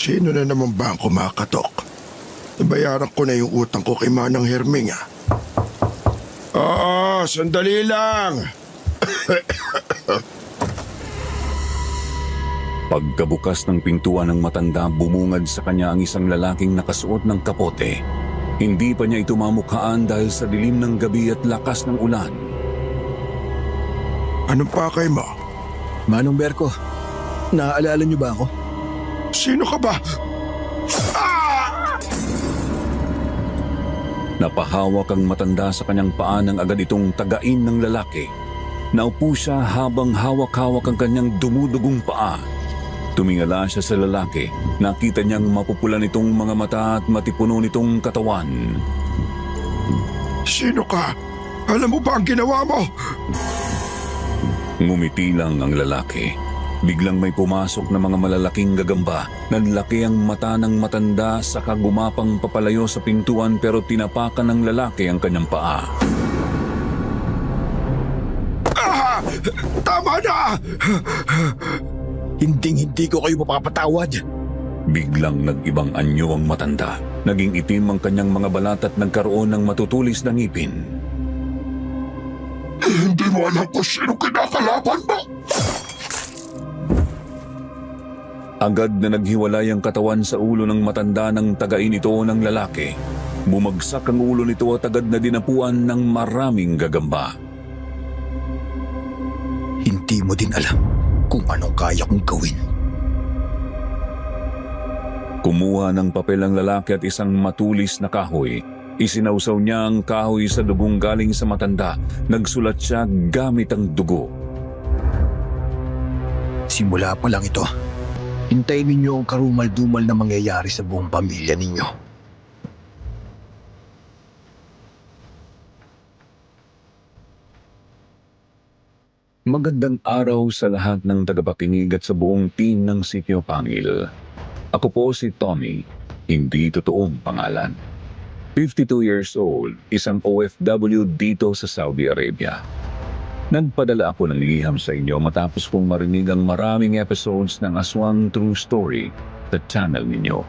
Sino na naman ba ang kumakatok? Nabayaran ko na yung utang ko kay Manang Herming ah. Sandali lang. Pagkabukas ng pintuan ng matanda, bumungad sa kanya ang isang lalaking nakasuot ng kapote. Hindi pa niya ito mamukhaan dahil sa dilim ng gabi at lakas ng ulan. Anong pakay mo? Manong Berko, naaalala niyo ba ako? Sino ka ba? Napahawak ang matanda sa kanyang paa nang agad itong tagain ng lalaki. Naupo siya habang hawak-hawak ang kanyang dumudugong paa. Tumingala siya sa lalaki. Nakita niyang mapupulan itong mga mata at matipuno nitong katawan. Sino ka? Alam mo ba ang ginawa mo? Ngumiti lang ang lalaki. Biglang may pumasok na mga malalaking gagamba. Nanlaki ang mata ng matanda sa kagumapang papalayo sa pintuan pero tinapakan ng lalaki ang kanyang paa. Tama na! Hinding-hindi ko kayo mapapatawad. Biglang nag-ibang anyo ang matanda. Naging itim ang kanyang mga balat at nagkaroon ng matutulis na ngipin. Hindi mo alam kung sino kinakalaban mo! Agad na naghiwalay ang katawan sa ulo ng matanda ng tagain ito ng lalaki. Bumagsak ang ulo nito at agad na dinapuan ng maraming gagamba. Hindi mo din alam kung anong kaya kong gawin. Kumuha ng papel ang lalaki at isang matulis na kahoy. Isinawsaw niya ang kahoy sa dugong galing sa matanda. Nagsulat siya gamit ang dugo. Simula pa lang ito. Hintayin ninyo ang karumal-dumal na mangyayari sa buong pamilya ninyo. Magandang araw sa lahat ng tagapakinig at sa buong team ng Sitio Pangil. Ako po si Tommy, hindi totoong pangalan. 52 years old, isang OFW dito sa Saudi Arabia. Nagpadala ako ng liham sa inyo matapos kong marinig ang maraming episodes ng Aswang True Story sa channel ninyo.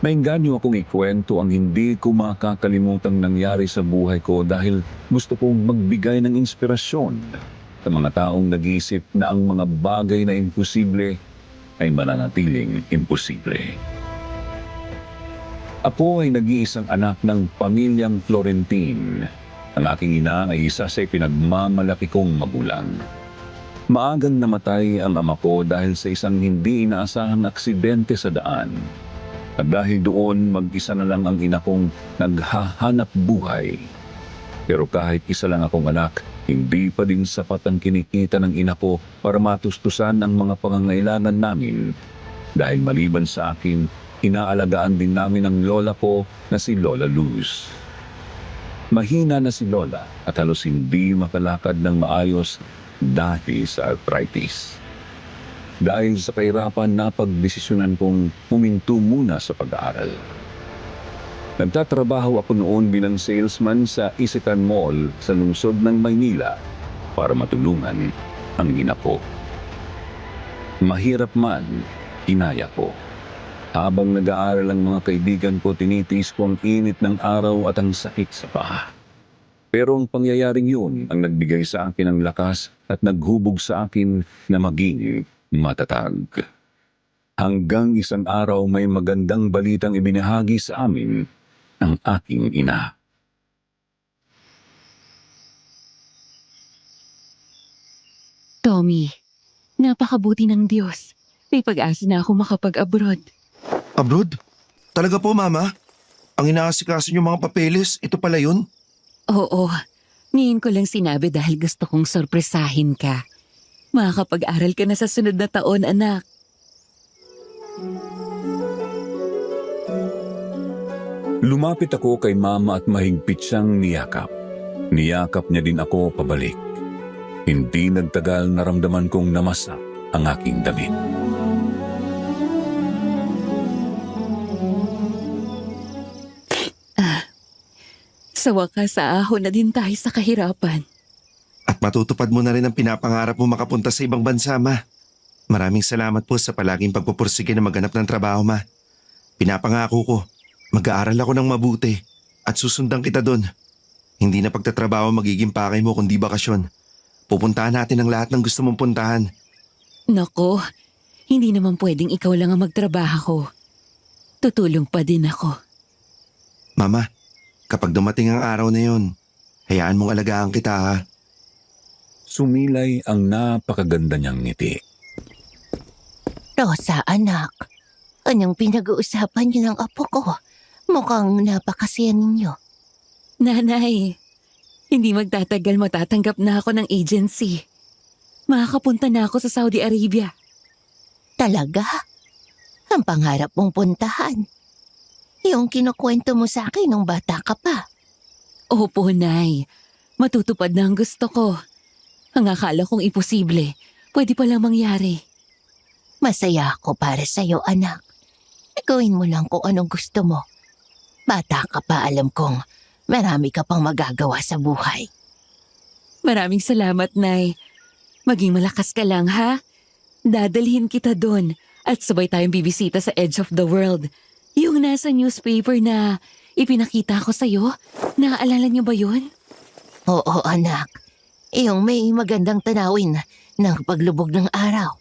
Maingganyo akong ikwento ang hindi ko makakalimutang nangyari sa buhay ko dahil gusto kong magbigay ng inspirasyon sa mga taong nag-iisip na ang mga bagay na imposible ay mananatiling imposible. Ako ay nag-iisang anak ng pamilyang Florentine. Ang aking ina ay isa sa pinagmamalaki kong magulang. Maagang namatay ang ama ko dahil sa isang hindi inaasahang aksidente sa daan. At dahil doon, mag-isa na lang ang ina kong naghahanap buhay. Pero kahit isa lang akong anak, hindi pa din sapat ang kinikita ng ina ko para matustusan ang mga pangangailangan namin. Dahil maliban sa akin, inaalagaan din namin ang lola ko na si Lola Luz. Mahina na si Lola at halos hindi makalakad ng maayos dahil sa arthritis. Dahil sa kahirapan, napagdesisyonan kong huminto muna sa pag-aaral. Nagtatrabaho ako noon bilang salesman sa Isikan Mall sa lungsod ng Maynila para matulungan ang ina ko. Mahirap man, inaya ko. Habang nag-aaral ang mga kaibigan ko, tinitiis ko ang init ng araw at ang sakit sa paa. Pero ang pangyayaring yun ang nagbigay sa akin ng lakas at naghubog sa akin na maging matatag. Hanggang isang araw may magandang balitang ibinahagi sa amin ng aking ina. Tommy, napakabuti ng Diyos. May pag-asa na ako makapag-abroad. Abroad? Talaga po, Mama? Ang inaasikaso niyo mga papeles, ito pala yun? Oo, ngayon ko lang sinabi dahil gusto kong sorpresahin ka. Makakapag-aral ka na sa sunod na taon, anak. Lumapit ako kay Mama at mahigpit siyang niyakap. Niyakap niya din ako pabalik. Hindi nagtagal, naramdaman kong namasa ang aking damit. Sa wakas, ahon na din tayo sa kahirapan. At matutupad mo na rin ang pinapangarap mo makapunta sa ibang bansa, Ma. Maraming salamat po sa palaging pagpupursige na maghanap ng trabaho, Ma. Pinapangako ko, mag-aaral ako ng mabuti at susundan kita doon. Hindi na pagtatrabaho magiging pakay mo kundi bakasyon. Pupuntahan natin ang lahat ng gusto mong puntahan. Nako, hindi naman pwedeng ikaw lang ang magtrabaho. Tutulong pa din ako. Mama, kapag dumating ang araw na yon, hayaan mong alagaan kita ha. Sumilay ang napakaganda niyang ngiti. Rosa, anak. Anong pinag-uusapan niyo ng apo ko? Mukhang napakasaya ninyo. Nanay, hindi magtatagal matatanggap na ako ng agency. Makakapunta na ako sa Saudi Arabia. Talaga? Ang pangarap mong puntahan. Yung kinukwento mo sa akin nung bata ka pa. Opo, Nay. Matutupad na ang gusto ko. Ang akala kong imposible, pwede palang mangyari. Masaya ako para sa'yo, anak. Gawin mo lang kung anong gusto mo. Bata ka pa, alam kong marami ka pang magagawa sa buhay. Maraming salamat, Nay. Maging malakas ka lang, ha? Dadalhin kita doon at sabay tayong bibisita sa Edge of the World. Yung nasa newspaper na ipinakita ko sa'yo. Naaalala niyo ba yun? Oo, anak. Yung may magandang tanawin ng paglubog ng araw.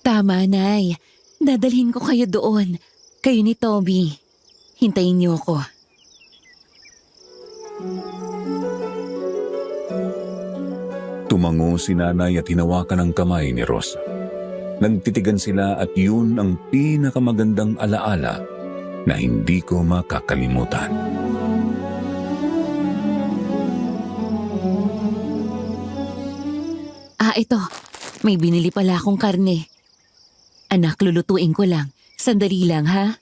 Tama, Nay. Dadalhin ko kayo doon. Kayo ni Tommy. Hintayin niyo ako. Tumango si nanay at hinawakan ang kamay ni Rosa. Nagtitigan sila at yun ang pinakamagandang alaala na hindi ko makakalimutan. Ito. May binili pala akong karne. Anak, lulutuin ko lang. Sandali lang, ha?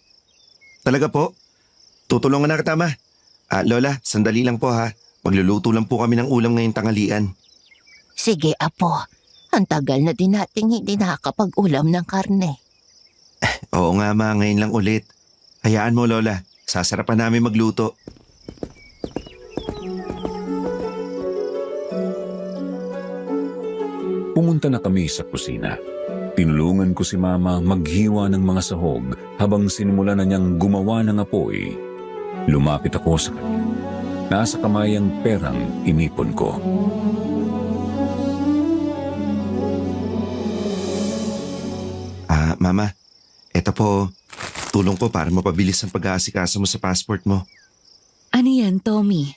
Talaga po? Tutulungan na kita, Ma. Lola, sandali lang po ha. Magluluto lang po kami ng ulam ngayong tanghalian. Sige, apo. Ang tagal na din nating hindi nakakapag-ulam ng karne. Oo nga, Ma, ngayon lang ulit. Hayaan mo, Lola. Sasarapan namin magluto. Pumunta na kami sa kusina. Tinulungan ko si Mama maghiwa ng mga sahog habang sinimula na niyang gumawa ng apoy. Lumapit ako sa kanya. Nasa kamay ang perang inipon ko. Mama, eto po, tulong ko para mapabilis ang pag-aasikaso mo sa passport mo. Ano yan, Tommy?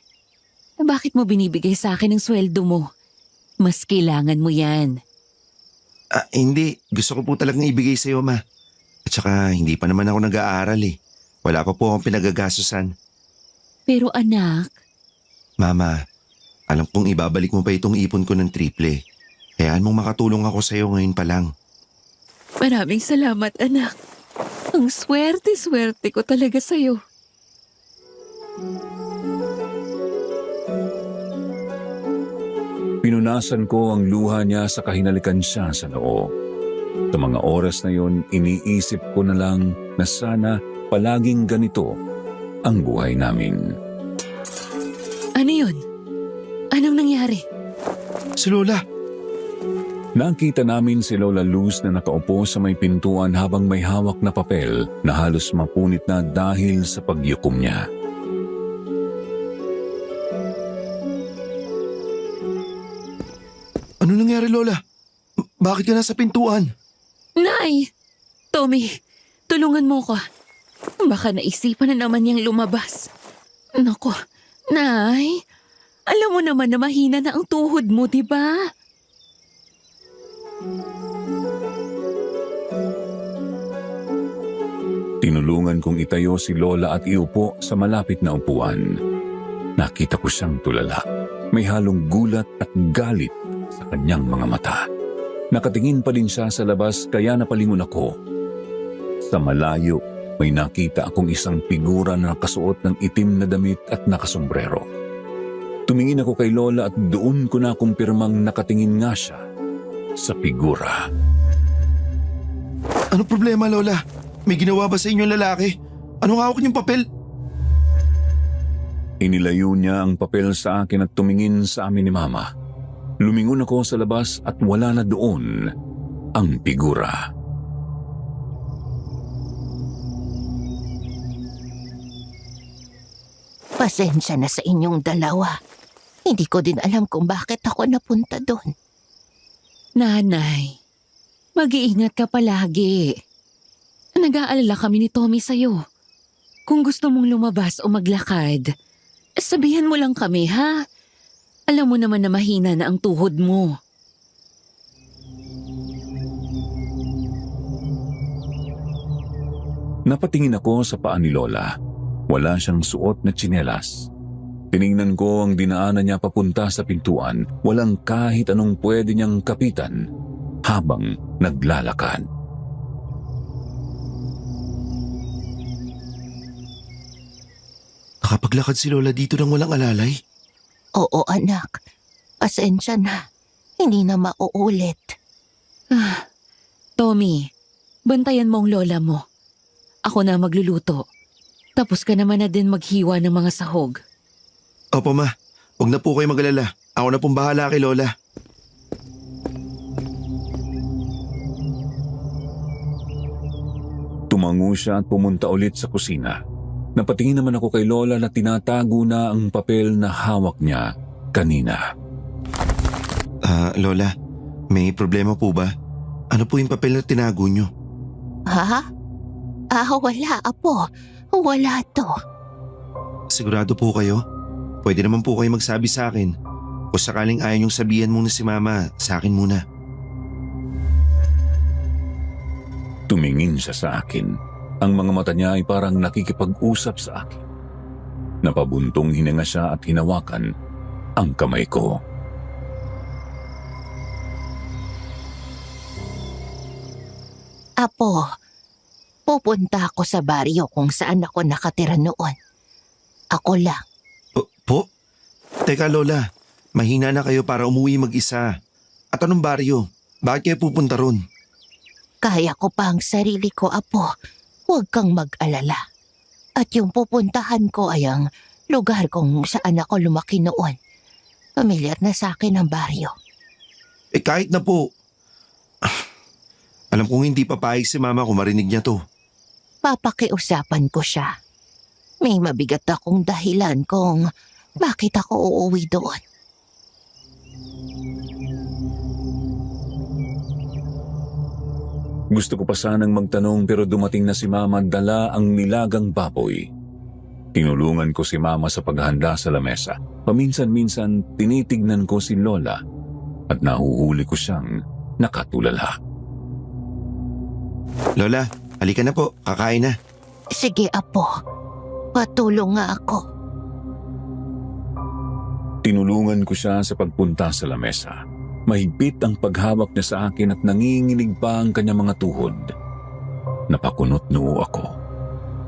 Bakit mo binibigay sa akin ang sweldo mo? Mas kailangan mo yan. Hindi. Gusto ko po talagang ibigay sa'yo, Ma. At saka, hindi pa naman ako nag-aaral eh. Wala pa po akong pinagagastusan. Pero anak, Mama, alam kong ibabalik mo pa itong ipon ko ng triple. Hayaan mong makatulong ako sa'yo ngayon pa lang. maraming salamat, anak. Ang swerte-swerte ko talaga sa'yo. Pinunasan ko ang luha niya sa kahinalikan siya sa noo. Sa mga oras na yon, iniisip ko na lang na sana palaging ganito ang buhay namin. Ano yun? Anong nangyari? Si Lola! Nakita namin si Lola Luz na nakaupo sa may pintuan habang may hawak na papel na halos mapunit na dahil sa pagyukom niya. Ano nangyari, Lola? Bakit ka nasa pintuan? Nay! Tommy, tulungan mo ko. Baka naisipan na naman niyang lumabas. Nako, Nay, alam mo naman na mahina na ang tuhod mo, di ba? Tinulungan kong itayo si Lola at iupo sa malapit na upuan. Nakita ko siyang tulala. May halong gulat at galit sa kanyang mga mata. Nakatingin pa din siya sa labas kaya napalingon ako. Sa malayo, may nakita akong isang figura na nakasuot ng itim na damit at nakasombrero. Tumingin ako kay Lola at doon ko na kumpirmang nakatingin nga siya sa figura. Ano problema, Lola? May ginawa ba sa inyong lalaki? Anong hawak niyong papel? Inilayo niya ang papel sa akin at tumingin sa amin ni Mama. Lumingon ako sa labas at wala na doon ang figura. Pasensya na sa inyong dalawa. Hindi ko din alam kung bakit ako napunta doon. Nanay, mag-iingat ka palagi. Nag-aalala kami ni Tommy sa'yo. Kung gusto mong lumabas o maglakad, sabihan mo lang kami, ha? Alam mo naman na mahina na ang tuhod mo. Napatingin ako sa paa ni Lola. Wala siyang suot na tsinelas. Tiningnan ko ang dinaanan niya papunta sa pintuan. Walang kahit anong pwede niyang kapitan habang naglalakad. Nakapaglakad si Lola dito nang walang alalay? Oo anak, pasensya na. Hindi na mauulit. Tommy, bantayan mo ang lola mo. Ako na magluluto. Tapos ka naman na din maghiwa ng mga sahog. Opo ma, huwag na po kayo mag-alala. Ako na pong bahala kay Lola. Tumango siya at pumunta ulit sa kusina. Napatingin naman ako kay Lola na tinatago na ang papel na hawak niya kanina. Lola, may problema po ba? Ano po yung papel na tinago nyo? Ha? Wala, apo. Wala to. Sigurado po kayo? Pwede naman po kayo magsabi sa akin. O sakaling ayaw niyong sabihan muna si Mama, sa akin muna. Tumingin siya sa akin. Ang mga mata niya ay parang nakikipag-usap sa akin. Napabuntong hininga siya at hinawakan ang kamay ko. Apo, pupunta ako sa baryo kung saan ako nakatira noon. Ako lang. Po? Teka Lola, mahina na kayo para umuwi mag-isa. At anong baryo? Bakit kayo pupunta ron? Kaya ko pa ang sarili ko, apo. Huwag kang mag-alala. At yung pupuntahan ko ay ang lugar kung saan ako lumaki noon. Pamilyar na sa akin ang baryo. Kahit na po. Alam kong hindi papayag si Mama kung marinig niya to. Papakiusapan ko siya. May mabigat akong dahilan kung bakit ako uuwi doon. Gusto ko pa sanang magtanong pero dumating na si Mama at dala ang nilagang baboy. Tinulungan ko si Mama sa paghahanda sa lamesa. Paminsan-minsan tinitignan ko si Lola at nahuhuli ko siyang nakatulala. Lola, halika na po, kakain na. Sige, apo. Patulong nga ako. Tinulungan ko siya sa pagpunta sa lamesa. Mahigpit ang paghawak niya sa akin at nanginginig pa ang kanyang mga tuhod. Napakunot noo ako.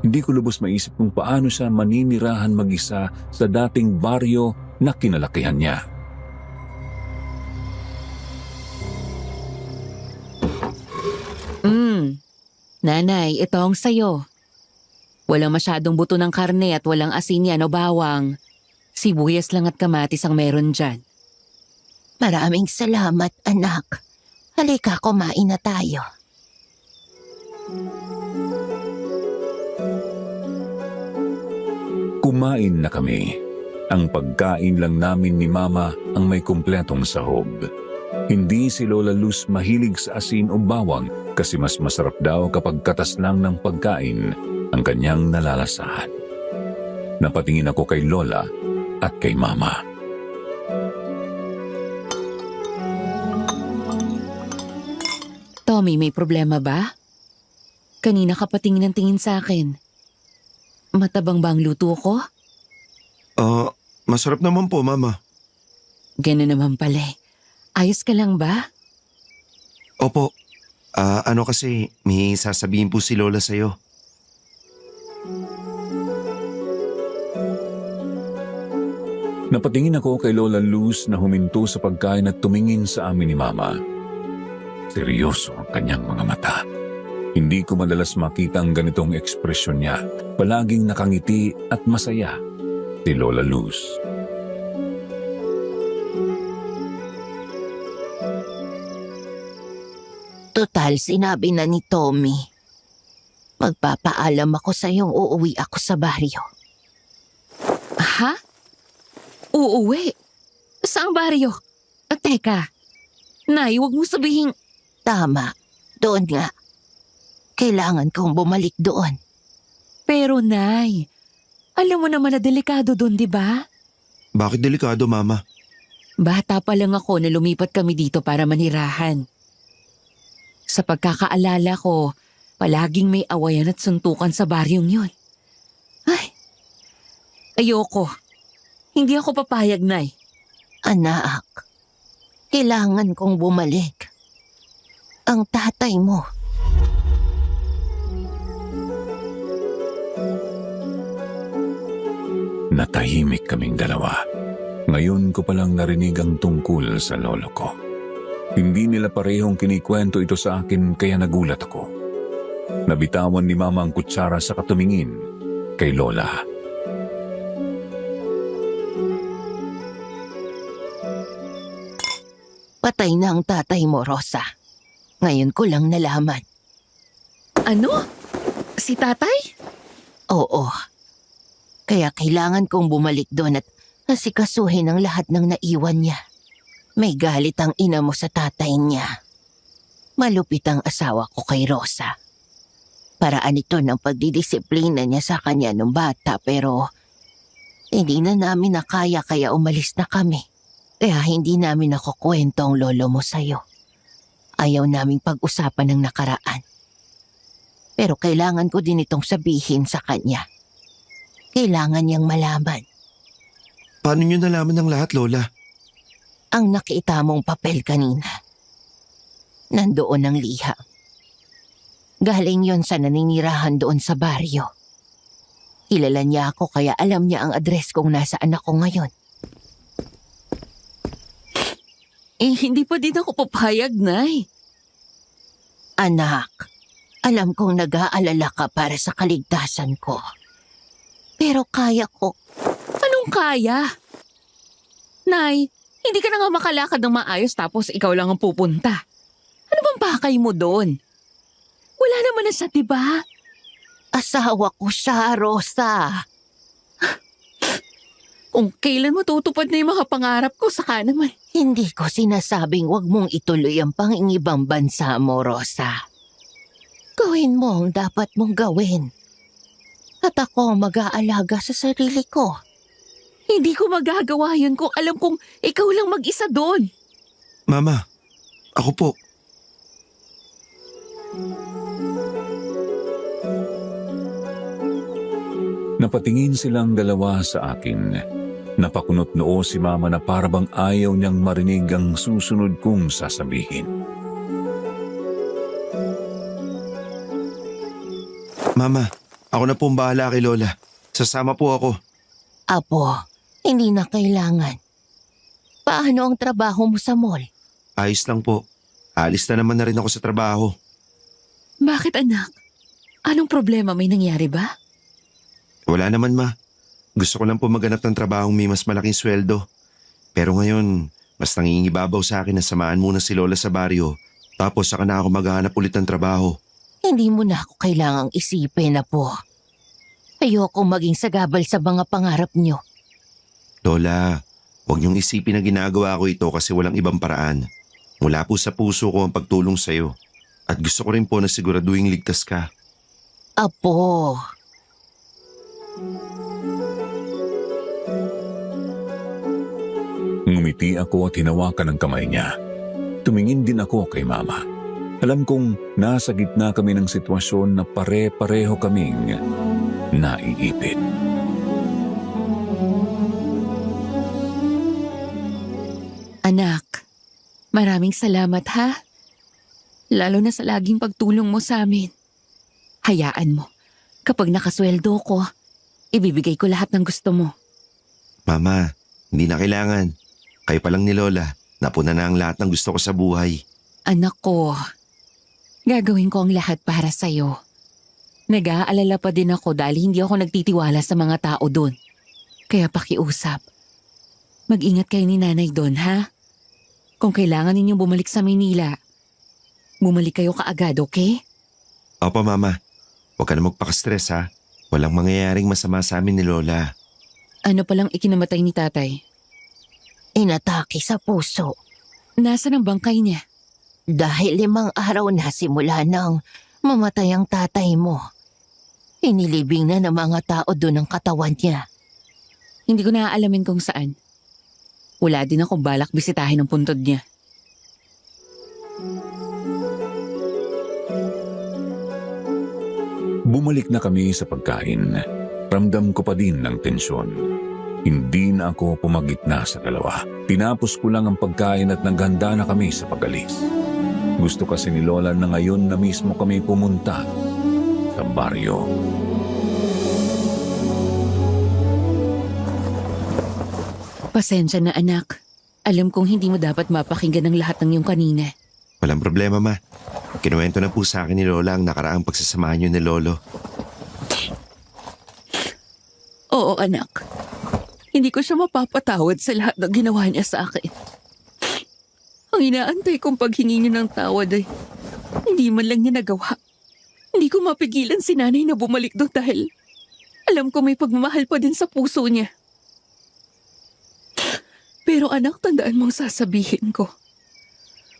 Hindi ko lubos maisip kung paano siya maninirahan mag-isa sa dating baryo na kinalakihan niya. Nanay, ito ang sayo. Walang masyadong buto ng karne at walang asin yan o bawang. Sibuyas lang at kamatis ang meron dyan. Maraming salamat, anak. Halika, kumain na tayo. Kumain na kami. Ang pagkain lang namin ni Mama ang may kumpletong sahog. Hindi si Lola Luz mahilig sa asin o bawang kasi mas masarap daw kapag katas lang ng pagkain ang kanyang nalalasahan. Napatingin ako kay Lola at kay Mama. Tommy, may problema ba? Kanina ka pa tingin ng tingin sa akin. Matabang ba ang luto ko? Masarap naman po, Mama. Gano'n naman pala eh. Ayos ka lang ba? Opo. Kasi may sasabihin po si Lola sa'yo. Napatingin ako kay Lola Luz na huminto sa pagkain at tumingin sa amin ni Mama. Seryoso ang kanyang mga mata. Hindi ko madalas makita ang ganitong ekspresyon niya. Palaging nakangiti at masaya si Lola Luz. Total, sinabi na ni Tommy. Magpapaalam ako sa iyong uuwi ako sa baryo. Ha? Uuwi? Saang baryo? Teka, Nay, huwag mo sabihin... Tama, doon nga. Kailangan kong bumalik doon. Pero Nay, alam mo naman na delikado doon, di ba? Bakit delikado, Mama? Bata pa lang ako na lumipat kami dito para manirahan. Sa pagkakaalala ko, palaging may awayan at suntukan sa baryong yun. Ay, ayoko. Hindi ako papayag, Nay. Anak, kailangan kong bumalik. Ang tatay mo. Natahimik kaming dalawa. Ngayon ko palang narinig ang tungkol sa lolo ko. Hindi nila parehong kinikwento ito sa akin kaya nagulat ako. Nabitawan ni Mama ang kutsara sa katumingin kay Lola. Patay na ang tatay mo, Rosa. Ngayon ko lang nalaman. Ano? Si tatay? Oo. Kaya kailangan kong bumalik doon at asikasuhin ang lahat ng naiwan niya. May galit ang ina mo sa tatay niya. Malupit ang asawa ko kay Rosa. Paraan ito ng pagdidisiplina niya sa kanya nung bata pero hindi na namin nakaya kaya umalis na kami. Kaya hindi namin nakukwento ang lolo mo sa'yo. Ayaw naming pag-usapan ng nakaraan. Pero kailangan ko din itong sabihin sa kanya. Kailangan niyang malaman. Paano niyo nalaman ng lahat, Lola? Ang nakita mong papel kanina. Nandoon ang liham. Galing yon sa naninirahan doon sa baryo. Kilala niya ako kaya alam niya ang address kung nasaan ako ngayon. Hindi pa din ako papayag, Nay. Anak, alam kong nag-aalala ka para sa kaligtasan ko. Pero kaya ko. Anong kaya? Nay, hindi ka na nga makalakad ng maayos tapos ikaw lang ang pupunta. Ano bang pakay mo doon? Wala naman na siya, diba? Asawa ko siya, Rosa. Kung kailan matutupad na yung mga pangarap ko, saka naman. Hindi ko sinasabing wag mong ituloy ang pangingibang bansa mo, Rosa. Gawin mo ang dapat mong gawin. At ako ang mag-aalaga sa sarili ko. Hindi ko magagawa yun kung alam kong ikaw lang mag-isa doon. Mama, ako po. Napatingin silang dalawa sa akin. Napakunot noo si Mama na parabang ayaw niyang marinig ang susunod kong sasabihin. Mama, ako na po ang bahala kay Lola. Sasama po ako. Apo, hindi na kailangan. Paano ang trabaho mo sa mall? Ayos lang po. Alis na naman na rin ako sa trabaho. Bakit, anak? Anong problema? May nangyari ba? Wala naman, Ma. Gusto ko lang po maganap ng trabahong may mas malaking sweldo. Pero ngayon, mas nangingibabaw sa akin na samahan muna si Lola sa baryo. Tapos saka na ako maghahanap ulit ng trabaho. Hindi mo na ako kailangang isipin, Apo. Ayoko maging sagabal sa mga pangarap niyo. Lola, huwag niyong isipin na ginagawa ko ito kasi walang ibang paraan. Mula po sa puso ko ang pagtulong sa'yo. At gusto ko rin po na siguraduhin ligtas ka. Apo, Ngumiti ako at hinawakan ang kamay niya. Tumingin din ako kay Mama. Alam kong nasa gitna kami ng sitwasyon na pare-pareho kaming naiipit. Anak, maraming salamat ha. Lalo na sa laging pagtulong mo sa amin. Hayaan mo, kapag nakasweldo ko, ibibigay ko lahat ng gusto mo. Mama, hindi na kailangan. Kayo pa lang ni Lola. Napuna na ang lahat ng gusto ko sa buhay. Anak ko, gagawin ko ang lahat para sa'yo. Nag-aalala pa din ako dahil hindi ako nagtitiwala sa mga tao doon. Kaya pakiusap. Mag-ingat kayo ni nanay doon, ha? Kung kailangan ninyong bumalik sa Maynila, Bumalik kayo kaagad, okay? Opo, Mama. Huwag ka na magpaka-stress ha. Walang mangyayaring masama sa amin ni Lola. Ano palang ikinamatay ni tatay? Inatake sa puso. Nasaan ang bangkay niya? Dahil 5 araw na simula nang mamatay ang tatay mo. Inilibing na ng mga tao doon ang katawan niya. Hindi ko naaalamin kung saan. Wala din akong balak bisitahin ang puntod niya. Bumalik na kami sa pagkain. Ramdam ko pa din ng tensyon. Hindi na ako pumagitna sa dalawa. Tinapos ko lang ang pagkain at naghanda na kami sa pag-alis. Gusto kasi ni Lola na ngayon na mismo kami pumunta sa baryo. Pasensya na anak. Alam kong hindi mo dapat mapakinggan ang lahat ng iyong kanina. Walang problema, Ma. Kinuwento na po sa akin ni Lola ang nakaraang pagsasamahan niyo ni Lolo. Oo anak. Hindi ko siya mapapatawad sa lahat ng ginawa niya sa akin. Ang inaantay kong paghingi niya ng tawad ay hindi man lang niya nagawa. Hindi ko mapigilan si nanay na bumalik doon dahil alam ko may pagmamahal pa din sa puso niya. Pero anak, tandaan mong sasabihin ko.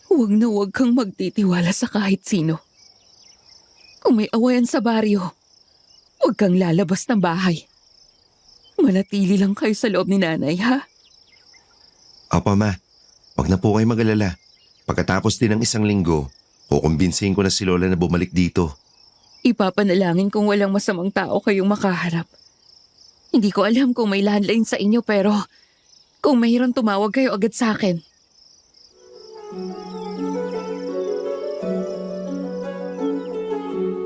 Huwag na huwag kang magtitiwala sa kahit sino. Kung may awayan sa baryo, huwag kang lalabas ng bahay. Manatili lang kayo sa loob ni nanay, ha? Opo, Ma. Huwag na po kayo mag-alala. Pagkatapos din ng 1 linggo, kukumbinsihin ko na si Lola na bumalik dito. Ipapanalangin kung walang masamang tao kayong makaharap. Hindi ko alam kung may landline sa inyo pero kung mayroon tumawag kayo agad sa akin.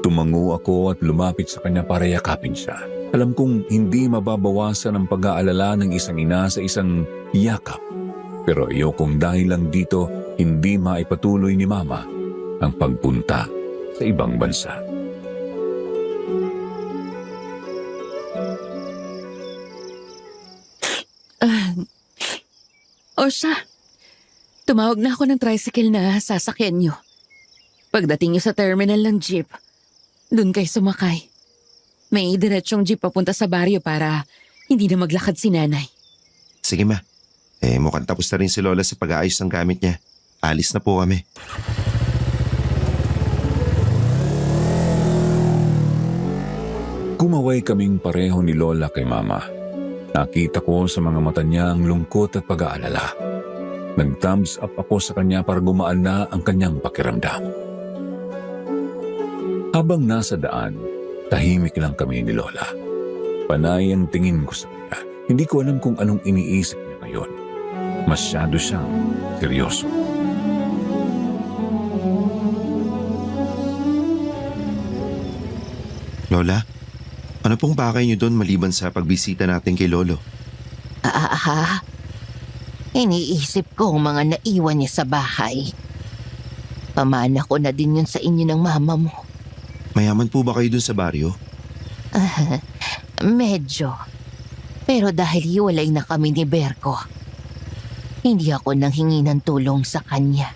Tumango ako at lumapit sa kanya para yakapin siya. Alam kong hindi mababawasan ang pag-aalala ng isang ina sa isang yakap. Pero ayokong dahil lang dito, hindi maipatuloy ni Mama ang pagpunta sa ibang bansa. O siya, tumawag na ako ng tricycle na sasakyan niyo. Pagdating niyo sa terminal ng jeep, dun kayo sumakay. May diretsyong jeep papunta sa baryo para hindi na maglakad si nanay. Sige, Ma. Mukhang tapos na rin si Lola sa pag-aayos ng gamit niya. Alis na po kami. Kumaway kaming pareho ni Lola kay Mama. Nakita ko sa mga mata niya ang lungkot at pag-aalala. Nag-thumbs up ako sa kanya para gumaan na ang kanyang pakiramdam. Habang nasa daan, tahimik lang kami ni Lola. Panay ang tingin ko sa kanya. Hindi ko alam kung anong iniisip niya ngayon. Masyado siyang seryoso. Lola, ano pong bakay niyo doon maliban sa pagbisita natin kay Lolo? Iniisip ko ang mga naiwan niya sa bahay. Pamana ko na din yun sa inyo ng mama mo. Mayaman po ba kayo doon sa baryo? Medyo. Pero dahil hiwalay na kami ni Berko, hindi ako nanghingi ng tulong sa kanya.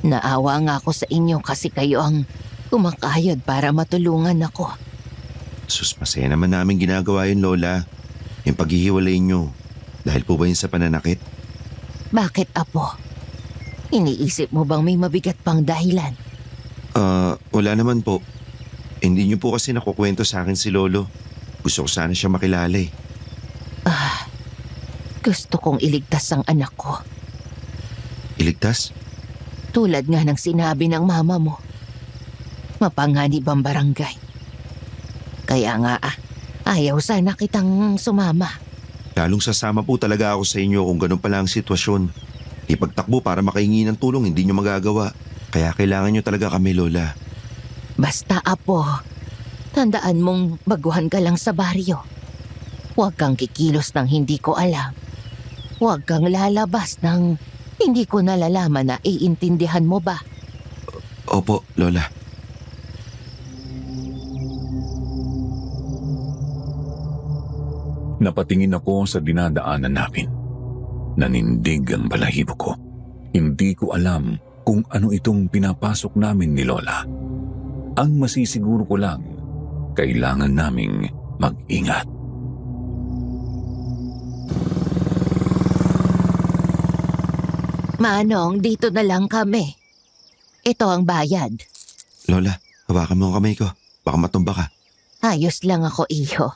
Naawa nga ako sa inyo kasi kayo ang kumakayod para matulungan ako. Sus, masaya naman namin ginagawa yun, Lola. Yung paghihiwalay niyo. Dahil po ba yun sa pananakit? Bakit, Apo? Iniisip mo bang may mabigat pang dahilan? Wala naman po. Hindi niyo po kasi nakukwento sa akin si Lolo. Gusto ko sana siya makilala eh. Gusto kong iligtas ang anak ko. Iligtas? Tulad nga ng sinabi ng mama mo. Mapanganib ang barangay. Kaya nga, ayaw sana kitang sumama. Lalong sasama po talaga ako sa inyo kung ganun pala ang sitwasyon. Ipagtakbo para makahingi ng tulong, hindi nyo magagawa. Kaya kailangan nyo talaga kami, Lola. Basta, Apo, tandaan mong baguhan ka lang sa baryo. Huwag kang kikilos ng hindi ko alam. Huwag kang lalabas ng hindi ko nalalaman na iintindihan mo ba. Opo, Lola. Napatingin ako sa dinadaanan namin. Nanindig ang balahibo ko. Hindi ko alam kung ano itong pinapasok namin ni Lola. Ang masisiguro ko lang, kailangan naming mag-ingat. Manong, dito na lang kami. Ito ang bayad. Lola, hawakan mo ang kamay ko. Baka matumba ka. Ayos lang ako, iho.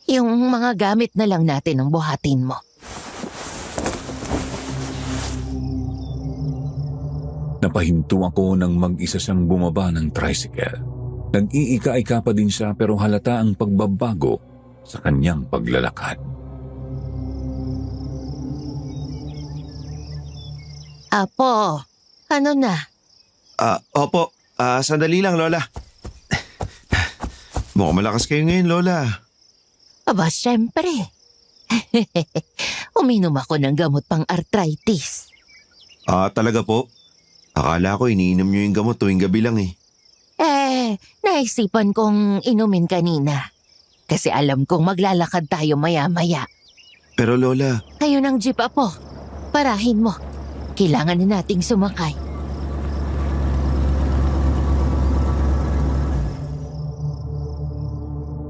Yung mga gamit na lang natin ang buhatin mo. Napahinto ako nang mag-isa siyang bumaba ng tricycle. Nag-iika-ika pa din siya pero halata ang pagbabago sa kanyang paglalakad. Apo, ano na? Opo. Sandali lang, Lola. Mukhang malakas kayo ngayon, Lola. Aba, syempre. Uminom ako ng gamot pang arthritis. Talaga po? Akala ko iniinom niyo yung gamot tuwing gabi lang eh. Naisipan kong inumin kanina. Kasi alam kong maglalakad tayo maya-maya. Pero Lola, Ayun ang jeep, Apo. Parahin mo. Kailangan na nating sumakay.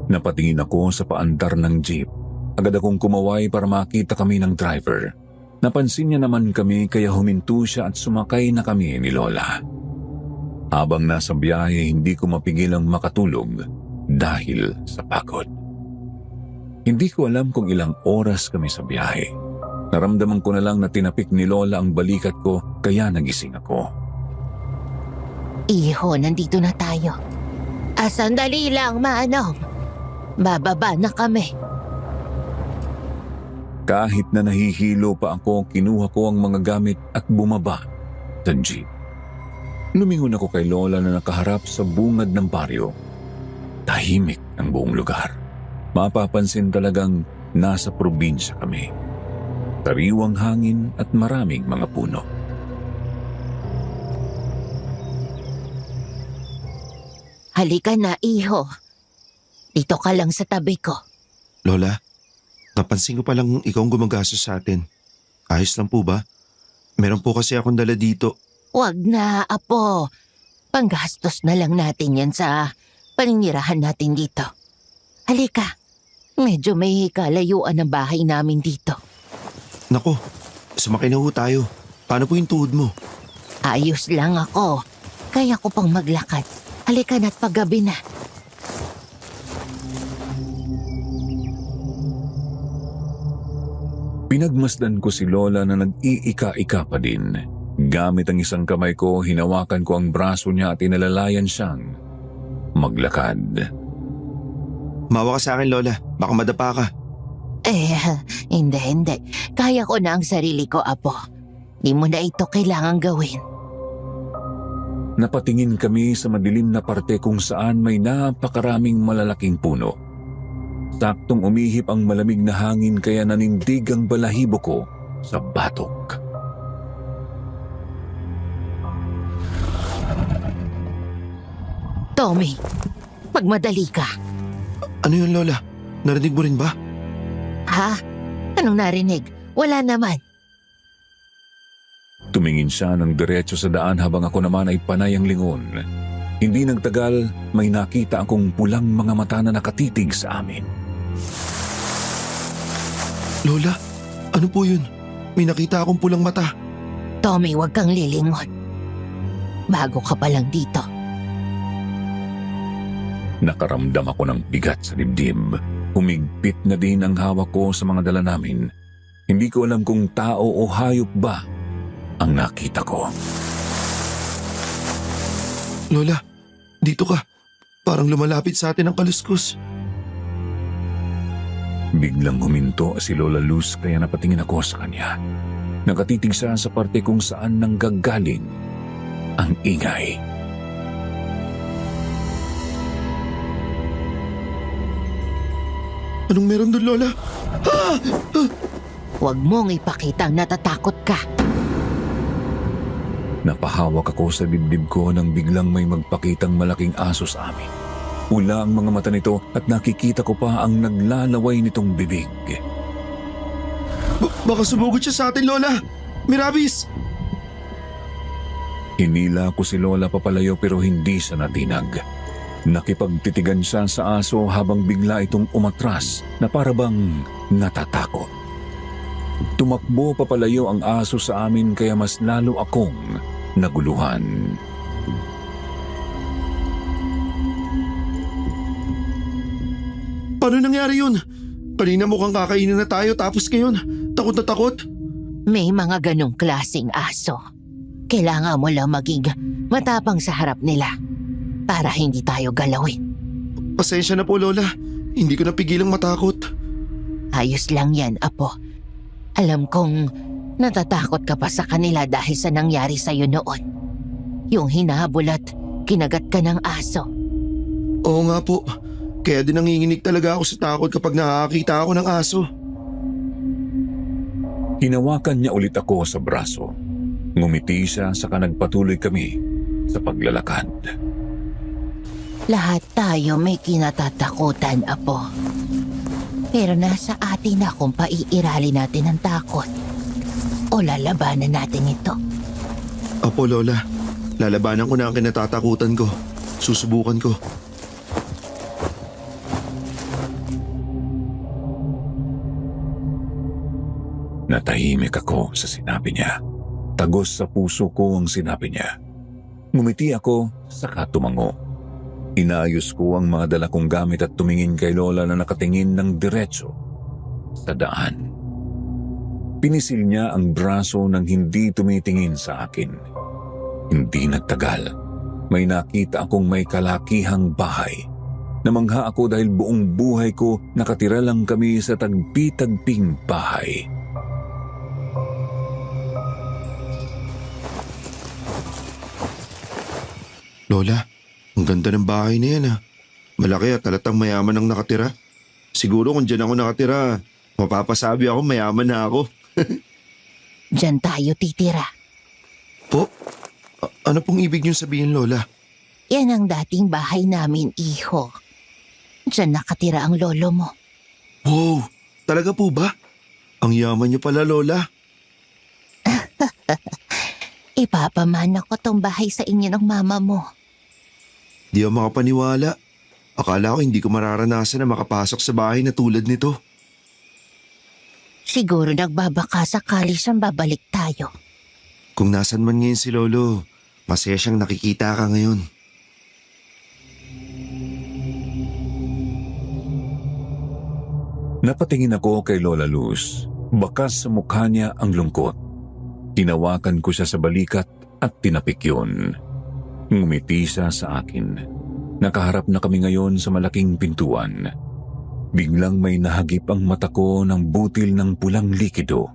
Napatingin ako sa paandar ng jeep. Agad akong kumaway para makita kami ng driver. Napansin niya naman kami kaya huminto siya at sumakay na kami ni Lola. Habang nasa biyahe, hindi ko mapigilang makatulog dahil sa pagod. Hindi ko alam kung ilang oras kami sa biyahe. Naramdaman ko na lang na tinapik ni Lola ang balikat ko kaya nagising ako. Iho, nandito na tayo. Sandali lang, Manong. Bababa na kami. Kahit na nahihilo pa ako, kinuha ko ang mga gamit at bumaba sa jeep. Lumingon ako kay Lola na nakaharap sa bungad ng baryo. Tahimik ang buong lugar. Mapapansin talagang nasa probinsya kami. Sariwang hangin at maraming mga puno. Halika na, Iho. Dito ka lang sa tabi ko. Lola, napansin ko palang ikaw ang gumagastos sa atin. Ayos lang po ba? Meron po kasi akong dala dito. Wag na, Apo. Panggastos na lang natin yan sa paninirahan natin dito. Halika. Medyo may kalayuan ang bahay namin dito. Nako, sumakay na ho tayo. Paano po yung tuhod mo? Ayos lang ako. Kaya ko pang maglakad. Halika na't paggabi na. Pinagmasdan ko si Lola na nag-iika-ika pa din. Gamit ang isang kamay ko, hinawakan ko ang braso niya at inalalayan siyang maglakad. Mawa ka sa akin, Lola. Baka madapa ka. Hindi. Kaya ko na ang sarili ko, Apo. Di mo na ito kailangang gawin. Napatingin kami sa madilim na parte kung saan may napakaraming malalaking puno. Saktong umihip ang malamig na hangin kaya nanindig ang balahibo ko sa batok. Tommy, magmadali ka. Ano yun, Lola? Narinig mo rin ba? Ha? Anong narinig? Wala naman. Tumingin siya ng diretso sa daan habang ako naman ay panay ang lingon. Hindi nagtagal, may nakita akong pulang mga mata na nakatitig sa amin. Lola, ano po yun? May nakita akong pulang mata. Tommy, huwag kang lilingon. Bago ka pa lang dito. Nakaramdam ako ng bigat sa dibdib. Humigpit na din ang hawak ko sa mga dala namin. Hindi ko alam kung tao o hayop ba ang nakita ko. Lola, dito ka. Parang lumalapit sa atin ang kaluskus. Biglang huminto si Lola Luz kaya napatingin ako sa kanya. Nakatitig siya sa parte kung saan nanggagaling ang ingay. Anong meron doon, Lola? Huwag mong ipakitang natatakot ka. Napahawak ako sa dibdib ko nang biglang may magpakitang malaking aso sa amin. Pula ang mga mata nito at nakikita ko pa ang naglalaway nitong bibig. Baka sumugod siya sa atin, Lola. Mirabis! Hinila ko si Lola papalayo pero hindi siya natinag. Nakipagtitigan siya sa aso habang bigla itong umatras na parabang natatakot. Tumakbo papalayo ang aso sa amin kaya mas lalo akong naguluhan. Paano nangyari yun? Kanina mukhang kakainin na tayo tapos ngayon, takot na takot. May mga ganong klaseng aso. Kailangan mo lang maging matapang sa harap nila para hindi tayo galawin. Pasensya na po, Lola. Hindi ko napigilang matakot. Ayos lang yan, Apo. Alam kong natatakot ka pa sa kanila dahil sa nangyari sa'yo noon. Yung hinahabol at kinagat ka ng aso. Oo nga po. Kaya din nanginginig talaga ako sa takot kapag nakakita ako ng aso. Hinawakan niya ulit ako sa braso. Ngumiti siya saka nagpatuloy kami sa paglalakad. Lahat tayo may kinatatakutan, Apo. Pero nasa atin na kung paiirali natin ang takot o lalabanan natin ito. Apo, Lola. Lalabanan ko na ang kinatatakutan ko. Susubukan ko. Natahimik ako sa sinabi niya. Tagos sa puso ko ang sinabi niya. Ngumiti ako saka tumango. Inayos ko ang mga dala kong gamit at tumingin kay Lola na nakatingin ng diretso sa daan. Pinisil niya ang braso nang hindi tumitingin sa akin. Hindi nagtagal. May nakita akong may kalakihang bahay. Namangha ako dahil buong buhay ko nakatira lang kami sa tagpi-tagping bahay. Lola, ang ganda ng bahay na yan, ha. Malaki at talatang mayaman ang nakatira. Siguro kung dyan ako nakatira, mapapasabi ako mayaman na ako. Diyan tayo titira. Po, ano pong ibig niyong sabihin, Lola? Yan ang dating bahay namin, iho. Diyan nakatira ang lolo mo. Wow, talaga po ba? Ang yaman niyo pala, Lola. Ipapamana ko tong bahay sa inyo ng mama mo. Di ako makapaniwala. Akala ko hindi ko mararanasan na makapasok sa bahay na tulad nito. Siguro nagbabaka sakali siyang babalik tayo. Kung nasan man ngayon si Lolo, masaya siyang nakikita ka ngayon. Napatingin ako kay Lola Luz. Bakas sa mukha niya ang lungkot. Tinawakan ko siya sa balikat at tinapik yun. Ngumiti siya sa akin. Nakaharap na kami ngayon sa malaking pintuan. Biglang may nahagip ang mata ko ng butil ng pulang likido.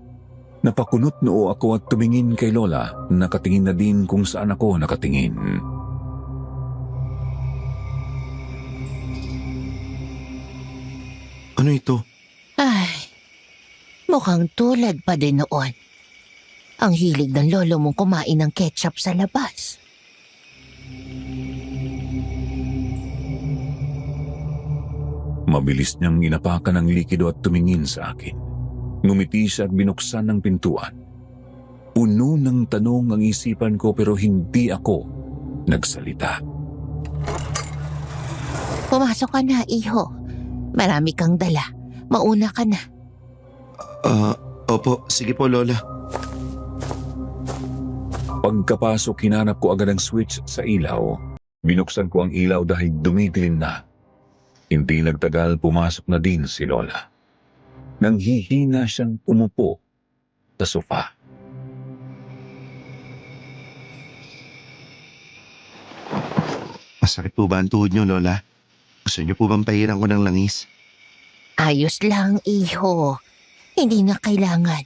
Napakunot noo ako at tumingin kay Lola. Nakatingin na din kung saan ako nakatingin. Ano ito? Ay, mukhang tulad pa din noon. Ang hilig ng lolo mong kumain ng ketchup sa labas. Mabilis niyang inapakan ang likido at tumingin sa akin. Ngumiti siya at binuksan ng pintuan. Puno ng tanong ang isipan ko pero hindi ako nagsalita. Pumasok ka na, iho. Marami kang dala. Mauna ka na. Opo, sige po, Lola. Pagkapasok, hinanap ko agad ang switch sa ilaw. Binuksan ko ang ilaw dahil dumidilim na. Hindi nagtagal, pumasok na din si Lola. Nanghihina siyang umupo sa sofa. Masakit po ba ang tuhod niyo, Lola? Gusto niyo po bang pahiran ko ng langis? Ayos lang, iho. Hindi na kailangan.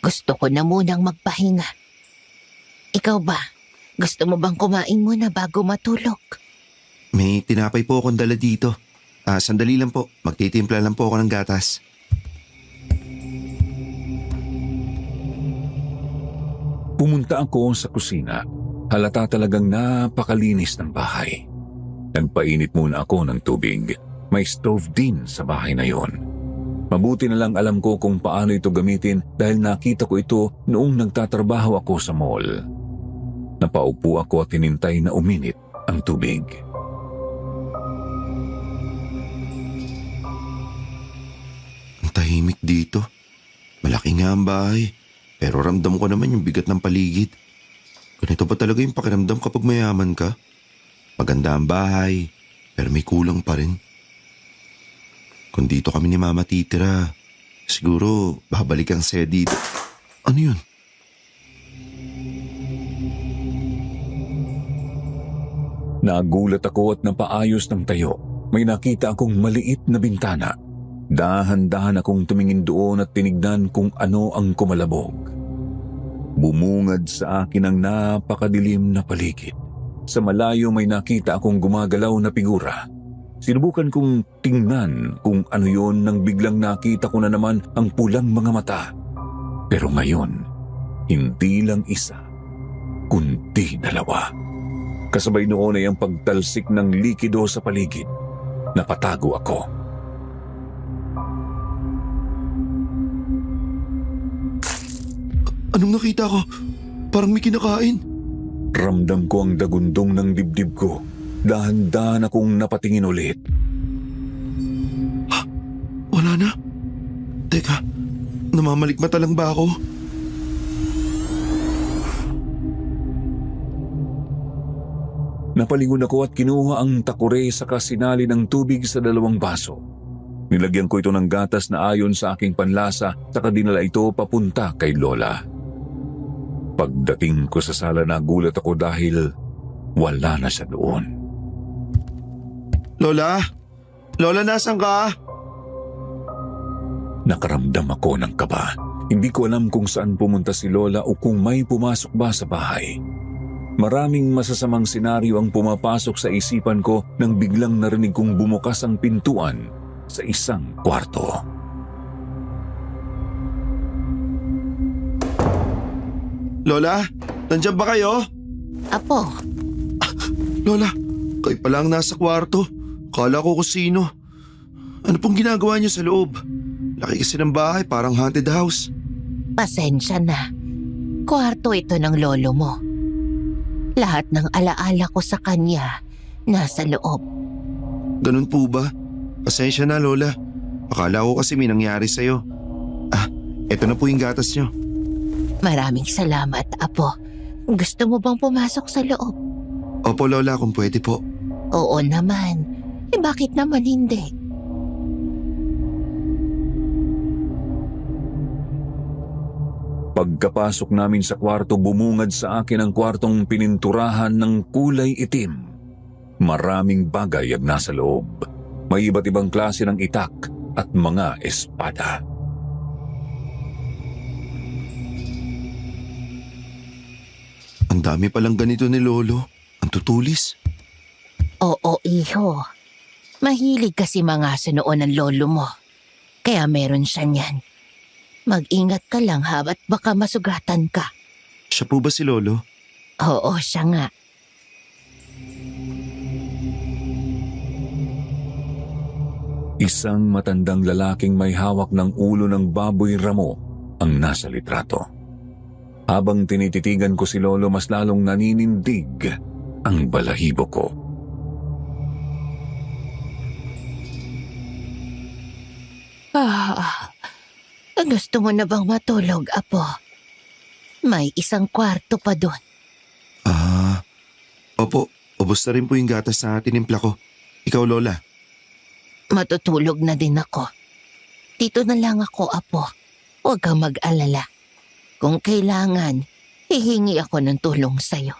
Gusto ko na munang magpahinga. Ikaw ba? Gusto mo bang kumain muna bago matulog? May tinapay po akong dala dito. Sandali lang po. Magtitimpla lang po ako ng gatas. Pumunta ako sa kusina. Halata talagang napakalinis ng bahay. Nagpainit muna ako ng tubig. May stove din sa bahay na yon. Mabuti na lang alam ko kung paano ito gamitin dahil nakita ko ito noong nagtatrabaho ako sa mall. Napaupo ako at hinintay na uminit ang tubig. Ang tahimik dito. Malaki nga ang bahay. Pero ramdam ko naman yung bigat ng paligid. Ganito ba talaga yung pakiramdam kapag mayaman ka? Maganda ang bahay, pero may kulang pa rin. Kung dito kami ni Mama titira, siguro babalik ang saya dito. Ano yun? Nagulat ako at napaayos ng tayo. May nakita akong maliit na bintana. Dahan-dahan akong tumingin doon at tinignan kung ano ang kumalabog. Bumungad sa akin ang napakadilim na paligid. Sa malayo may nakita akong gumagalaw na figura. Sinubukan kong tingnan kung ano yon nang biglang nakita ko na naman ang pulang mga mata. Pero ngayon, hindi lang isa, kundi dalawa. Kasabay noon ay ang pagtalsik ng likido sa paligid. Napatago ako. Anong nakita ko? Parang may kinakain. Ramdam ko ang dagundong ng dibdib ko. Dahan-dahan akong napatingin ulit. Wala na. Teka, namamalikmata lang ba ako? Napalingon ako at kinuha ang takure sa kasinali ng tubig sa 2 baso. Nilagyan ko ito ng gatas na ayon sa aking panlasa saka dinala ito papunta kay Lola. Pagdating ko sa sala nagulat ako dahil wala na siya doon. Lola? Lola, nasan ka? Nakaramdam ako ng kaba. Hindi ko alam kung saan pumunta si Lola o kung may pumasok ba sa bahay. Maraming masasamang senaryo ang pumapasok sa isipan ko nang biglang narinig kong bumukas ang pintuan sa isang kwarto. Lola, nandiyan ba kayo? Apo, Lola, kayo pala ang nasa kwarto. Kala ko kung sino. Ano pong ginagawa niyo sa loob? Laki kasi ng bahay, parang haunted house. pasensya na. Kwarto ito ng lolo mo. Lahat ng alaala ko sa kanya nasa loob. Ganun po ba? Pasensya na, Lola. Akala ko kasi may nangyari sa'yo. Eto na po yung gatas niyo. Maraming salamat, Apo. Gusto mo bang pumasok sa loob? Opo, Lola, kung pwede po. Oo naman. Bakit naman hindi? Pagkapasok namin sa kwarto, bumungad sa akin ang kwartong pininturahan ng kulay itim. Maraming bagay ang nasa loob. May iba't ibang klase ng itak at mga espada. Ang dami palang ganito ni Lolo. Ang tutulis. Oo, iho. Mahilig kasi mga noon ng lolo mo. Kaya meron siya niyan. Mag-ingat ka lang ha, at baka masugatan ka. Siya po ba si Lolo? Oo, siya nga. Isang matandang lalaking may hawak ng ulo ng baboy ramo ang nasa litrato. Habang tinititigan ko si Lolo, mas lalong naninindig ang balahibo ko. Gusto mo na bang matulog, Apo? May isang kwarto pa doon. Opo, ubos na rin po yung gatas sa tinimpla ko. Ikaw, Lola. Matutulog na din ako. Dito na lang ako, Apo. Huwag kang mag-alala. Kung kailangan, hihingi ako ng tulong sa'yo.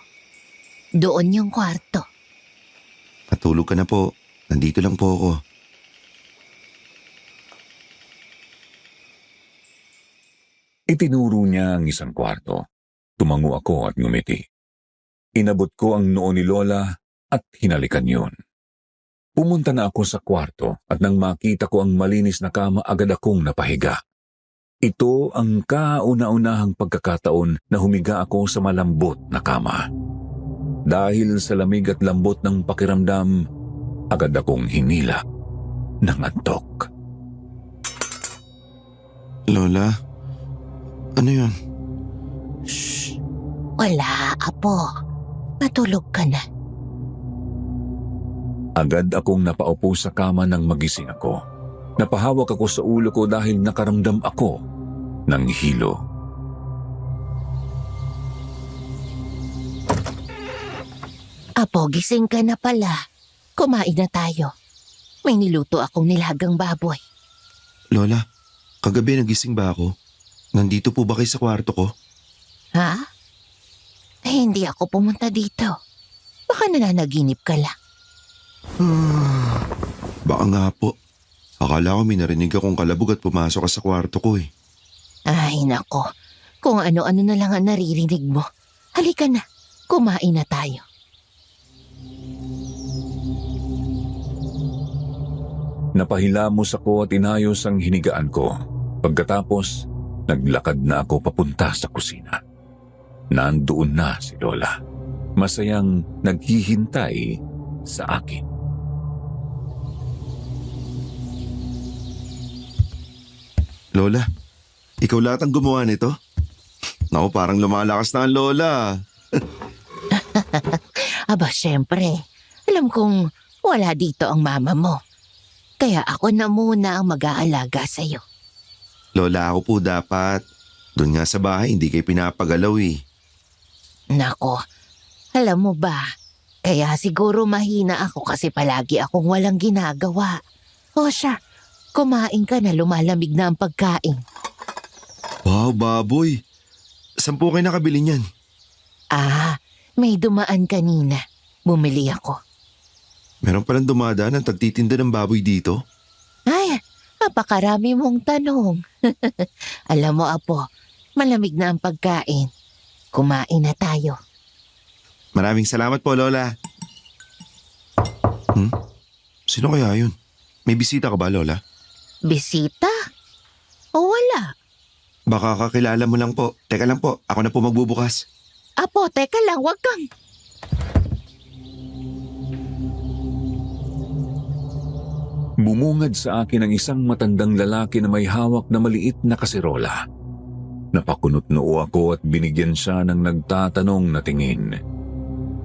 Doon yung kwarto. Matulog ka na po. Nandito lang po ako. Itinuro niya ang isang kwarto. Tumango ako at ngumiti. Inabot ko ang noo ni Lola at hinalikan yun. Pumunta na ako sa kwarto at nang makita ko ang malinis na kama, agad akong napahiga. Ito ang kauna-unahang pagkakataon na humiga ako sa malambot na kama. Dahil sa lamig at lambot ng pakiramdam, agad akong hinila ng antok. Lola? Ano yun? Wala, Apo. Matulog ka na. Agad akong napaupo sa kama nang magising ako. Napahawak ako sa ulo ko dahil nakaramdam ako ng hilo. Apo, gising ka na pala. Kumain na tayo. May niluto akong nilagang baboy. Lola, kagabi nagising ba ako? Nandito po ba kayo sa kwarto ko? Ha? Hindi ako pumunta dito. Baka nananaginip ka lang. Baka nga po. Akala ko may narinig akong kalabog at pumasok ka sa kwarto ko eh. Ay, nako. Kung ano-ano na lang ang naririnig mo. Halika na. Kumain na tayo. Napahilamos ako at inayos ang hinigaan ko. Pagkatapos, naglakad na ako papunta sa kusina. Nandoon na si Lola. Masayang naghihintay sa akin. Lola, ikaw lahat ang gumawa nito? Naku, parang lumalakas na ang Lola. Aba, syempre. Alam kong wala dito ang mama mo. Kaya ako na muna ang mag-aalaga sa'yo. Lola, ako po dapat. Doon nga sa bahay, hindi kayo pinapagalaw eh. Nako, alam mo ba, kaya siguro mahina ako kasi palagi akong walang ginagawa. O siya, kumain ka na, lumalamig na ang pagkain. Wow, baboy. Saan po kayo nakabili niyan? Ah, may dumaan kanina. Bumili ako. Meron palang dumadaan ang tagtitinda ng baboy dito? Ay, napakarami mong tanong. Alam mo, Apo, malamig na ang pagkain. Kumain na tayo. Maraming salamat po, Lola. Sino kaya yun? May bisita ka ba, Lola? Bisita? O wala? Baka kakilala mo lang po. Teka lang po, ako na po magbubukas. Apo, teka lang, wag kang... Bumungad sa akin ang isang matandang lalaki na may hawak na maliit na kaserola. Napakunot noo ako at binigyan siya ng nagtatanong na tingin.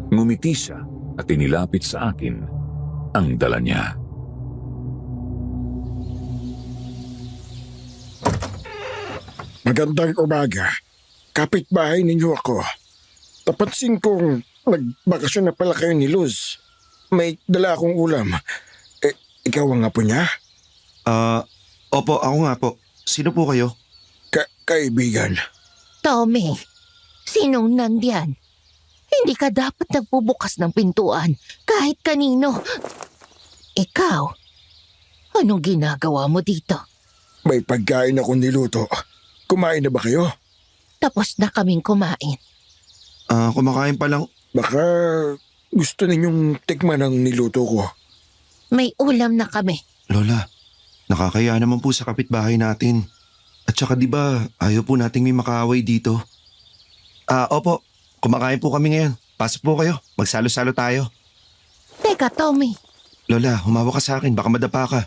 Ngumiti siya at inilapit sa akin ang dala niya. Magandang umaga. Kapitbahay ninyo ako. Napansin kong nagbakasyon na pala kayo ni Luz. May dala akong ulam. Ikaw ang apo niya? Opo, ako nga po. Sino po kayo? Kaibigan. Tommy, sinong nandyan? Hindi ka dapat nagbubukas ng pintuan kahit kanino. Ikaw, anong ginagawa mo dito? May pagkain akong niluto. Kumain na ba kayo? Tapos na kaming kumain. Kumakain pa lang. Baka gusto ninyong tikman ang niluto ko. May ulam na kami. Lola, nakakaya naman po sa kapitbahay natin. At saka di ba, ayaw po nating may makaaway dito. Opo, kumakain po kami ngayon. Pasok po kayo, magsalo-salo tayo. Teka, Tommy. Lola, humawa ka sa akin, baka madapa ka.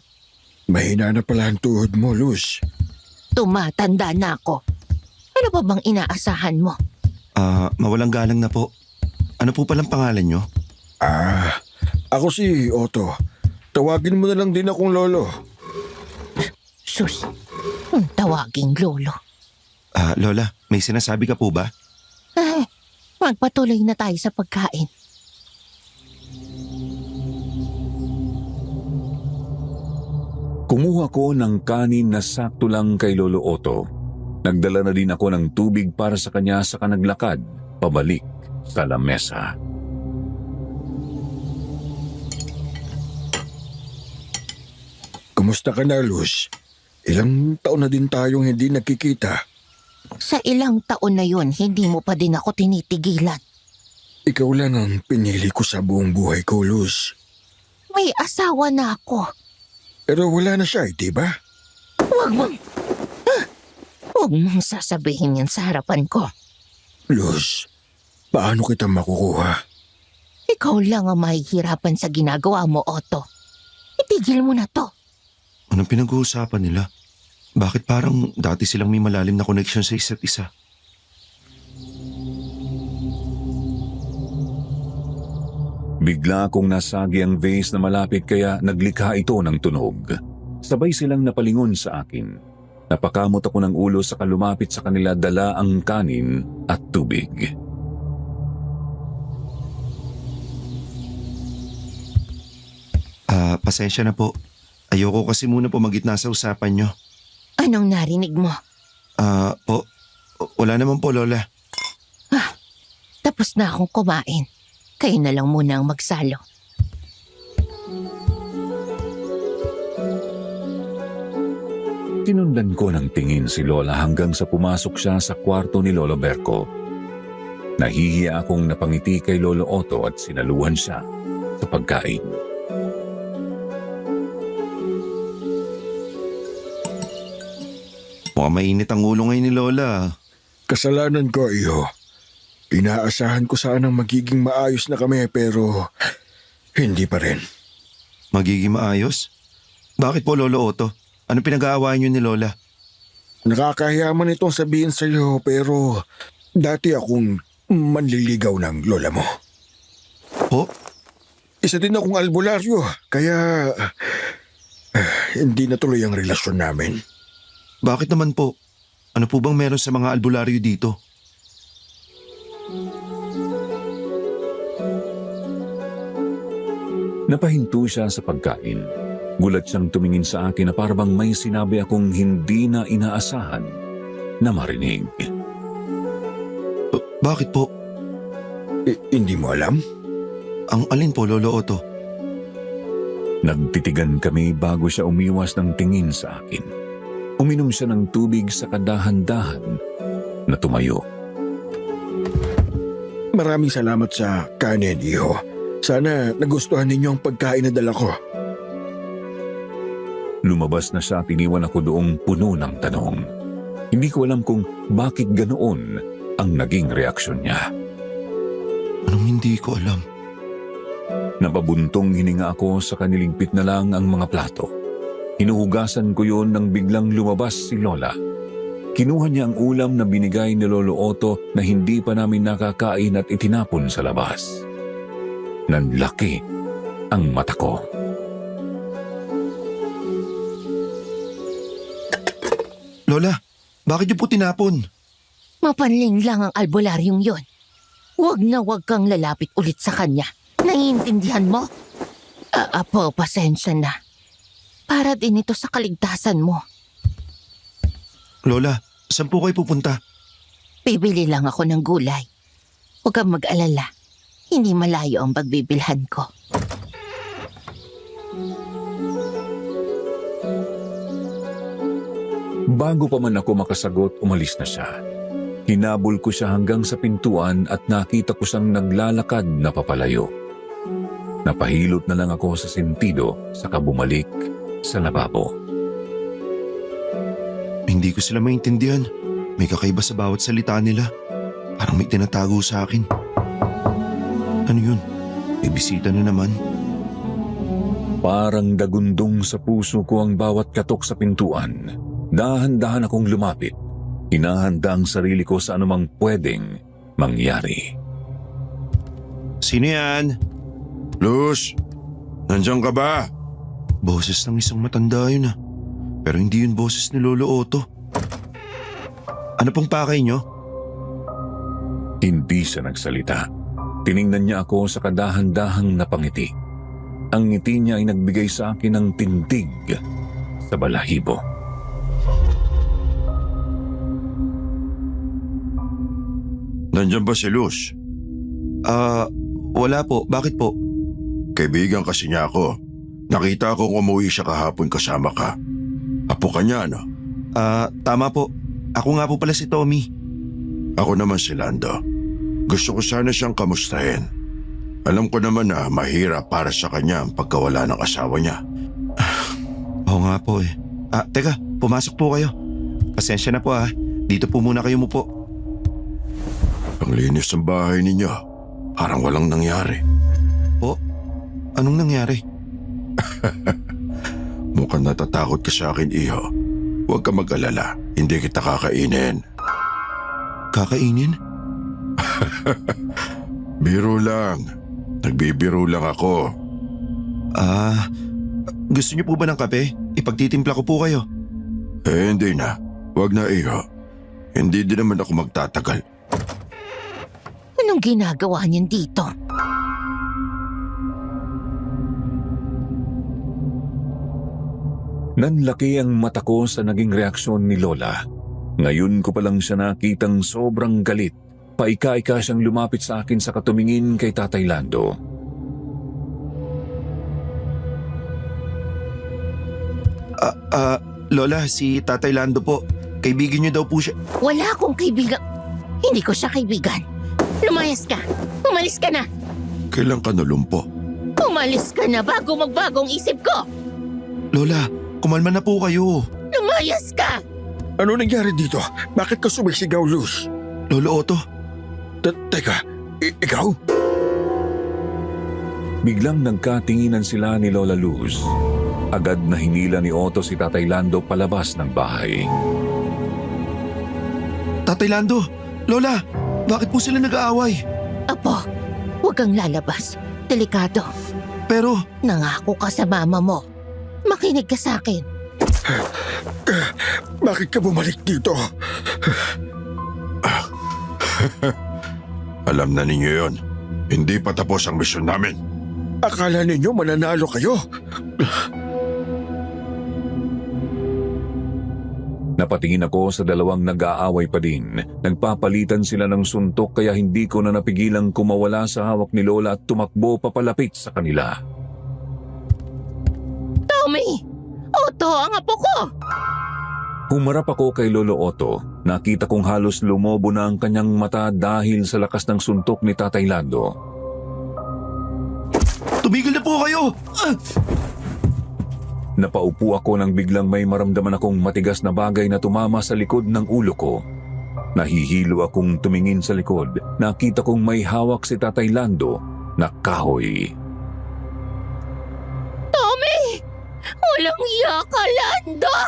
Mahina na pala ang tuhod mo, Luz. Tumatanda na ako. Ano pa bang inaasahan mo? Mawalang galang na po. Ano po palang pangalan nyo? Ako si Otto. Tawagin mo na lang din akong lolo. Sus, tawaging lolo. Lola, may sinasabi ka po ba? Ay, magpatuloy na tayo sa pagkain. Kumuha ko ng kanin na sakto lang kay Lolo Otto. Nagdala na din ako ng tubig para sa kanya sa kanaglakad pabalik sa lamesa. Kumusta ka na, Luz? Ilang taon na din tayong hindi nakikita. Sa ilang taon na yun, hindi mo pa din ako tinitigilan. Ikaw lang ang pinili ko sa buong buhay ko, Luz. May asawa na ako. Pero wala na siya, di ba? Huwag mong sasabihin yan sa harapan ko. Luz, paano kita makukuha? Ikaw lang ang mahihirapan sa ginagawa mo, Otto. Itigil mo na to. Anong pinag-uusapan nila? Bakit parang dati silang may malalim na connection sa isa't isa? Bigla kong nasagi ang vase na malapit kaya naglikha ito ng tunog. Sabay silang napalingon sa akin. Napakamot ako ng ulo sa kalumapit sa kanila dala ang kanin at tubig. Pasensya na po. Ayoko kasi muna po magitna sa usapan nyo. Anong narinig mo? Wala naman po, Lola. Tapos na akong kumain. Kayo na lang muna ang magsalo. Tinundan ko ng tingin si Lola hanggang sa pumasok siya sa kwarto ni Lolo Berko. Nahihiya akong napangiti kay Lolo Otto at sinaluhan siya sa pagkain. Mukhang mainit ang ulo ngayon ni Lola. Kasalanan ko, iyo. Inaasahan ko sanang magiging maayos na kami pero hindi pa rin. Magiging maayos? Bakit po, Lolo Otto? Ano pinag-aawayan niyo ni Lola? Nakakahiya man itong sabihin sa iyo pero dati akong manliligaw ng lola mo. Po? Isa din akong albularyo kaya hindi natuloy ang relasyon namin. Bakit naman po? Ano po bang meron sa mga albularyo dito? Napahinto siya sa pagkain. Gulat siyang tumingin sa akin na parang may sinabi akong hindi na inaasahan na marinig. Bakit po? Hindi mo alam? Ang alin po, Lolo Otto? Nagtitigan kami bago siya umiwas ng tingin sa akin. Uminom siya ng tubig sa kadahan-dahan na tumayo. Maraming salamat sa kanin, iho. Sana nagustuhan ninyo ang pagkain na dala ko. Lumabas na siya at iniwan ako doong puno ng tanong. Hindi ko alam kung bakit ganoon ang naging reaksyon niya. Anong hindi ko alam? Napabuntong hininga ako sa kaniligpit na lang ang mga plato. Hinuhugasan ko yon nang biglang lumabas si Lola. Kinuha niya ang ulam na binigay ni Lolo Otto na hindi pa namin nakakain at itinapon sa labas. Nanlaki ang mata ko. Lola, bakit niyo po tinapon? Mapanling lang ang albularyong yon. Huwag na huwag kang lalapit ulit sa kanya. Naiintindihan mo? Apo, pasensya na. Para din ito sa kaligtasan mo. Lola, saan po kayo pupunta? Bibili lang ako ng gulay. Huwag kang mag-alala. Hindi malayo ang pagbibilhan ko. Bago pa man ako makasagot, umalis na siya. Hinabol ko siya hanggang sa pintuan at nakita ko siyang naglalakad na papalayo. Napahilot na lang ako sa sentido saka bumalik sa lababo. Hindi ko sila maintindihan. May kakaiba sa bawat salita nila. Parang may tinatago sa akin. Ano yun? May bisita na naman. Parang dagundong sa puso ko ang bawat katok sa pintuan. Dahan-dahan akong lumapit. Hinahanda ang sarili ko sa anumang pwedeng mangyari. Sino yan? Luz, nandiyan ka ba? Boses ng isang matanda yun ah. Pero hindi yun boses ni Lolo Otto. Ano pong pakay nyo? Hindi siya nagsalita. Tiningnan niya ako sa kadahan-dahang napangiti. Ang ngiti niya ay nagbigay sa akin ng tindig sa balahibo. Nandiyan ba si Luz? Wala po. Bakit po? Kaibigan kasi niya ako. Nakita kong umuwi siya kahapon kasama ka. Apo ka niya, no? Tama po. Ako nga po pala si Tommy. Ako naman si Lando. Gusto ko sana siyang kamustahin. Alam ko naman na mahirap para sa kanya ang pagkawala ng asawa niya. Oo nga po eh. Teka, pumasok po kayo. Pasensya na po Dito po muna kayo mupo. Ang linis ng bahay ninyo. Parang walang nangyari. Po? Anong nangyari? Mukhang natatakot ka sa akin, iho. Huwag ka mag-alala. Hindi kita kakainin. Kakainin? Biro lang. Nagbibiro lang ako. Gusto niyo po ba ng kape? Ipagtitimpla ko po kayo. Hindi na. Huwag na iyo. Hindi din naman ako magtatagal. Anong ginagawa niyan dito? Nanlaki ang mata ko sa naging reaksyon ni Lola. Ngayon ko pa lang siya nakitang sobrang galit. Paika-ika siyang lumapit sa akin sa katumingin kay Tatay Lando. Lola, si Tatay Lando po. Kaibigan niyo daw po siya. Wala akong kaibigan. Hindi ko siya kaibigan. Lumayas ka. Umalis ka na. Kailan ka nalumpo? Umalis ka na bago magbagong isip ko. Lola, kumalma na po kayo. Lumayas ka. Ano nangyari dito? Bakit ka sumisigaw, Luz? Lolo Otto, Teka, ikaw? Biglang nagkatinginan sila ni Lola Luz. Agad na hinila ni Otto si Tatay Lando palabas ng bahay. Tatay Lando, Lola, bakit po sila nag-aaway? Apo, huwag kang lalabas. Delikado. Pero, Nangako ka sa mama mo. Makinig ka sa akin. Bakit ka bumalik dito? Alam na ninyo yon. Hindi pa tapos ang misyon namin. Akala ninyo mananalo kayo? Napatingin ako sa dalawang nag-aaway pa din. Nagpapalitan sila ng suntok kaya hindi ko na napigilang kumawala sa hawak ni Lola at tumakbo papalapit sa kanila. Tommy! Otto, ang apo ko! Humarap ako kay Lolo Otto. Nakita kong halos lumobo na ang kanyang mata dahil sa lakas ng suntok ni Tatay Lando. tumigil na po kayo! Napaupo ako nang biglang may maramdaman akong matigas na bagay na tumama sa likod ng ulo ko. Nahihilo akong tumingin sa likod. Nakita kong may hawak si Tatay Lando na kahoy. Tommy! Walang iya ka, Lando!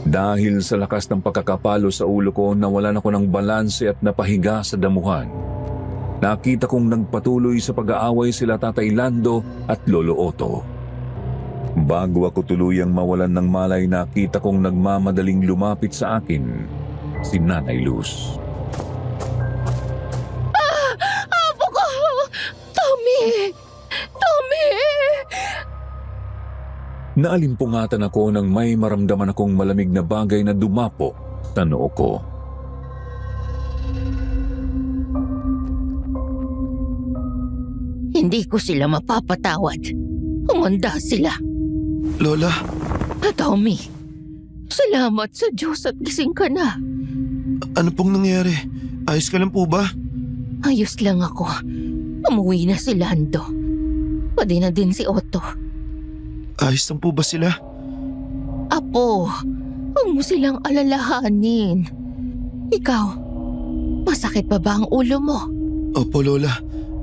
Dahil sa lakas ng pagkakapalo sa ulo ko, nawalan ako ng balanse at napahiga sa damuhan. Nakita kong nagpatuloy sa pag-aaway sila Tatay Lando at Lolo Otto. Bago ako tuluyang mawalan ng malay, nakita kong nagmamadaling lumapit sa akin si Nanay Luz. Apo ko! Tommy! Tommy! Naalimpungatan ako nang may maramdaman akong malamig na bagay na dumapo sa noo ko. Hindi ko sila mapapatawad. Umanda sila. Lola, Tommy, salamat sa Diyos at gising ka na. ano pong nangyari? Ayos ka lang po ba? Ayos lang ako. Umuwi na si Lando. Pwede na din si Otto. Ayos lang po ba sila? Apo, huwag mo silang alalahanin. Ikaw, masakit pa ba ang ulo mo? Opo, Lola.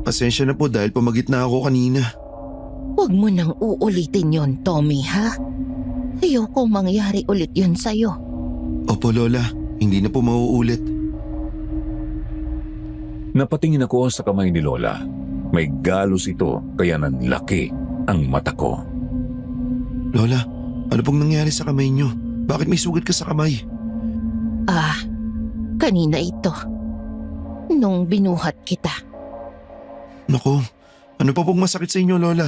Pasensya na po dahil pumagit na ako kanina. Huwag mo nang uulitin yon, Tommy, ha? Ayoko mangyari ulit yun sa'yo. Opo, Lola. Hindi na po mauulit. Napatingin ako sa kamay ni Lola. May galos ito kaya nanlaki ang mata ko. Lola, ano pong nangyari sa kamay niyo? Bakit may sugat ka sa kamay? Kanina ito. Nung binuhat kita. Naku, ano pa pong masakit sa inyo, Lola?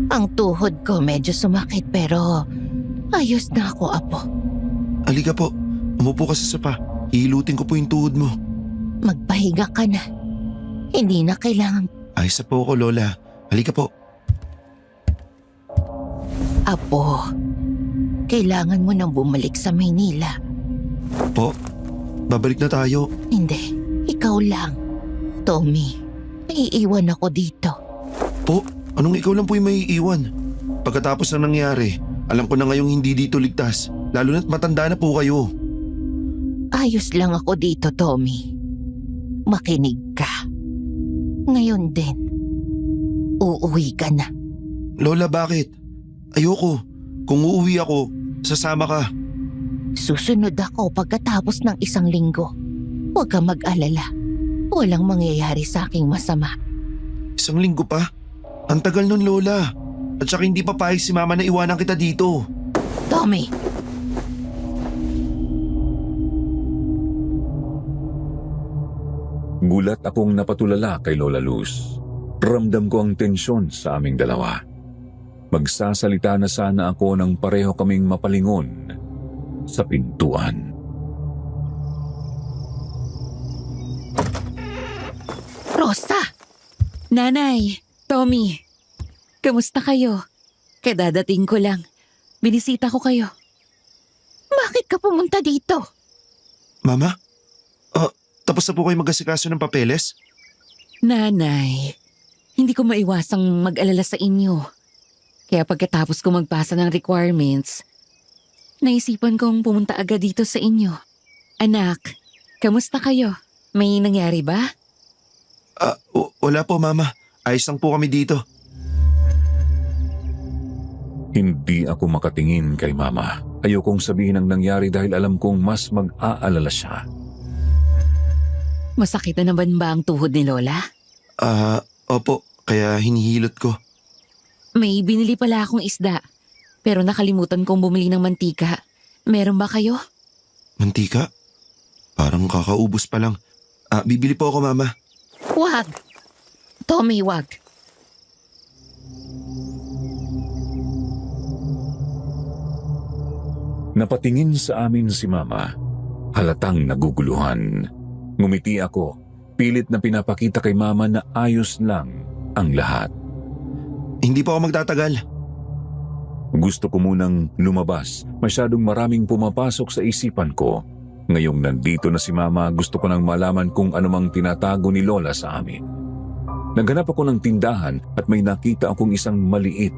Ang tuhod ko medyo sumakit pero ayos na ako, Apo. Halika po, umupo ka sa sopa. Hihilutin ko po yung tuhod mo. Magpahinga ka na. Hindi na kailangan. Ayos na po ako, Lola. Halika po. Apo, kailangan mo nang bumalik sa Maynila. Po, babalik na tayo. Hindi, ikaw lang. Tommy, naiiwan ako dito. Po, anong ikaw lang po yung may iiwan? Pagkatapos ng nangyari, alam ko na ngayong hindi dito ligtas. Lalo na't matanda na po kayo. Ayos lang ako dito, Tommy. Makinig ka. Ngayon din, uuwi ka na. Lola, bakit? Ayoko. Kung uuwi ako, sasama ka. Susunod ako pagkatapos ng 1 linggo. Huwag kang mag-alala. walang mangyayari sa aking masama. 1 linggo pa? Ang tagal nun, Lola. At saka hindi pa payag si Mama na iwanan kita dito. Tommy, Gulat akong napatulala kay Lola Luz. Ramdam ko ang tensyon sa aming dalawa. Magsasalita na sana ako nang pareho kaming mapalingon sa pintuan. Rosa! Nanay, Tommy, kamusta kayo? Kadadating ko lang. Binisita ko kayo. Bakit ka pumunta dito? Mama? Tapos na po kayo mag-asikaso ng papeles? Nanay, hindi ko maiwasang mag-alala sa inyo. Kaya pagkatapos ko magpasa ng requirements, naisipan kong pumunta agad dito sa inyo. Anak, kamusta kayo? May nangyari ba? Wala po, Mama. Ayos lang po kami dito. Hindi ako makatingin kay Mama. Ayokong sabihin ang nangyari dahil alam kong mas mag-aalala siya. Masakit na naman ba ang tuhod ni Lola? Opo. Kaya hinihilot ko. May binili pala akong isda, pero nakalimutan kong bumili ng mantika. Meron ba kayo? Mantika? Parang kakaubos pa lang. Bibili po ako, Mama. Wag! Tommy, wag. Napatingin sa amin si Mama. Halatang naguguluhan. Ngumiti ako. Pilit na pinapakita kay Mama na ayos lang ang lahat. Hindi po ako magtatagal. Gusto ko munang lumabas. Masyadong maraming pumapasok sa isipan ko. Ngayong nandito na si Mama, gusto ko nang malaman kung anumang tinatago ni Lola sa amin. Naghanap ako ng tindahan at may nakita akong isang maliit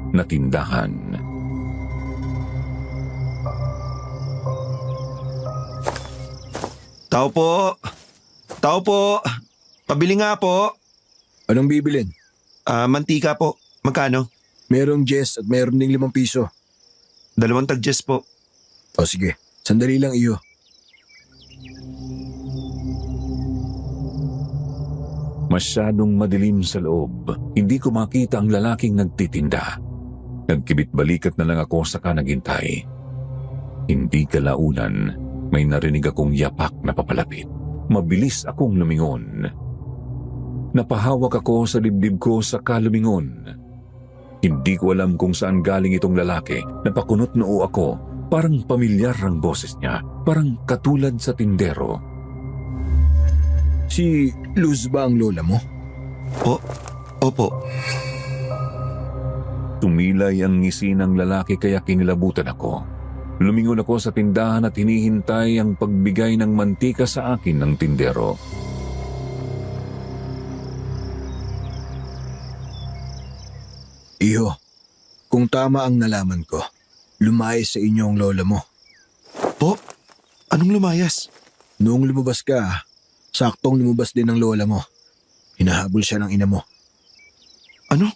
na tindahan. Tao po! Tao po! Pabili nga po! Anong bibilin? Mantika po. Magkano? Merong Jess at meron ding 5 piso. 2 tag-Jess po. O sige, sandali lang iyo. Masyadong madilim sa loob. Hindi ko makita ang lalaking nagtitinda. Nagkibit balikat na lang ako saka naghintay. Hindi kalaunan, may narinig akong yapak na papalapit. Mabilis akong lumingon. Napahawak ako sa dibdib ko saka lumingon. Hindi ko alam kung saan galing itong lalaki. Napakunot noo ako. Parang pamilyar ang boses niya. Parang katulad sa tindero. Si Luz ba ang lola mo? Opo. Tumilay ang ngisi ng lalaki kaya kinilabutan ako. Lumingon ako sa tindahan at hinihintay ang pagbigay ng mantika sa akin ng tindero. Iyo, kung tama ang nalaman ko, lumayas sa inyo ang lola mo. Po? Anong lumayas? Noong lumabas ka, saktong lumabas din ang lola mo. Hinahabol siya ng ina mo. Ano?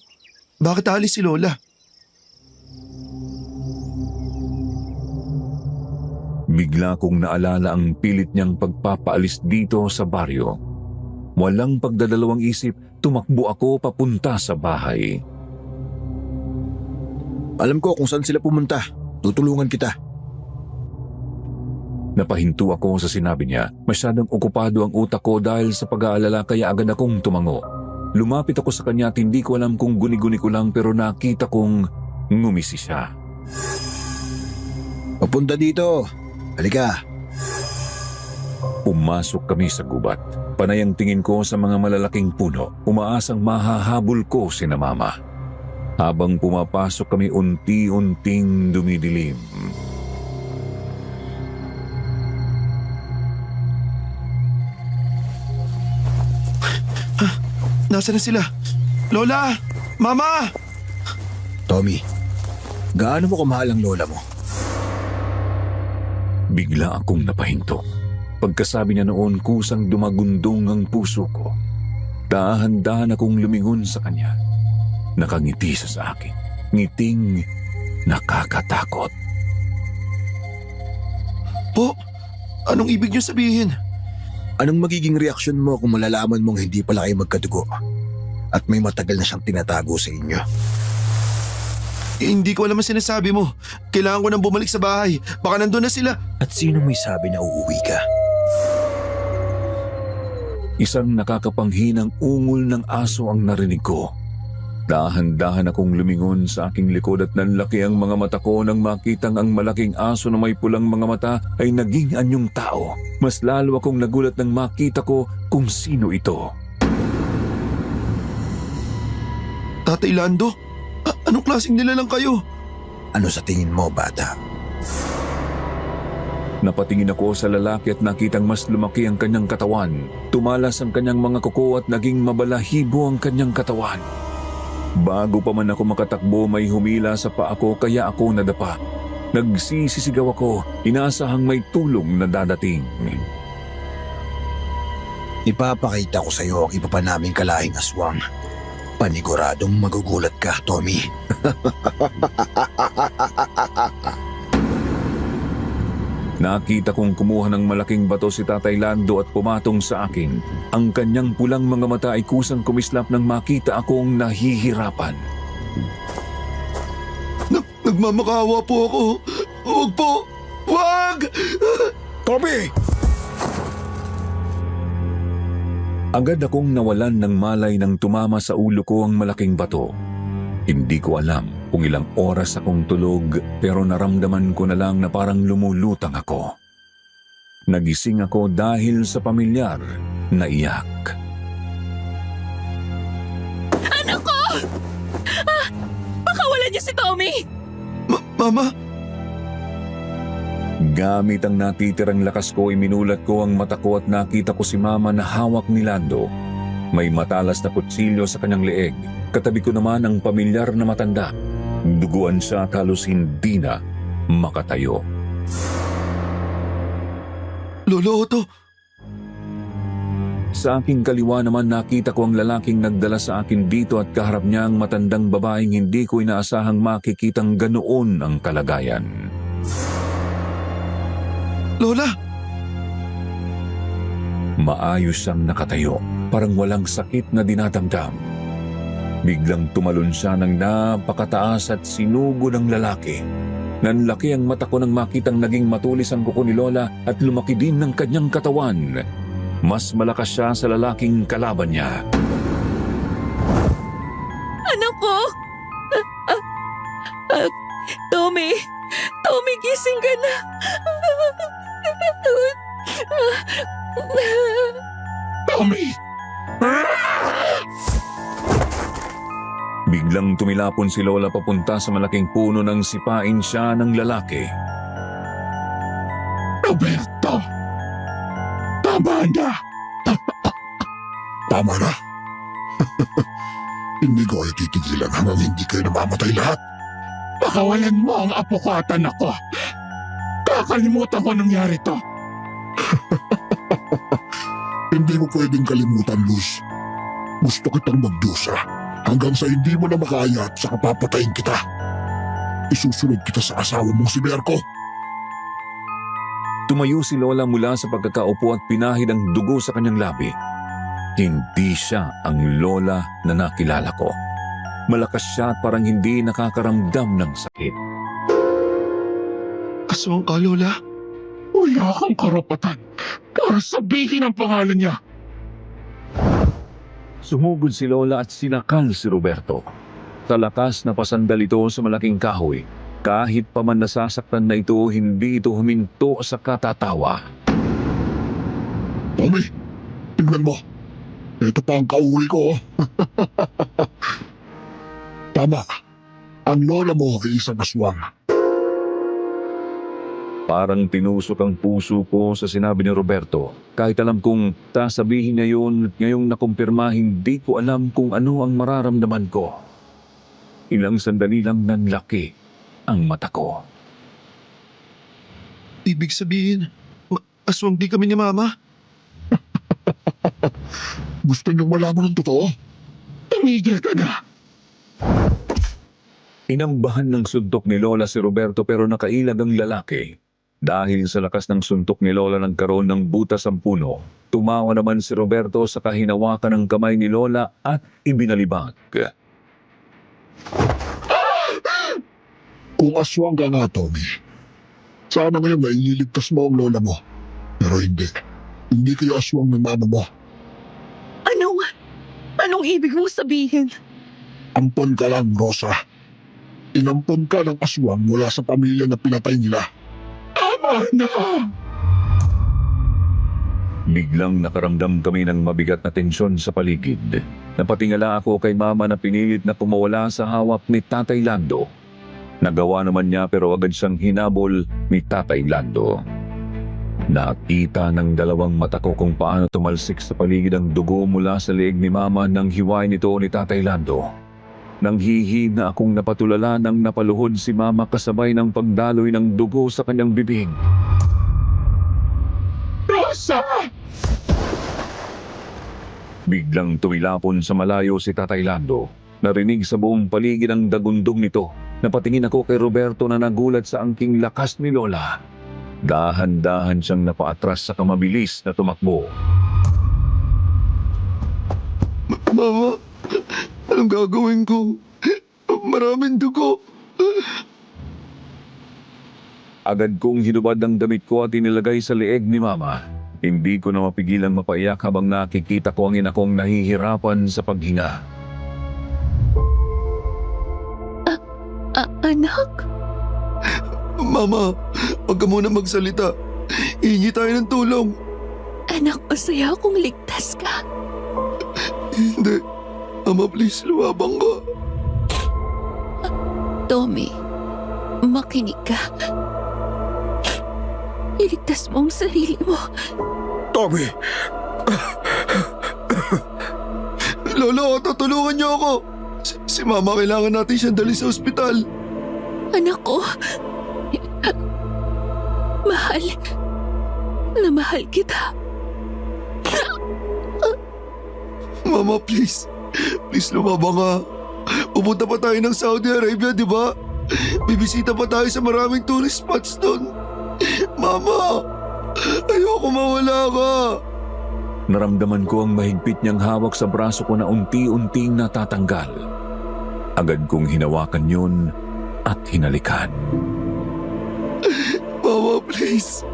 Bakit alis si Lola? Bigla kong naalala ang pilit niyang pagpapaalis dito sa baryo. Walang pagdadalawang isip, tumakbo ako papunta sa bahay. Alam ko kung saan sila pumunta. Tutulungan kita. Napahinto ako sa sinabi niya. Masyadong okupado ang utak ko dahil sa pag-aalala kaya agad akong tumango. Lumapit ako sa kanya at hindi ko alam kung guni-guni ko lang pero nakita kong ngumisi siya. Papunta dito. Halika. Pumasok kami sa gubat. Panay ang tingin ko sa mga malalaking puno. Umaasang mahahabol ko sina Mama. Habang pumapasok kami unti-unting dumidilim. Nasaan na sila? Lola! Mama! Tommy, gaano mo kamahal ang lola mo? Bigla akong napahinto. Pagkasabi niya noon, kusang dumagundong ang puso ko. Dahan-dahan akong lumingon sa kanya. Nakangiti siya sa akin. Ngiting nakakatakot. Po, anong ibig niyo sabihin? Anong magiging reaksyon mo kung malalaman mong hindi pala kayo magkadugo at may matagal na siyang tinatago sa inyo? Hindi ko alam ang sinasabi mo. Kailangan ko nang bumalik sa bahay. Baka nandun na sila. At sino may sabi na uuwi ka? Isang nakakapanghinang ungol ng aso ang narinig ko. Dahan-dahan akong lumingon sa aking likod at nanlaki ang mga mata ko nang makitang ang malaking aso na may pulang mga mata ay naging anyong tao. Mas lalo akong nagulat nang makita ko kung sino ito. Tatay Lando, anong klaseng nilalang kayo? Ano sa tingin mo, bata? Napatingin ako sa lalaki at nakitang mas lumaki ang kanyang katawan. Tumalas ang kanyang mga kuko at naging mabalahibo ang kanyang katawan. Bago pa man ako makatakbo, may humila sa paa ko kaya ako nadapa. Nagsisisigaw ako, inaasahang may tulong na dadating. Ipapakita ko sa iyo ang iba pa naming kalahing aswang. Paniguradong magugulat ka, Tommy. Nakita kong kumuha ng malaking bato si Tatay Lando at pumatong sa akin. Ang kanyang pulang mga mata ay kusang kumislap nang makita akong nahihirapan. Nagmamakaawa po ako. Huwag po! Huwag! Tommy! Agad akong nawalan ng malay nang tumama sa ulo ko ang malaking bato. Hindi ko alam kung ilang oras akong tulog pero naramdaman ko na lang na parang lumulutang ako. Nagising ako dahil sa pamilyar na iyak. Anak ko! Pakawalan niyo si Tommy! Mama? Gamit ang natitirang lakas ko, iminulat ko ang mata ko at nakita ko si Mama na hawak ni Lando. May matalas na kutsilyo sa kanyang leeg. Katabi ko naman ang pamilyar na matanda. Duguan siya at halos hindi na makatayo. Lolo Otto! Sa aking kaliwa naman nakita ko ang lalaking nagdala sa akin dito at kaharap niya ang matandang babaeng hindi ko inaasahang makikitang ganoon ang kalagayan. Lola! Maayos siyang nakatayo, parang walang sakit na dinadamdam. Biglang tumalon siya ng napakataas at sinugo ng lalaki. Nanlaki ang mata ko nang makitang naging matulis ang kuko ni Lola at lumaki din ng kanyang katawan. Mas malakas siya sa lalaking kalaban niya. Anak ko! Tommy! Tommy, gising ka na! Tommy! Biglang tumilapon si Lola papunta sa malaking puno nang sipain siya ng lalaki. Roberto! Tama na! Tama na. Hindi ko kayo titigilan hanggang hindi kayo namamatay lahat. Pakawalan mo ang apo ko at anak ko. Kakalimutan ko nangyari to. Hindi mo pwedeng kalimutan, Luz. Gusto kitang magdusa hanggang sa hindi mo na makaya at saka papatayin kita. Isusunod kita sa asawa mong si Berko. Tumayo si Lola mula sa pagkakaupo at pinahid ang dugo sa kanyang labi. Hindi siya ang Lola na nakilala ko. Malakas siya at parang hindi nakakaramdam ng sakit. Aswang ka, Lola? Wala kang karapatan para sabihin ang pangalan niya. Sumugod si Lola at sinakal si Roberto. Sa lakas na pasandal ito sa malaking kahoy. Kahit pa man nasasaktan na ito, hindi ito huminto sa katatawa. Tommy, tingnan mo. Ito pa ang kauwi ko. Tama. Ang lola mo ay isang aswang. Parang tinusok ang puso ko sa sinabi ni Roberto. Kahit alam kong sasabihin niya yun, ngayong nakumpirma, hindi ko alam kung ano ang mararamdaman ko. Ilang sandali lang nanlaki ang mata ko. Ibig sabihin, aswang di kami ni Mama? Gusto niyong malaman ng totoo? Tumigil ka na. Inambahan ng suntok ni Lola si Roberto pero nakailag ang lalaki. Dahil sa lakas ng suntok ni Lola nagkaroon ng butas ang puno, tumawa naman si Roberto sa kahinawakan ng kamay ni Lola at ibinalibag. Kung aswang ka nga, Tommy. Sana ngayon na ililigtas mo ang lola mo. Pero hindi. Hindi kayo aswang ng mama mo. Anong ibig mong sabihin? Ampon ka lang, Rosa. Inampon ka ng aswang mula sa pamilya na pinatay nila. Tama na! Biglang nakaramdam kami ng mabigat na tensyon sa paligid. Napatingala ako kay Mama na pinilit na kumawala sa hawak ni Tatay Lando. Nagawa naman niya pero agad siyang hinabol ni Tatay Lando. Nakita ng dalawang mata ko kung paano tumalsik sa paligid ang dugo mula sa leeg ni Mama nang hiwain nito ni Tatay Lando. Nang hihid na akong napatulala nang napaluhod si Mama kasabay ng pagdaloy ng dugo sa kanyang bibig. Rosa! Biglang tumilapon sa malayo si Tatay Lando. Narinig sa buong paligid ang dagundong nito. Napatingin ako kay Roberto na nagulat sa angking lakas ni Lola. Dahan-dahan siyang napaatras sa kamabilis na tumakbo. Mama, anong gagawin ko? Maraming dugo. Agad kong hinubad ang damit ko at inilagay sa leeg ni Mama. Hindi ko na mapigilang mapaiyak habang nakikita ko ang ina kong nahihirapan sa paghinga. Anak? Mama, huwag ka muna magsalita. Hingi tayo ng tulong. Anak, masaya akong ligtas ka. Hindi. Mama, please, luwabang ka. Tommy, makinig ka. Iligtas mo ang sarili mo. Tommy, Lola, tutulungan niyo ako. Si Mama, kailangan natin siyang dali sa ospital. Anak ko, mahal na mahal kita. Mama, please. Please, lumabang ka. Pupunta pa tayo ng Saudi Arabia, di ba? Bibisita pa tayo sa maraming tourist spots doon. Mama, ayoko mawala ka. Naramdaman ko ang mahigpit niyang hawak sa braso ko na unti-unting natatanggal. Agad kong hinawakan yun at hinalikan. Mama, please.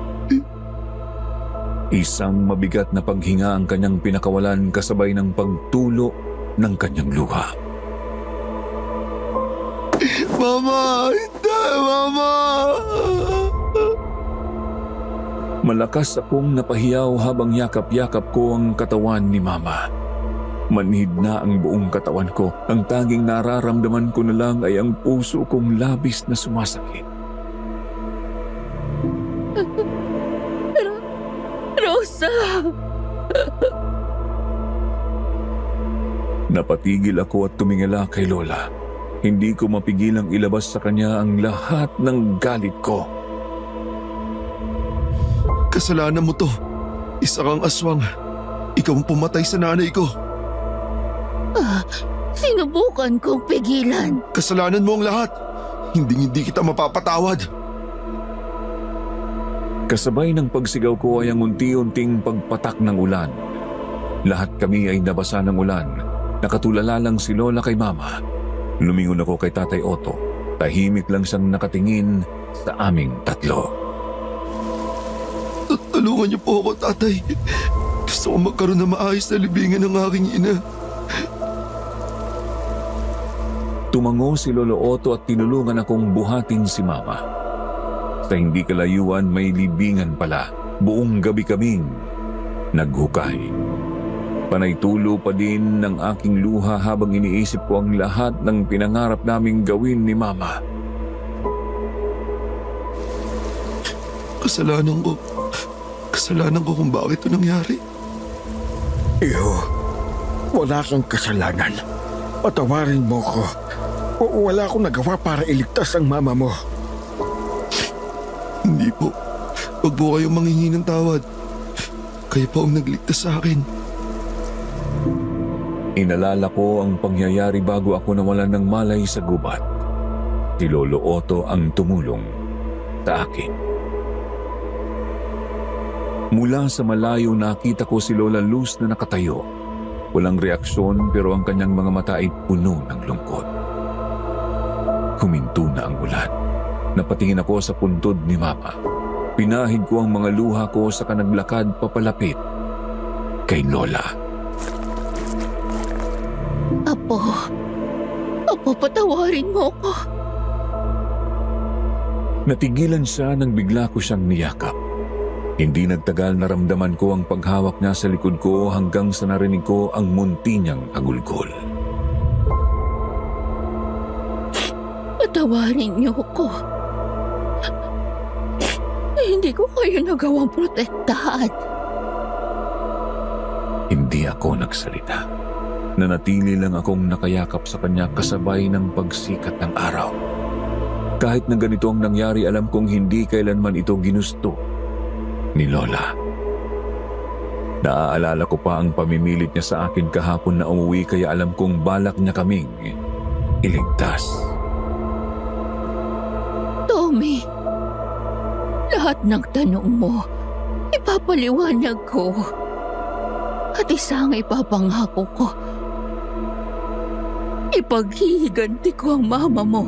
Isang mabigat na paghinga ang kanyang pinakawalan kasabay ng pagtulo ng kanyang luha. Mama, hindi, Mama. Malakas akong napahiyaw habang yakap-yakap ko ang katawan ni Mama. Manhid na ang buong katawan ko. Ang tanging nararamdaman ko na lang ay ang puso kong labis na sumasakit. Rosa! Napatigil ako at tumingala kay Lola. Hindi ko mapigilang ilabas sa kanya ang lahat ng galit ko. Kasalanan mo to. Isa kang aswang. Ikaw ang pumatay sa nanay ko. Sinubukan kong pigilan. Kasalanan mo ang lahat. Hindi kita mapapatawad. Kasabay ng pagsigaw ko ay ang unti-unting pagpatak ng ulan. Lahat kami ay nabasa ng ulan. Nakatulala lang si Lola kay Mama. Lumingon ako kay Tatay Otto. Tahimik lang siyang nakatingin sa aming tatlo. Tulungan niyo po ako, Tatay. Gusto ko magkaroon ng maayos na libingan ng aking ina. Tumango si Lolo Otto at tinulungan akong buhatin si Mama. Sa hindi kalayuan may libingan pala. Buong gabi kaming naghukay. Panay tulo pa din ng aking luha habang iniisip ko ang lahat ng pinangarap naming gawin ni Mama. Kasalanan ko kung bakit ito nangyari. iyo, wala kang kasalanan. Patawarin mo ko. Wala akong nagawa para iligtas ang mama mo. Hindi po. Huwag po kayong manghingi ng tawad. Kayo po ang nagligtas sa akin. Inalala ko ang pangyayari bago ako nawalan ng malay sa gubat. Si Lolo Otto ang tumulong sa akin. Mula sa malayo nakita ko si Lola Luz na nakatayo. Walang reaksyon pero ang kanyang mga mata ay puno ng lungkot. Huminto na ang ulan. Napatingin ako sa puntod ni Mama. Pinahid ko ang mga luha ko sa kanaglakad papalapit kay Lola. Apo, patawarin mo ko. Natigilan siya nang bigla ko siyang niyakap. Hindi nagtagal naramdaman ko ang paghawak niya sa likod ko hanggang sa narinig ko ang munti niyang agulgol. Patawarin niyo ko. Hindi ko kayo nagawang protektahan. Hindi ako nagsalita. Nanatili lang akong nakayakap sa kanya kasabay ng pagsikat ng araw. Kahit na ganito ang nangyari, alam kong hindi kailanman ito ginusto ni Lola. Naaalala ko pa ang pamimilit niya sa akin kahapon na umuwi kaya alam kong balak niya kaming iligtas. Tommy, lahat ng tanong mo, ipapaliwanag ko. At isang ipapangako ko, ipaghihiganti ko ang mama mo.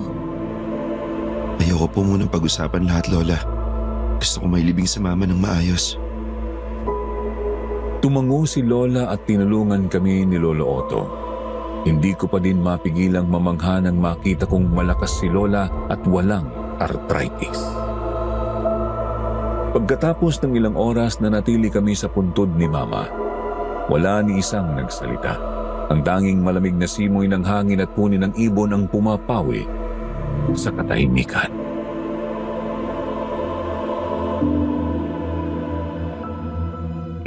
Ayoko po munang pag-usapan lahat, Lola. Gusto ko mailibing sa Mama ng maayos. Tumango si Lola at tinulungan kami ni Lolo Otto. Hindi ko pa din mapigilang mamangha nang makita kong malakas si Lola at walang arthritis. Pagkatapos ng ilang oras na natili kami sa puntod ni Mama, wala ni isang nagsalita. Ang tanging malamig na simoy ng hangin at punin ng ibon ang pumapawi sa katahimikan.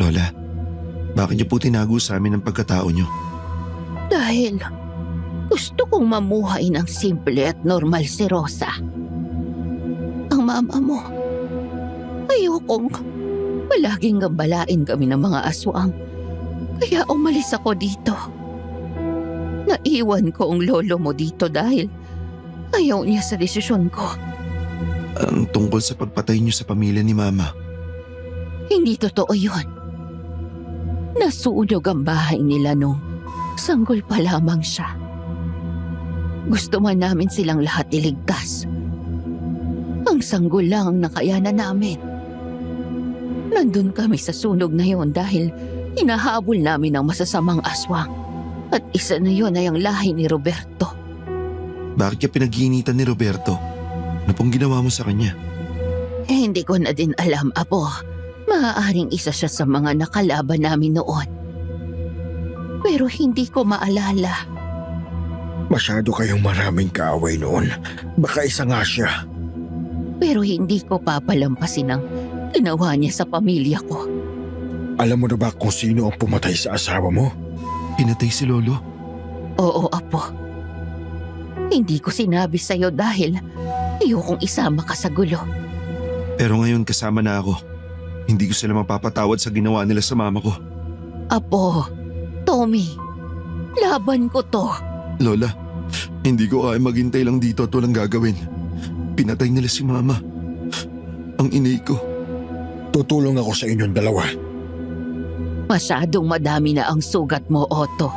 Lola, bakit niyo po tinago sa amin ang pagkatao niyo? Dahil gusto kong mamuhay ng simple at normal si Rosa. Ang mama mo, ayokong palaging gambalain kami ng mga aswang. Kaya umalis ako dito. Naiwan ko ang lolo mo dito dahil ayaw niya sa desisyon ko. Ang tungkol sa pagpatay niyo sa pamilya ni Mama. Hindi totoo yun. Nasunog ang bahay nila nung sanggol pa lamang siya. Gusto man namin silang lahat iligtas. Ang sanggol lang ang nakayanan namin. Nandun kami sa sunog na yon dahil hinahabol namin ang masasamang aswang. At isa na yon ay ang lahi ni Roberto. Bakit niya pinag-iinitan ni Roberto? Ano pong ginawa mo sa kanya? Hindi ko na din alam, Apo. Maaaring isa siya sa mga nakalaban namin noon. Pero hindi ko maalala. Masyado kayong maraming kaaway noon. Baka isa nga siya. Pero hindi ko papalampasin ang ginawa niya sa pamilya ko. Alam mo na ba kung sino ang pumatay sa asawa mo? Pinatay si Lolo? Oo, Apo. Hindi ko sinabi sa'yo dahil ayokong isama ka sa gulo. Pero ngayon kasama na ako. Hindi ko sila mapapatawad sa ginawa nila sa mama ko. Apo, Tommy, laban ko to. Lola, hindi ko kaya maghintay lang dito at walang gagawin. Pinatay nila si Mama. Ang inay ko. Tutulong ako sa inyong dalawa. Masyadong madami na ang sugat mo, Otto.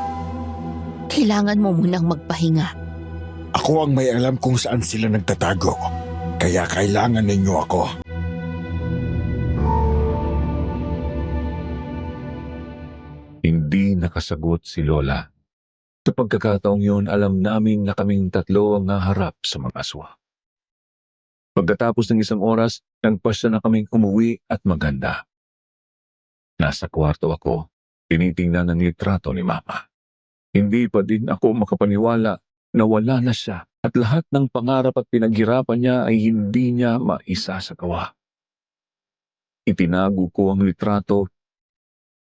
Kailangan mo munang magpahinga. Ako ang may alam kung saan sila nagtatago. Kaya kailangan ninyo ako. Hindi nakasagot si Lola. Sa pagkakataong yun, alam namin na kaming tatlo ang haharap sa mga aswa. Pagkatapos ng isang oras, nagpasya na kaming umuwi at maganda. Nasa kwarto ako, tinitingnan ang litrato ni Mama. Hindi pa din ako makapaniwala na wala na siya at lahat ng pangarap at pinaghirapan niya ay hindi niya maisasagawa. Itinago ko ang litrato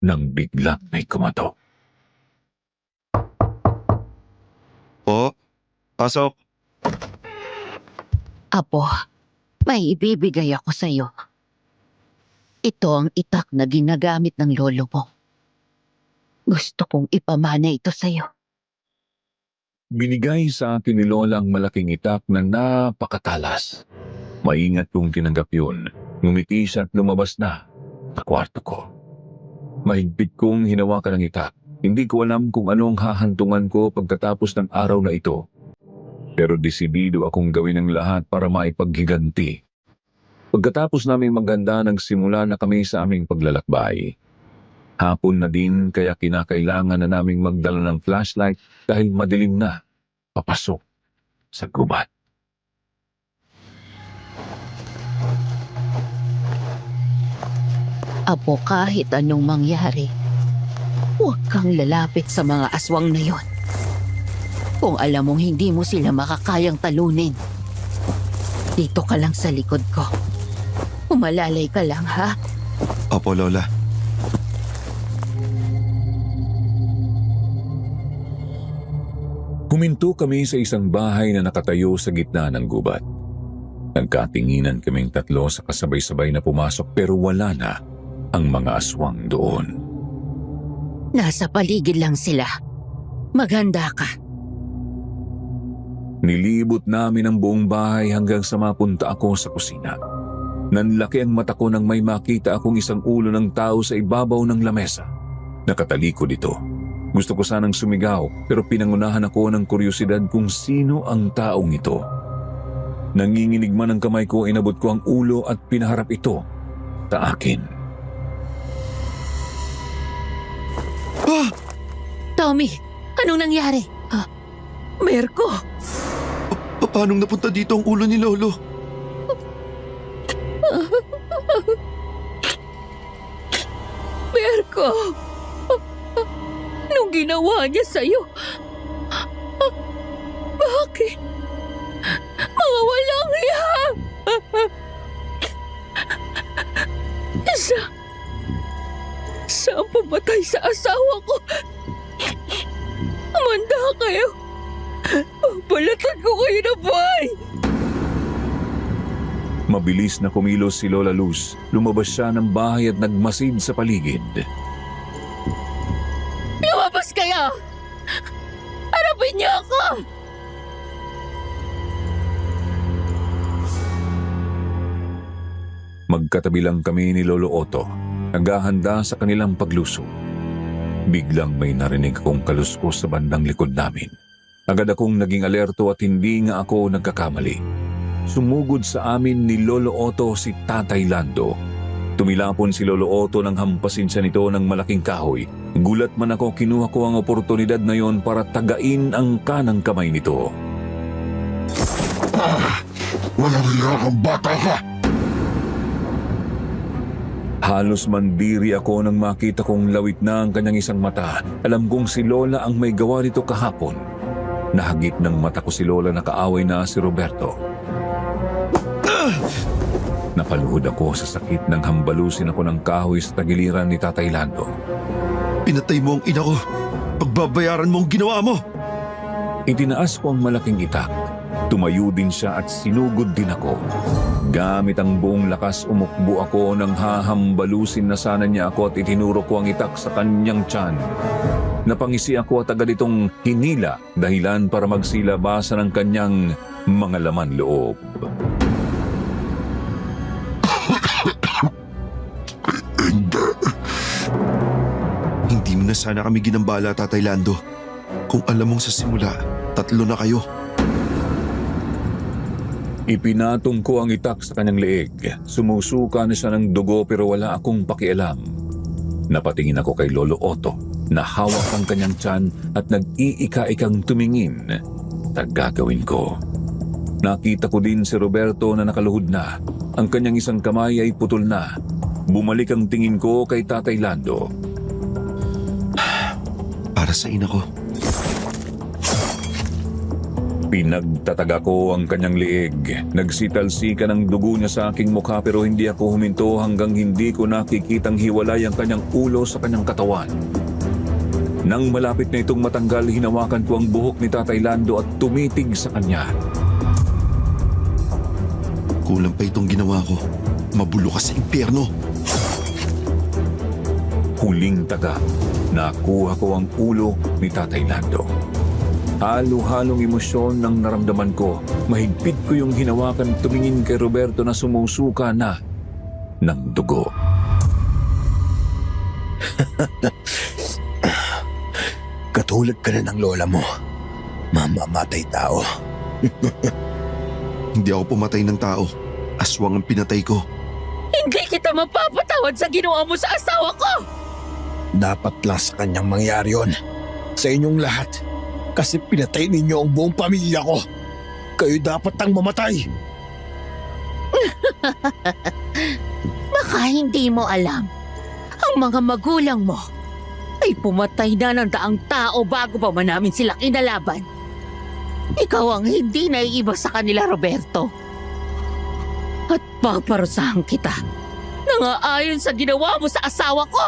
nang biglang may kumatok. Po, pasok. Apo, may ibibigay ako sa'yo. Ito ang itak na ginagamit ng lolo mo. Gusto kong ipamana ito sa'yo. Binigay sa akin ni Lola ang malaking itak na napakatalas. Maingat kong tinanggap yun. Ngumiti siya at lumabas na. sa kwarto ko. Mahigpit kong hinawakan ang itak. Hindi ko alam kung ano ang hahantungan ko pagkatapos ng araw na ito. Pero desidido akong gawin ang lahat para maipaghiganti. Pagkatapos naming maghanda, nagsimula na kami sa aming paglalakbay. Hapon na din kaya kinakailangan na naming magdala ng flashlight dahil madilim na papasok sa gubat. Apo, kahit anong mangyari, huwag kang lalapit sa mga aswang na yon. Kung alam mong hindi mo sila makakayang talunin, dito ka lang sa likod ko. Umalalay ka lang, ha? Opo, Lola. Huminto kami sa isang bahay na nakatayo sa gitna ng gubat. Nagkatinginan kaming tatlo sa kasabay-sabay na pumasok pero wala na ang mga aswang doon. Nasa paligid lang sila. Maghanda ka. Nilibot namin ang buong bahay hanggang sa mapunta ako sa kusina. Nanlaki ang mata ko nang may makita akong isang ulo ng tao sa ibabaw ng lamesa. Nakatalikod ito. Gusto ko sanang sumigaw pero pinangunahan ako ng kuryosidad kung sino ang taong ito. Nanginginig man ang kamay ko, inabot ko ang ulo at pinaharap ito sa akin. Tommy, anong nangyari? Merko! Paano napunta dito ang ulo ni Lolo? Merko! Anong ginawa niya sa'yo? Bakit? Mga walang hiya! Siya ang pumatay sa asawa ko. Amanda kayo. Balatan ko kayo na buhay. Mabilis na kumilos si Lola Luz. Lumabas siya ng bahay at nagmasid sa paligid. Lumabas kayo! Harapin niyo ako! Magkatabi lang kami ni Lolo Otto, naghahanda sa kanilang pagluso. Biglang may narinig akong kaluskos sa bandang likod namin. Agad akong naging alerto at hindi nga ako nagkakamali. Sumugod sa amin ni Lolo Otto si Tatay Lando. Tumilapon si Lolo Otto nang hampasin siya nito ng malaking kahoy. Gulat man ako, kinuha ko ang oportunidad na yon para tagain ang kanang kamay nito. Walang hiya kang bata ka! Halos mandiri ako nang makita kong lawit na ang kanyang isang mata. Alam kong si Lola ang may gawa nito kahapon. Nahagip ng mata ko si Lola na kaaway na si Roberto. Napaluhod ako sa sakit nang hambalusin ako ng kahoy sa tagiliran ni Tatay Lando. Pinatay mo ang ina ko. Pagbabayaran mo ang ginawa mo. Itinaas ko ang malaking itak. Tumayo din siya at sinugod din ako. Gamit ang buong lakas, umukbo ako nang hahambalusin na sana niya ako at itinuro ko ang itak sa kanyang tiyan. Napangisi ako at agad itong hinila, dahilan para magsilabasa ng kanyang mga laman loob. Hindi mo na sana kami ginambala, Tatay Lando. Kung alam mong sa simula, 3 na kayo. Ipinatong ko ang itak sa kanyang leeg. Sumusuka na siya ng dugo pero wala akong pakialam. Napatingin ako kay Lolo Otto na hawak ang kanyang tiyan at nag-iika-ikang tumingin sa gagawin ko. Nakita ko din si Roberto na nakaluhod na. Ang kanyang isang kamay ay putol na. Bumalik ang tingin ko kay Tatay Lando. Para sa ina ko. Pinagtataga ko ang kanyang leeg. Nagsitalsika ng dugo niya sa aking mukha pero hindi ako huminto hanggang hindi ko nakikitang hiwalay ang kanyang ulo sa kanyang katawan. Nang malapit na itong matanggal, hinawakan ko ang buhok ni Tatay Lando at tumitig sa kanya. Kulang pa itong ginawa ko. Mabulo ka sa impyerno. Huling taga, nakuha ko ang ulo ni Tatay Lando. Halo-halong emosyon ng naramdaman ko. Mahigpit ko yung hinawakan, tumingin kay Roberto na sumusuka na ng dugo. Katulad ka na ng lola mo. Mamamatay tao. Hindi ako pumatay ng tao. Aswang ang pinatay ko. Hindi kita mapapatawad sa ginawa mo sa asawa ko! Dapat lang sa kanyang mangyari yon. Sa inyong lahat. Kasi pinatay ninyo ang buong pamilya ko. Kayo dapat ang mamatay. Baka hindi mo alam. Ang mga magulang mo ay pumatay na ng daang tao bago pa man namin sila kinalaban. Ikaw ang hindi naiiba sa kanila, Roberto. At paparusahan kita nang aayon sa ginawa mo sa asawa ko.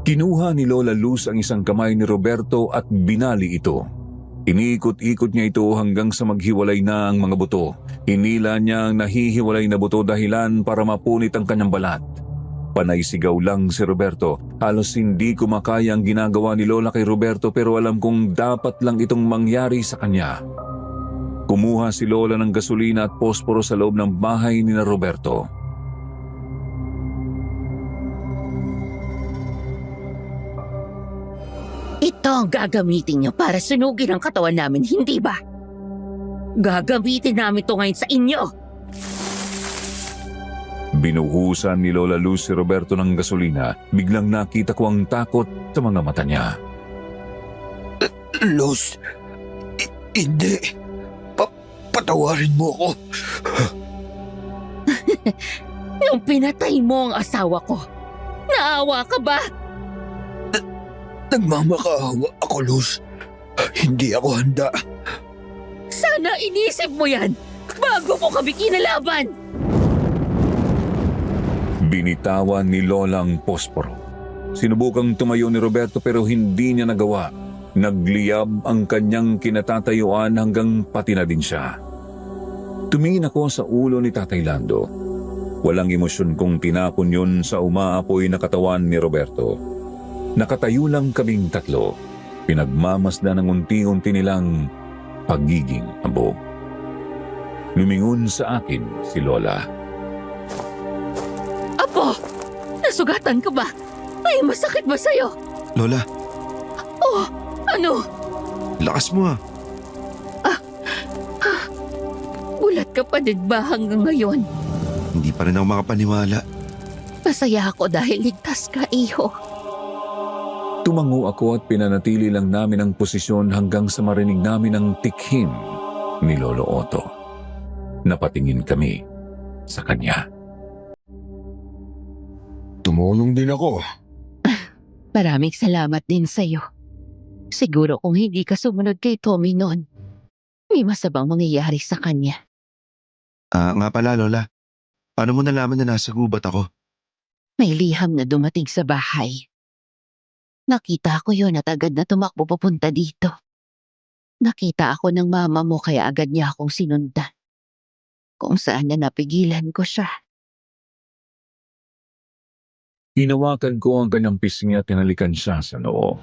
Kinuha ni Lola Luz ang isang kamay ni Roberto at binali ito. Iniikot-ikot niya ito hanggang sa maghiwalay na ang mga buto. Hinila niya ang nahihiwalay na buto dahilan para mapunit ang kanyang balat. Panay sigaw lang si Roberto. Halos hindi ko makaya ang ginagawa ni Lola kay Roberto pero alam kong dapat lang itong mangyari sa kanya. Kumuha si Lola ng gasolina at posporo sa loob ng bahay ni na Roberto. Ito ang gagamitin niyo para sunugin ang katawan namin, hindi ba? Gagamitin namin ito ngayon sa inyo. Binuhusan ni Lola Luz si Roberto ng gasolina. Biglang nakita ko ang takot sa mga mata niya. Luz, hindi. Patawarin mo ako. Nung pinatay mo ang asawa ko, naawa ka ba? Nagmamakaawa ako, Luz. Hindi ako handa. Sana inisip mo yan bago mo kami kinalaban. Binitawan ni Lola ang posporo. Sinubukang tumayo ni Roberto pero hindi niya nagawa. Nagliyab ang kanyang kinatatayuan hanggang pati na din siya. Tumingin ako sa ulo ni Tatay Lando. Walang emosyon kung tinapon yun sa umaapoy na katawan ni Roberto. Nakatayo lang kaming tatlo. Pinagmamasdan ng unti-unti nilang pagiging abog. Lumingon sa akin si Lola. Apo, nasugatan ka ba? May masakit ba sa'yo? Lola, Oh, ano? lakas mo ah. Bulat ka pa din ba hanggang ngayon? Hindi pa rin ako makapaniwala. Masaya ako dahil ligtas ka, iho. Tumango ako at pinanatili lang namin ang posisyon hanggang sa marinig namin ang tikhim ni Lolo Otto. Napatingin kami sa kanya. Tumulong din ako. Maraming salamat din sa'yo. Siguro kung hindi ka sumunod kay Tommy noon, may masabang mangyayari sa kanya. Nga pala Lola, paano mo nalaman na nasa gubat ako? May liham na dumating sa bahay. Nakita ko yun at agad na tumakbo papunta dito. Nakita ako ng mama mo kaya agad niya akong sinundan. Kung saan na napigilan ko siya. Hinawakan ko ang kanyang pisngi at tinalikan siya sa noo.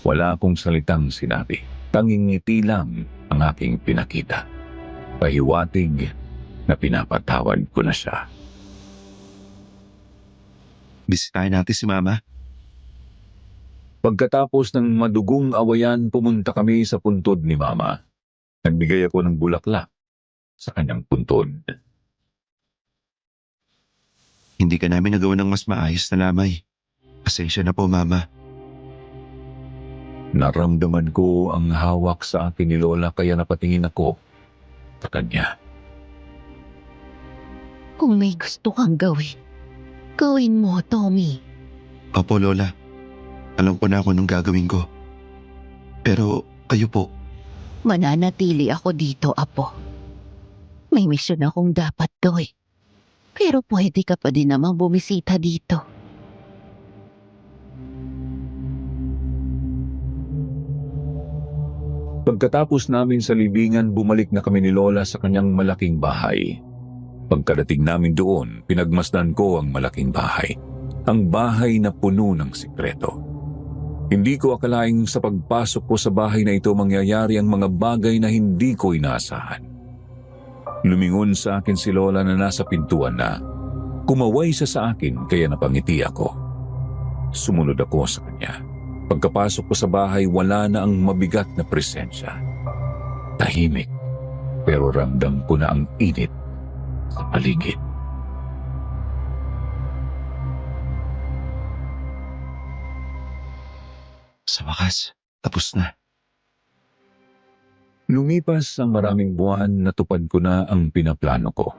Wala akong salitang sinabi. Tanging ngiti lang ang aking pinakita. Pahiwatig na pinapatawad ko na siya. Bisitahin natin si Mama. Pagkatapos ng madugong awayan, pumunta kami sa puntod ni Mama. Nagbigay ako ng bulaklak sa kanyang puntod. Hindi ka namin nagawa ng mas maayos na lamay. Pasensya na po, Mama. Naramdaman ko ang hawak sa akin ni Lola kaya napatingin ako sa kanya. Kung may gusto kang gawin, gawin mo, Tommy. Opo, Lola. Alam ko na ako nung gagawin ko. Pero kayo po, Mananatili ako dito, Apo. May misyon akong dapat gawin. Pero pwede ka pa din namang bumisita dito. Pagkatapos namin sa libingan, bumalik na kami ni Lola sa kanyang malaking bahay. Pagkadating namin doon, pinagmasdan ko ang malaking bahay. Ang bahay na puno ng sikreto. Hindi ko akalaing sa pagpasok ko sa bahay na ito mangyayari ang mga bagay na hindi ko inaasahan. Lumingon sa akin si Lola na nasa pintuan na. Kumaway siya sa akin kaya napangiti ako. Sumunod ako sa kanya. Pagkapasok ko sa bahay, wala na ang mabigat na presensya. Tahimik, pero ramdam ko na ang init sa paligid. Sa wakas, tapos na. Lumipas ang maraming buwan, natupad ko na ang pinaplano ko.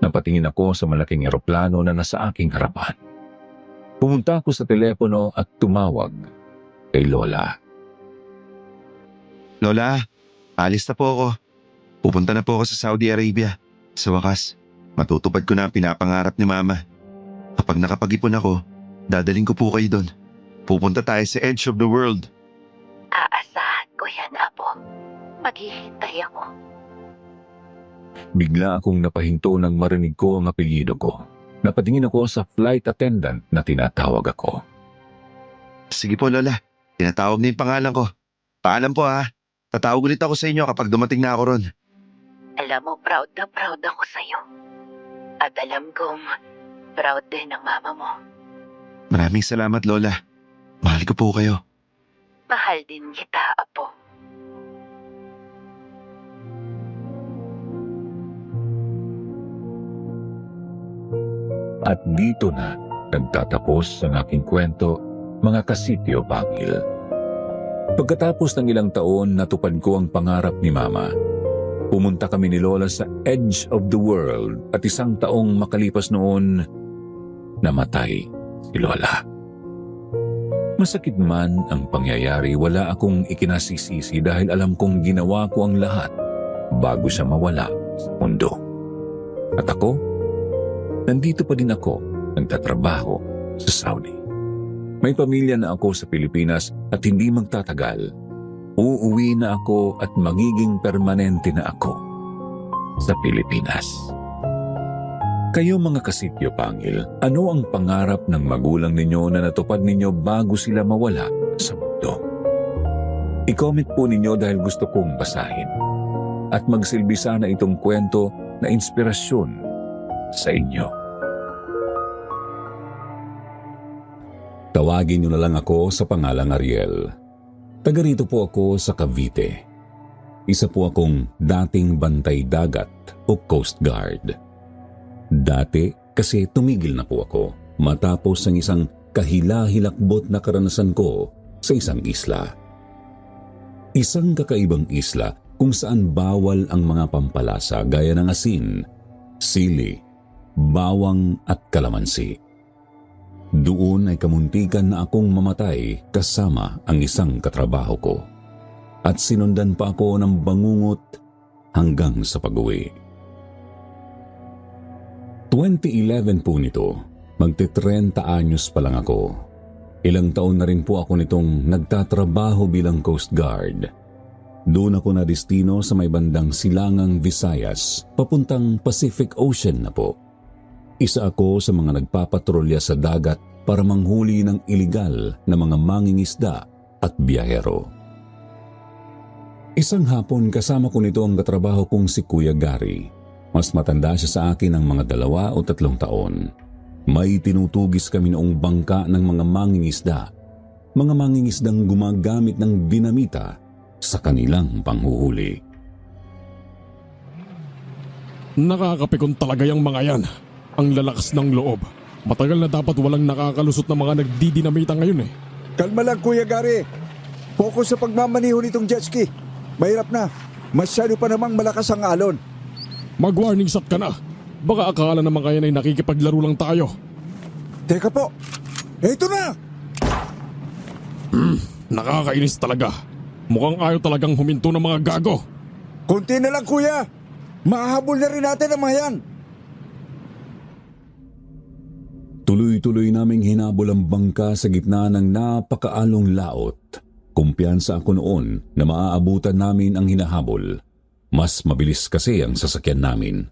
Napatingin ako sa malaking eroplano na nasa aking harapan. Pumunta ako sa telepono at tumawag kay Lola. Lola, alis na po ako. Pupunta na po ako sa Saudi Arabia. Sa wakas, matutupad ko na ang pinapangarap ni Mama. Kapag nakapag-ipon ako, dadaling ko po kayo doon. Pupunta tayo sa edge of the world. Aasahan ko yan, Apo. Maghihintay ako. Bigla akong napahinto nang marinig ko ang apelyido ko. Napatingin ako sa flight attendant na tinatawag ako. Sige po, Lola. Tinatawag na yung pangalan ko. Paalam po ha. Tatawag ulit ako sa inyo kapag dumating na ako ron. Alam mo, proud na proud ako sa'yo. At alam kong proud din ang mama mo. Maraming salamat, Lola. Mahal ko po kayo. Mahal din kita, Apo. At dito na nagtatapos ang aking kwento, mga kasityo Bangil. Pagkatapos ng ilang taon, natupad ko ang pangarap ni Mama. Pumunta kami ni Lola sa edge of the world at 1 taong makalipas noon, namatay si Lola. Masakit man ang pangyayari, wala akong ikinasisisi dahil alam kong ginawa ko ang lahat bago siya mawala sa mundo. At ako, nandito pa din ako, nagtatrabaho sa Saudi. May pamilya na ako sa Pilipinas at hindi magtatagal. Uuwi na ako at magiging permanente na ako sa Pilipinas. Kayo mga kasityo Pangil, ano ang pangarap ng magulang ninyo na natupad ninyo bago sila mawala sa mundo? I-comment po ninyo dahil gusto kong basahin. At magsilbi sana itong kwento na inspirasyon sa inyo. Tawagin niyo na lang ako sa pangalang Ariel. Taga rito po ako sa Cavite. Isa po akong dating bantay dagat o Coast Guard. Dati kasi tumigil na po ako matapos ang isang kahila-hilakbot na karanasan ko sa isang isla. Isang kakaibang isla kung saan bawal ang mga pampalasa gaya ng asin, sili, bawang at kalamansi. Doon ay kamuntikan na akong mamatay kasama ang isang katrabaho ko. At sinundan pa ako ng bangungot hanggang sa pag-uwi. 2011 po nito, magte-30 anyos pa lang ako. Ilang taon na rin po ako nitong nagtatrabaho bilang Coast Guard. Doon ako na destino sa may bandang Silangang Visayas, papuntang Pacific Ocean na po. Isa ako sa mga nagpapatrolya sa dagat para manghuli ng iligal na mga mangingisda at biyahero. Isang hapon kasama ko nito ang katrabaho kong si Kuya Gary. Mas matanda siya sa akin ng mga 2 o 3 taon. May tinutugis kami noong bangka ng mga mangingisda. Mga mangingisdang gumagamit ng dinamita sa kanilang panghuhuli. Nakakapikon talaga yung mga yan. Ang lalakas ng loob. Matagal na dapat walang nakakalusot na mga nagdidinamita ngayon eh. Kalma lang Kuya Gary. Focus sa pagmamaniho nitong jet ski. Mahirap na. Masyado pa namang malakas ang alon. Mag-warning shot ka na. Baka akala naman kayo na nakikipaglaro lang tayo. Teka po. Ito na! Nakakainis talaga. Mukhang ayaw talagang huminto ng mga gago. Kunti na lang Kuya. Mahahabol na rin natin ang mga yan. Tuloy-tuloy naming hinabol ang bangka sa gitna ng napakaalong laot. Kumpiyansa ako noon na maaabutan namin ang hinahabol. Mas mabilis kasi ang sasakyan namin.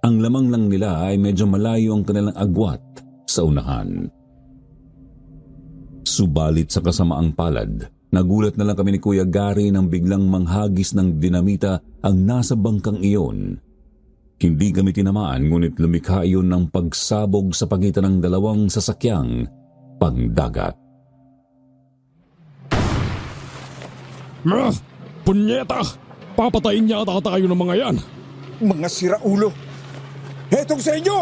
Ang lamang lang nila ay medyo malayo ang kanilang agwat sa unahan. Subalit sa kasamaang palad, nagulat na lang kami ni Kuya Gary nang biglang manghagis ng dinamita ang nasa bangkang iyon. Hindi kami tinamaan ngunit lumikha iyon ng pagsabog sa pagitan ng dalawang sasakyang pangdagat. Punyeta! Papatayin niya ata tayo ng mga yan. Mga siraulo! Hetong sa inyo!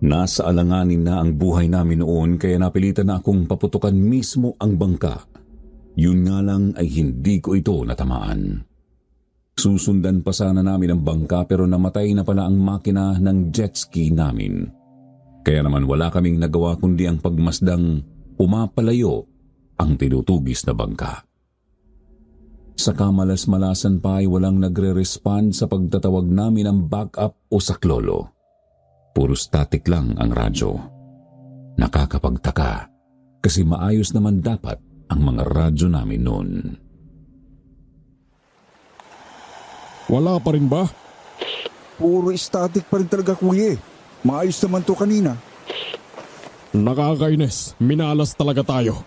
Nasa alanganin na ang buhay namin noon kaya napilitan na akong paputukan mismo ang bangka. Yun nga lang ay hindi ko ito natamaan. Susundan pa sana namin ang bangka pero namatay na pala ang makina ng jet ski namin. Kaya naman wala kaming nagawa kundi ang pagmasdang pumapalayo ang tinutugis na bangka. Sa kamalas-malasan pa ay walang nagre-respond sa pagtatawag namin ng backup o saklolo. Puro static lang ang radyo. Nakakapagtaka kasi maayos naman dapat ang mga radyo namin noon. Wala pa rin ba? Puro static pa rin talaga, kuya. Maayos naman to kanina. Nakakainis. Minalas talaga tayo.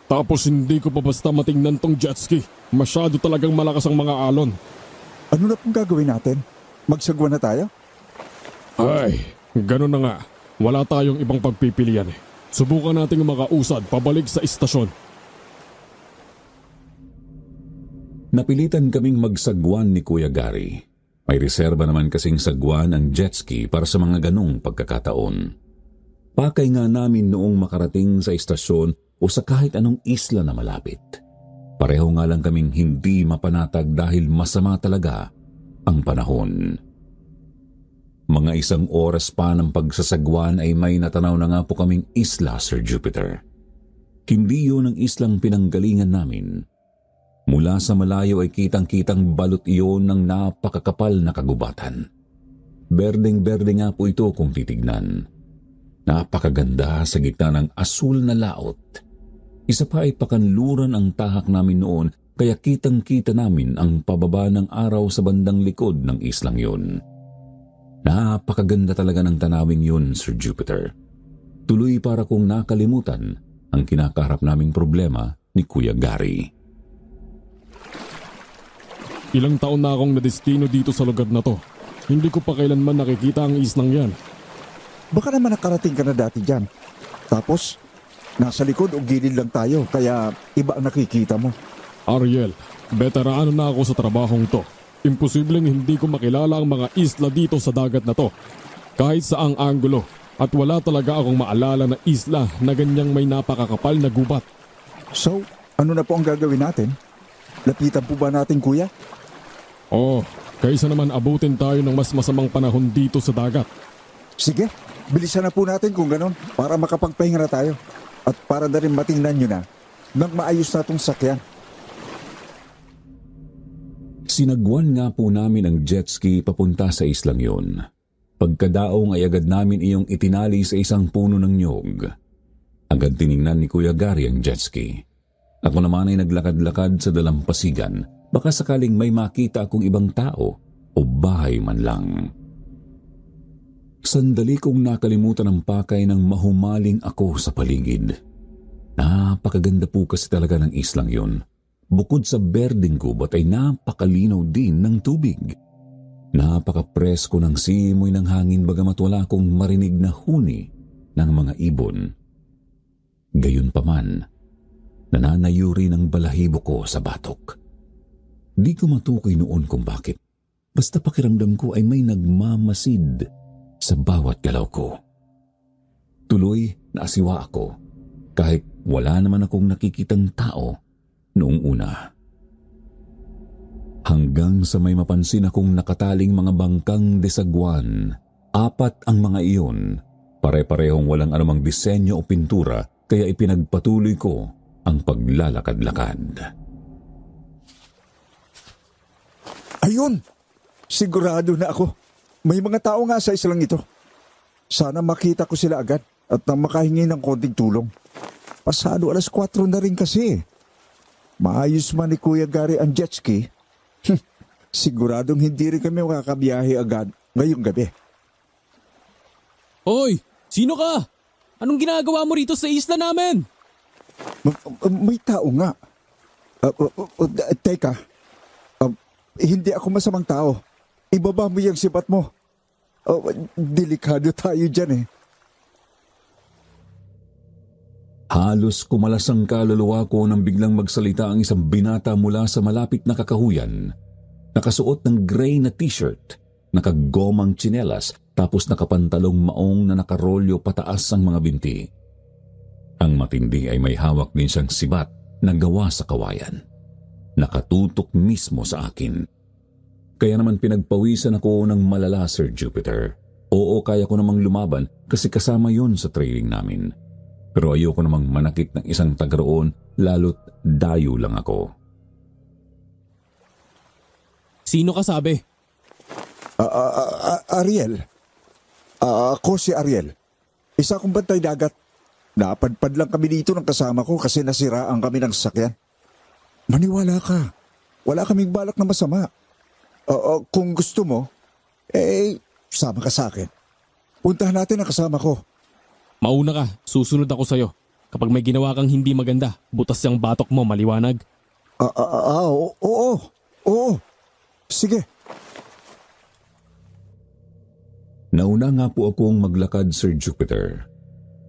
Tapos hindi ko pa basta matingnan tong jet ski. Masyado talagang malakas ang mga alon. Ano na pong gagawin natin? Magsagwa na tayo? Ay, ganun na nga. Wala tayong ibang pagpipilian eh. Subukan nating makausad pabalik sa istasyon. Napilitan kaming magsagwan ni Kuya Gary. May reserba naman kasing sagwan ang jet ski para sa mga ganong pagkakataon. Pakay nga namin noong makarating sa istasyon o sa kahit anong isla na malapit. Pareho nga lang kaming hindi mapanatag dahil masama talaga ang panahon. Mga 1 oras pa ng pagsasagwan ay may natanaw na nga po kaming isla, Sir Jupiter. Hindi yun ang islang pinanggalingan namin. Mula sa malayo ay kitang-kitang balot iyon ng napakakapal na kagubatan. Berdeng-berde nga po ito kung titignan. Napakaganda sa gitna ng asul na laot. Isa pa ay pakanluran ang tahak namin noon kaya kitang-kita namin ang pababa ng araw sa bandang likod ng islang yun. Napakaganda talaga ng tanawing yun, Sir Jupiter. Tuloy para kong nakalimutan ang kinakaharap naming problema ni Kuya Gary. Ilang taon na akong nadestino dito sa lugar na to. Hindi ko pa kailanman nakikita ang islang yan. Baka naman nakarating ka na dati dyan. Tapos, nasa likod o gilid lang tayo, kaya iba ang nakikita mo. Ariel, veterano na ako sa trabahong to. Imposibleng hindi ko makilala ang mga isla dito sa dagat na to. Kahit saang anggulo. At wala talaga akong maalala na isla na ganyang may napakakapal na gubat. So, ano na po ang gagawin natin? Lapitan po ba natin, kuya? Oo, kaysa naman abutin tayo ng mas masamang panahon dito sa dagat. Sige, bilisan na po natin kung ganon para makapagpahinga na tayo. At para na rin matingnan nyo na nang maayos na itong sakyan. Sinagwan nga po namin ang jet ski papunta sa islang yun. Pagkadaong ay agad namin iyong itinali sa isang puno ng nyog. Agad tiningnan ni Kuya Gary ang jet ski. Ako naman ay naglakad-lakad sa dalampasigan, baka sakaling may makita akong ibang tao o bahay man lang. Sandali kong nakalimutan ang pakay nang mahumaling ako sa paligid. Napakaganda po kasi talaga ng islang yun. Bukod sa berdeng gubat ay napakalinaw din ng tubig. Napakapresko ng simoy ng hangin bagamat wala akong marinig na huni ng mga ibon. Gayunpaman, nananayuri ng balahibo ko sa batok. Di ko matukoy noon kung bakit. Basta pakiramdam ko ay may nagmamasid sa bawat galaw ko. Tuloy naasiwa ako kahit wala naman akong nakikitang tao noong una. Hanggang sa may mapansin akong nakataling mga bangkang desagwan. 4 ang mga iyon. Pare-parehong walang anumang disenyo o pintura kaya ipinagpatuloy ko ang paglalakad-lakad. Ayun! Sigurado na ako. May mga tao nga sa islang ito. Sana makita ko sila agad at nang makahingi ng konting tulong. Pasado 4:00 na rin kasi. Maayos man ni Kuya Gary ang jet ski. Siguradong hindi rin kami makakabiyahe agad ngayong gabi. Hoy! Sino ka? Anong ginagawa mo rito sa isla namin? May tao nga. Teka. hindi ako masamang tao. Ibaba mo yung sibat mo. Delikado tayo dyan eh. Halos kumalas ang kaluluwa ko nang biglang magsalita ang isang binata mula sa malapit na kakahuyan. Nakasuot ng gray na t-shirt, nakagomang tsinelas, tapos nakapantalong maong na nakarolyo pataas ang mga binti. Ang matindi ay may hawak din siyang sibat na gawa sa kawayan. Nakatutok mismo sa akin. Kaya naman pinagpawisan ako ng malala, Sir Jupiter. Oo, kaya ko namang lumaban kasi kasama yon sa training namin. Pero ayoko namang manakit ng isang taga-roon, lalo't dayo lang ako. Sino ka sabi? Ariel. Ako si Ariel. Isa akong bantay dagat. Napadpad lang kami dito ng kasama ko kasi nasiraan kami ng sasakyan. Maniwala ka. Wala kaming balak na masama. Kung gusto mo, sama ka sa akin. Puntahan natin ang kasama ko. Mauna ka, susunod ako sa'yo. Kapag may ginawa kang hindi maganda, butas yung batok mo, maliwanag. Oo. Sige. Nauna nga po akong maglakad, Sir Jupiter.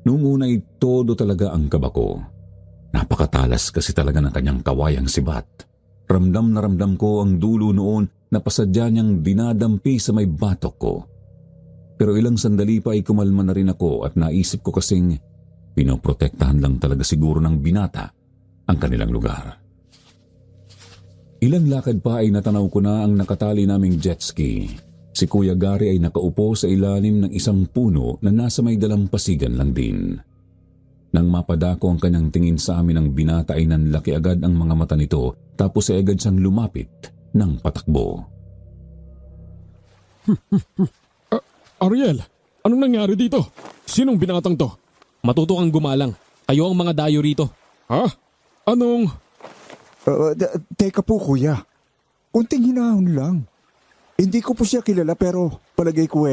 Noong una'y todo talaga ang kaba ko. Napakatalas kasi talaga ng kanyang kawayang sibat. Ramdam na ramdam ko ang dulo noon na pasadya niyang dinadampi sa may batok ko. Pero ilang sandali pa ay kumalma na rin ako at naisip ko kasing pinoprotektahan lang talaga siguro ng binata ang kanilang lugar. Ilang lakad pa ay natanaw ko na ang nakatali naming jet ski. Si Kuya Gary ay nakaupo sa ilalim ng isang puno na nasa may dalampasigan lang din. Nang mapadako ang kanyang tingin sa amin ng binata ay nanlaki agad ang mga mata nito tapos ay agad siyang lumapit ng patakbo. Ariel, anong nangyari dito? Sinong binatang to? Matuto kang gumalang. Kayo ang mga dayo rito. Ha? Anong? Teka po, kuya. Kunting hinahon lang. Hindi ko po siya kilala pero palagay ko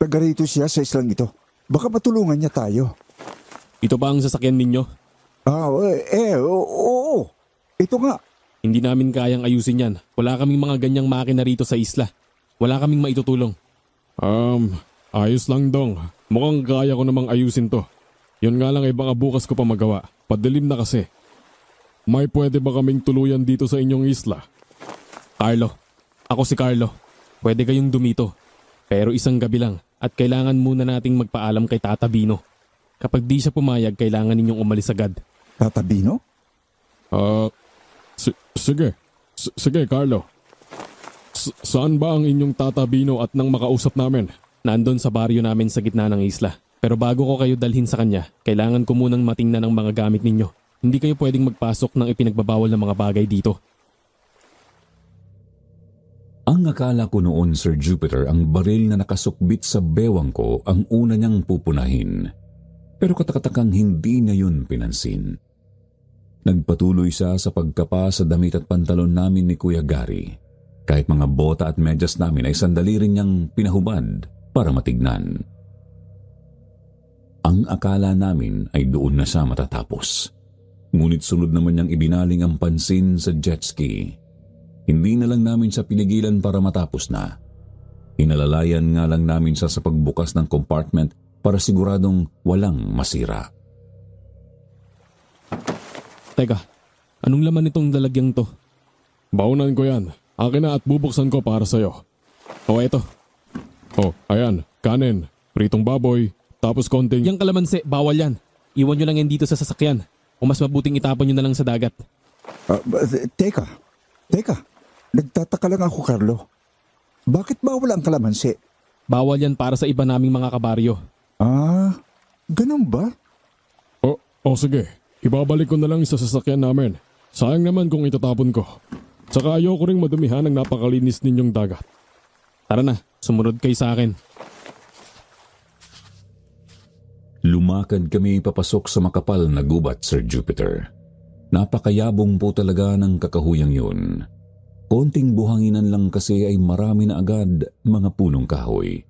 taga rito siya sa islang ito. Baka matulungan niya tayo. Ito ba ang sasakyan ninyo? Oo. Ito nga. Hindi namin kayang ayusin yan. Wala kaming mga ganyang makina rito sa isla. Wala kaming maitutulong. Ayos lang dong. Mukhang kaya ko namang ayusin to. Yun nga lang ay baka bukas ko pa magawa. Padilim na kasi. May pwede ba kaming tuluyan dito sa inyong isla? Carlo. Ako si Carlo. Pwede kayong dumito. Pero isang gabi lang at kailangan muna nating magpaalam kay Tata Bino. Kapag di siya pumayag, kailangan ninyong umalis agad. Tata Bino? Sige. Sige, Carlo. Saan ba ang inyong Tata Bino at nang makausap namin? Nandun sa baryo namin sa gitna ng isla. Pero bago ko kayo dalhin sa kanya, kailangan ko munang matingnan ang mga gamit ninyo. Hindi kayo pwedeng magpasok ng ipinagbabawal na mga bagay dito. Ang akala ko noon, Sir Jupiter, ang baril na nakasukbit sa bewang ko ang una niyang pupunahin. Pero katakatakang hindi niya yun pinansin. Nagpatuloy siya sa pagkapa sa damit at pantalon namin ni Kuya Gary. Kahit mga bota at medyas namin ay sandali rin niyang pinahubad para matignan. Ang akala namin ay doon na siya matatapos. Ngunit sunod naman niyang ibinaling ang pansin sa jet ski. Hindi na lang namin siya pinigilan para matapos na. Inalalayan nga lang namin siya sa pagbukas ng compartment para siguradong walang masira. Teka, anong laman nitong dalagyang to? Baunan ko yan. Akin na at bubuksan ko para sa'yo. Eto. Ayan. Kanin, pritong baboy, tapos konting... Yang kalamansi, bawal yan. Iwan nyo lang yan dito sa sasakyan. O mas mabuting itapon nyo na lang sa dagat. Teka. Nagtataka lang ako, Carlo. Bakit bawal ang kalamansi? Bawal yan para sa iba naming mga kabaryo. Ganun ba? Sige. Ibabalik ko na lang sa sasakyan namin. Sayang naman kung itatapon ko. Saka ayoko ring madumihan ang napakalinis ninyong dagat. Tara na, sumunod kayo sa akin. Lumakad kami papasok sa makapal na gubat, Sir Jupiter. Napakayabong po talaga ng kakahuyang yun. Konting buhanginan lang kasi ay marami na agad mga punong kahoy.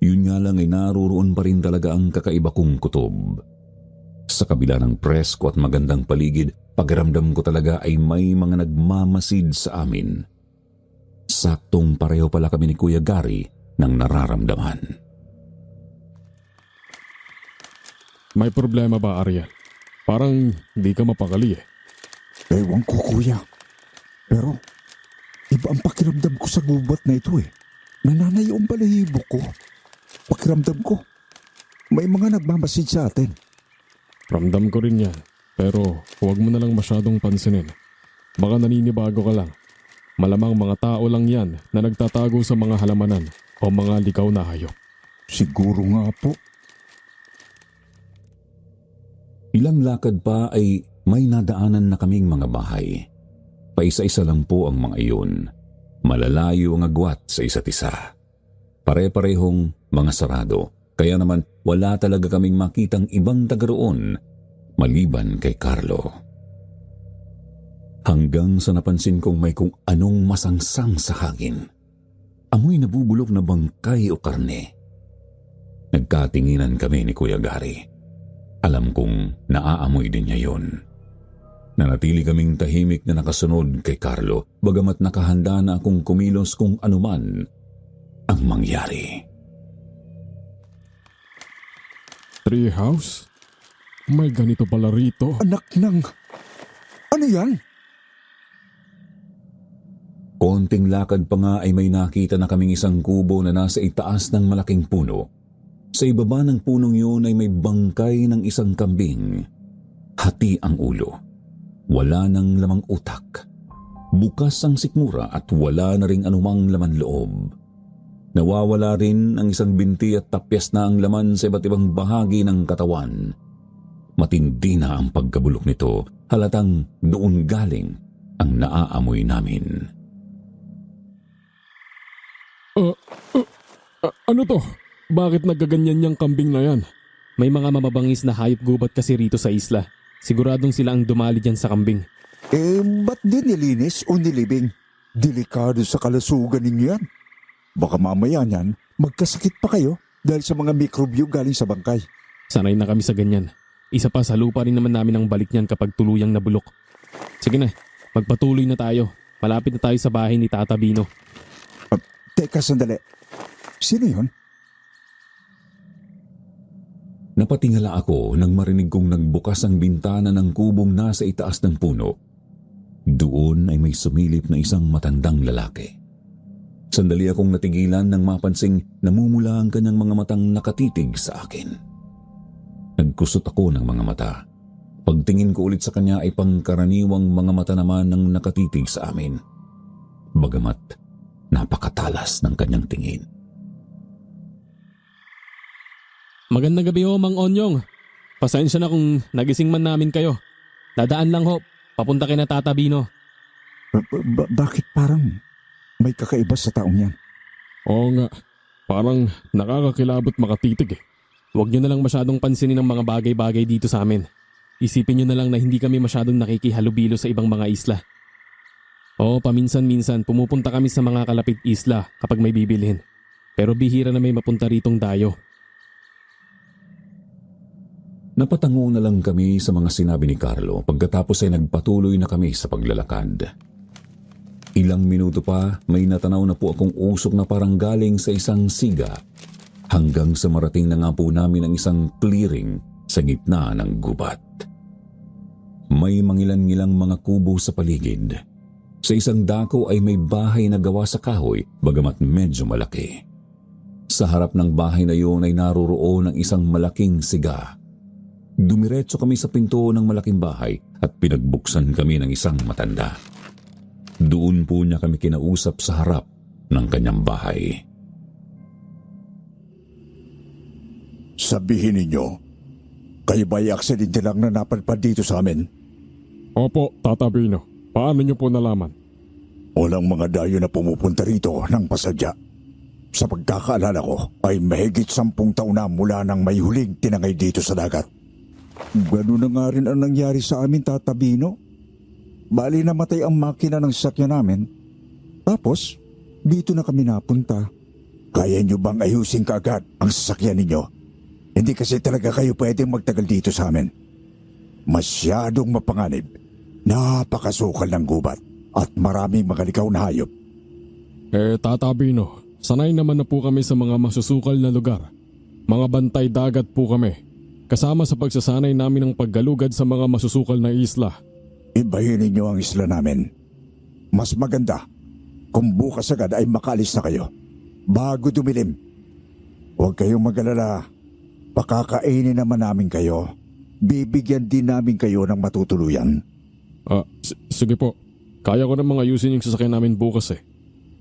Yun nga lang ay naroon pa rin talaga ang kakaiba kong kutob. Sa kabila ng presko at magandang paligid, pakiramdam ko talaga ay may mga nagmamasid sa amin Saktong pareho pala kami ni Kuya Gary ng nararamdaman. May problema ba, Ariel? Parang di ka mapakali eh. Ewan ko, kuya. Pero, iba ang pakiramdam ko sa gubat na ito eh. Nananay yung balahibo ko. Pakiramdam ko, may mga nagmamasid sa atin. Ramdam ko rin yan. Pero huwag mo na lang masyadong pansinin. Baka naninibago ka lang. Malamang mga tao lang yan na nagtatago sa mga halamanan o mga likaw na hayop. Siguro nga po. Ilang lakad pa ay may nadaanan na kaming mga bahay. Paisa-isa lang po ang mga iyon. Malalayo ang agwat sa isa't isa. Pare-parehong mga sarado. Kaya naman wala talaga kaming makitang ibang taga roon maliban kay Carlo. Hanggang sa napansin kong may kung anong masangsang sa hangin. Amoy nabubulok na bangkay o karne. Nagkatinginan kami ni Kuya Gary. Alam kong naaamoy din niya yun. Nanatili kaming tahimik na nakasunod kay Carlo, bagamat nakahanda na akong kumilos kung anuman ang mangyari. Treehouse? May ganito pala rito. Anak ng... Ano yan? Konting lakad pa nga ay may nakita na kaming isang kubo na nasa itaas ng malaking puno. Sa ibaba ng punong yun ay may bangkay ng isang kambing. Hati ang ulo. Wala nang lamang utak. Bukas ang sikmura at wala na ring anumang laman loob. Nawawala rin ang isang binti at tapyas na ang laman sa iba't ibang bahagi ng katawan. Matindi na ang pagkabulok nito, halatang doon galing ang naaamoy namin. Ano to? Bakit nagaganyan yung kambing na yan? May mga mamabangis na hayop gubat kasi rito sa isla. Siguradong sila ang dumali dyan sa kambing. Ba't di nilinis o nilibing? Delikado sa kalasugan ninyo yan. Baka mamaya niyan, magkasakit pa kayo dahil sa mga mikrobyo galing sa bangkay. Sanay na kami sa ganyan. Isa pa, sa lupa rin naman namin ang balik niyan kapag tuluyang nabulok. Sige na, magpatuloy na tayo. Malapit na tayo sa bahay ni Tata Bino. Teka, sandali. Sino yun? Napatingala ako nang marinig kong nagbukas ang bintana ng kubong nasa itaas ng puno. Doon ay may sumilip na isang matandang lalaki. Sandali akong natigilan nang mapansing namumula ang kanyang mga matang nakatitig sa akin. Nagkusot ako ng mga mata. Pagtingin ko ulit sa kanya ay pangkaraniwang mga mata naman ang nakatitig sa amin. Bagamat napakatalas ng kanyang tingin. Magandang gabi ho, Mang Onyong. Pasensya na kung nagising man namin kayo. Dadaan lang ho, papunta kina Tata Bino. Bakit parang may kakaiba sa taong yan? Oo nga, parang nakakakilabot makatitig eh. Huwag nyo na lang masyadong pansinin ang mga bagay-bagay dito sa amin. Isipin nyo na lang na hindi kami masyadong nakikihalubilo sa ibang mga isla. Oo, paminsan-minsan pumupunta kami sa mga kalapit isla kapag may bibilhin. Pero bihira na may mapunta ritong dayo. Napatango na lang kami sa mga sinabi ni Carlo pagkatapos ay nagpatuloy na kami sa paglalakad. Ilang minuto pa may natanaw na po akong usok na parang galing sa isang siga hanggang sa marating na nga po namin ang isang clearing sa gitna ng gubat. May mangilan-ngilang mga kubo sa paligid. Sa isang dako ay may bahay na gawa sa kahoy bagamat medyo malaki. Sa harap ng bahay na yun ay naroroon ang isang malaking siga. Dumiretso kami sa pinto ng malaking bahay at pinagbuksan kami ng isang matanda. Doon po niya kami kinausap sa harap ng kanyang bahay. Sabihin ninyo, kayo ba'y aksidente lang na napadpad dito sa amin? Opo, Tata Bino. Paano niyo po nalaman? Walang mga dayo na pumupunta rito ng pasadya. Sa pagkakaalala ko ay mahigit 10 taon na mula nang may huling tinangay dito sa dagat. Gano'n na nga rin ang nangyari sa amin, Tata Bino. Bali namatay ang makina ng sasakyan namin. Tapos, dito na kami napunta. Kaya nyo bang ayusin kaagad ang sasakyan ninyo? Hindi kasi talaga kayo pwedeng magtagal dito sa amin. Masyadong mapanganib. Napakasukal ng gubat at maraming magalikaw na hayop. Tata Bino, sanay naman na po kami sa mga masusukal na lugar. Mga bantay dagat po kami. Kasama sa pagsasanay namin ng paggalugad sa mga masusukal na isla. Ibahin ninyo ang isla namin. Mas maganda kung bukas agad ay makaalis na kayo. Bago dumilim. Huwag kayong mag-alala. Pakakainin naman namin kayo. Bibigyan din namin kayo ng matutuluyan. Sige po. Kaya ko namang ayusin yung sasakyan namin bukas eh.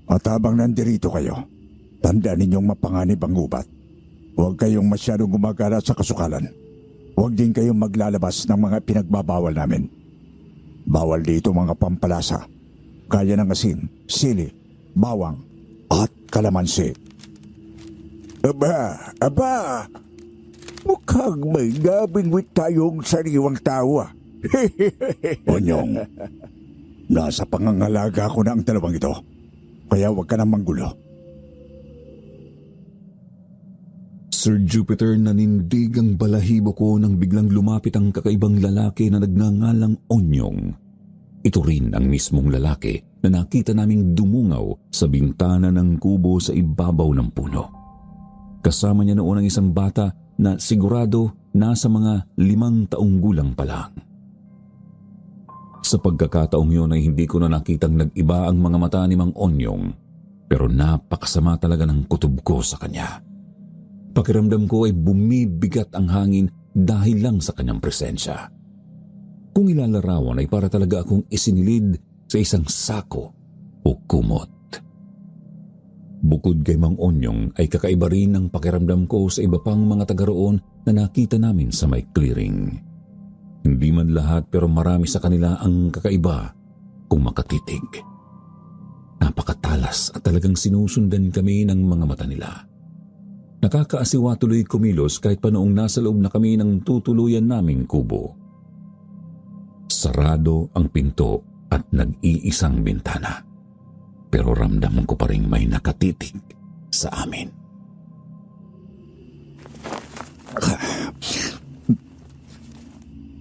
At habang nandirito kayo, tandaan ninyong mapanganib ang ubat. Huwag kayong masyadong gumagala sa kasukalan. Huwag din kayong maglalabas ng mga pinagbabawal namin. Bawal dito mga pampalasa, gaya ng asin, sili, bawang, at kalamansi. Aba! Mukhang may nabingwit tayong sariwang tawa. Onyong, nasa pangangalaga ko na ang dalawang ito. Kaya huwag ka nang manggulo. Sir Jupiter, nanindig ang balahibo ko nang biglang lumapit ang kakaibang lalaki na nagngangalang Onyong. Ito rin ang mismong lalaki na nakita naming dumungaw sa bintana ng kubo sa ibabaw ng puno. Kasama niya noon ang isang bata na sigurado nasa mga 5 taong gulang pa lang. Sa pagkakataong yun ay hindi ko na nakitang nag-iba ang mga mata ni Mang Onyong, pero napakasama talaga ng kutob ko sa kanya. Pakiramdam ko ay bumibigat ang hangin dahil lang sa kanyang presensya. Kung ilalarawan ay para talaga akong isinilid sa isang sako o kumot. Bukod kay Mang Onyong ay kakaiba rin ang pakiramdam ko sa iba pang mga taga roon na nakita namin sa may clearing. Hindi man lahat pero marami sa kanila ang kakaiba kung makatitig. Napakatalas at talagang sinusundan kami ng mga mata nila. Nakakaasiwa tuloy kumilos kahit pa noong nasa loob na kami ng tutuluyan naming kubo. Sarado ang pinto at nag-iisang bintana. Pero ramdam ko pa rin may nakatitig sa amin.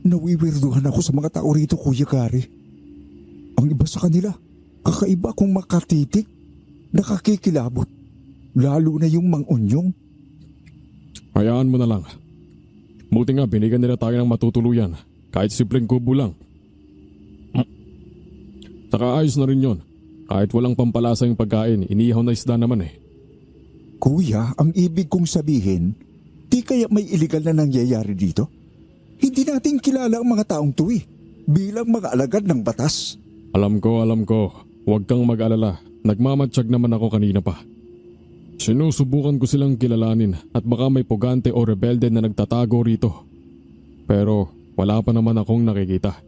Nawiwirduhan ako sa mga tao rito, Kuya Gary. Ang iba sa kanila, kakaiba kung makatitig, nakakikilabot. Lalo na yung Mang Onyong. Hayaan mo na lang. Buti nga binigyan nila tayo ng matutuluyan, kahit simpleng kubo lang. Saka ayos na rin yun. Kahit walang pampalasa yung pagkain, inihaw na isda naman eh. Kuya, ang ibig kong sabihin, di kaya may illegal na nangyayari dito? Hindi natin kilala ang mga taong tuwi bilang mga alagad ng batas. Alam ko. Huwag kang mag-alala. Nagmamatsyag naman ako kanina pa. Sinusubukan ko silang kilalanin at baka may pugante o rebelde na nagtatago rito. Pero wala pa naman akong nakikita.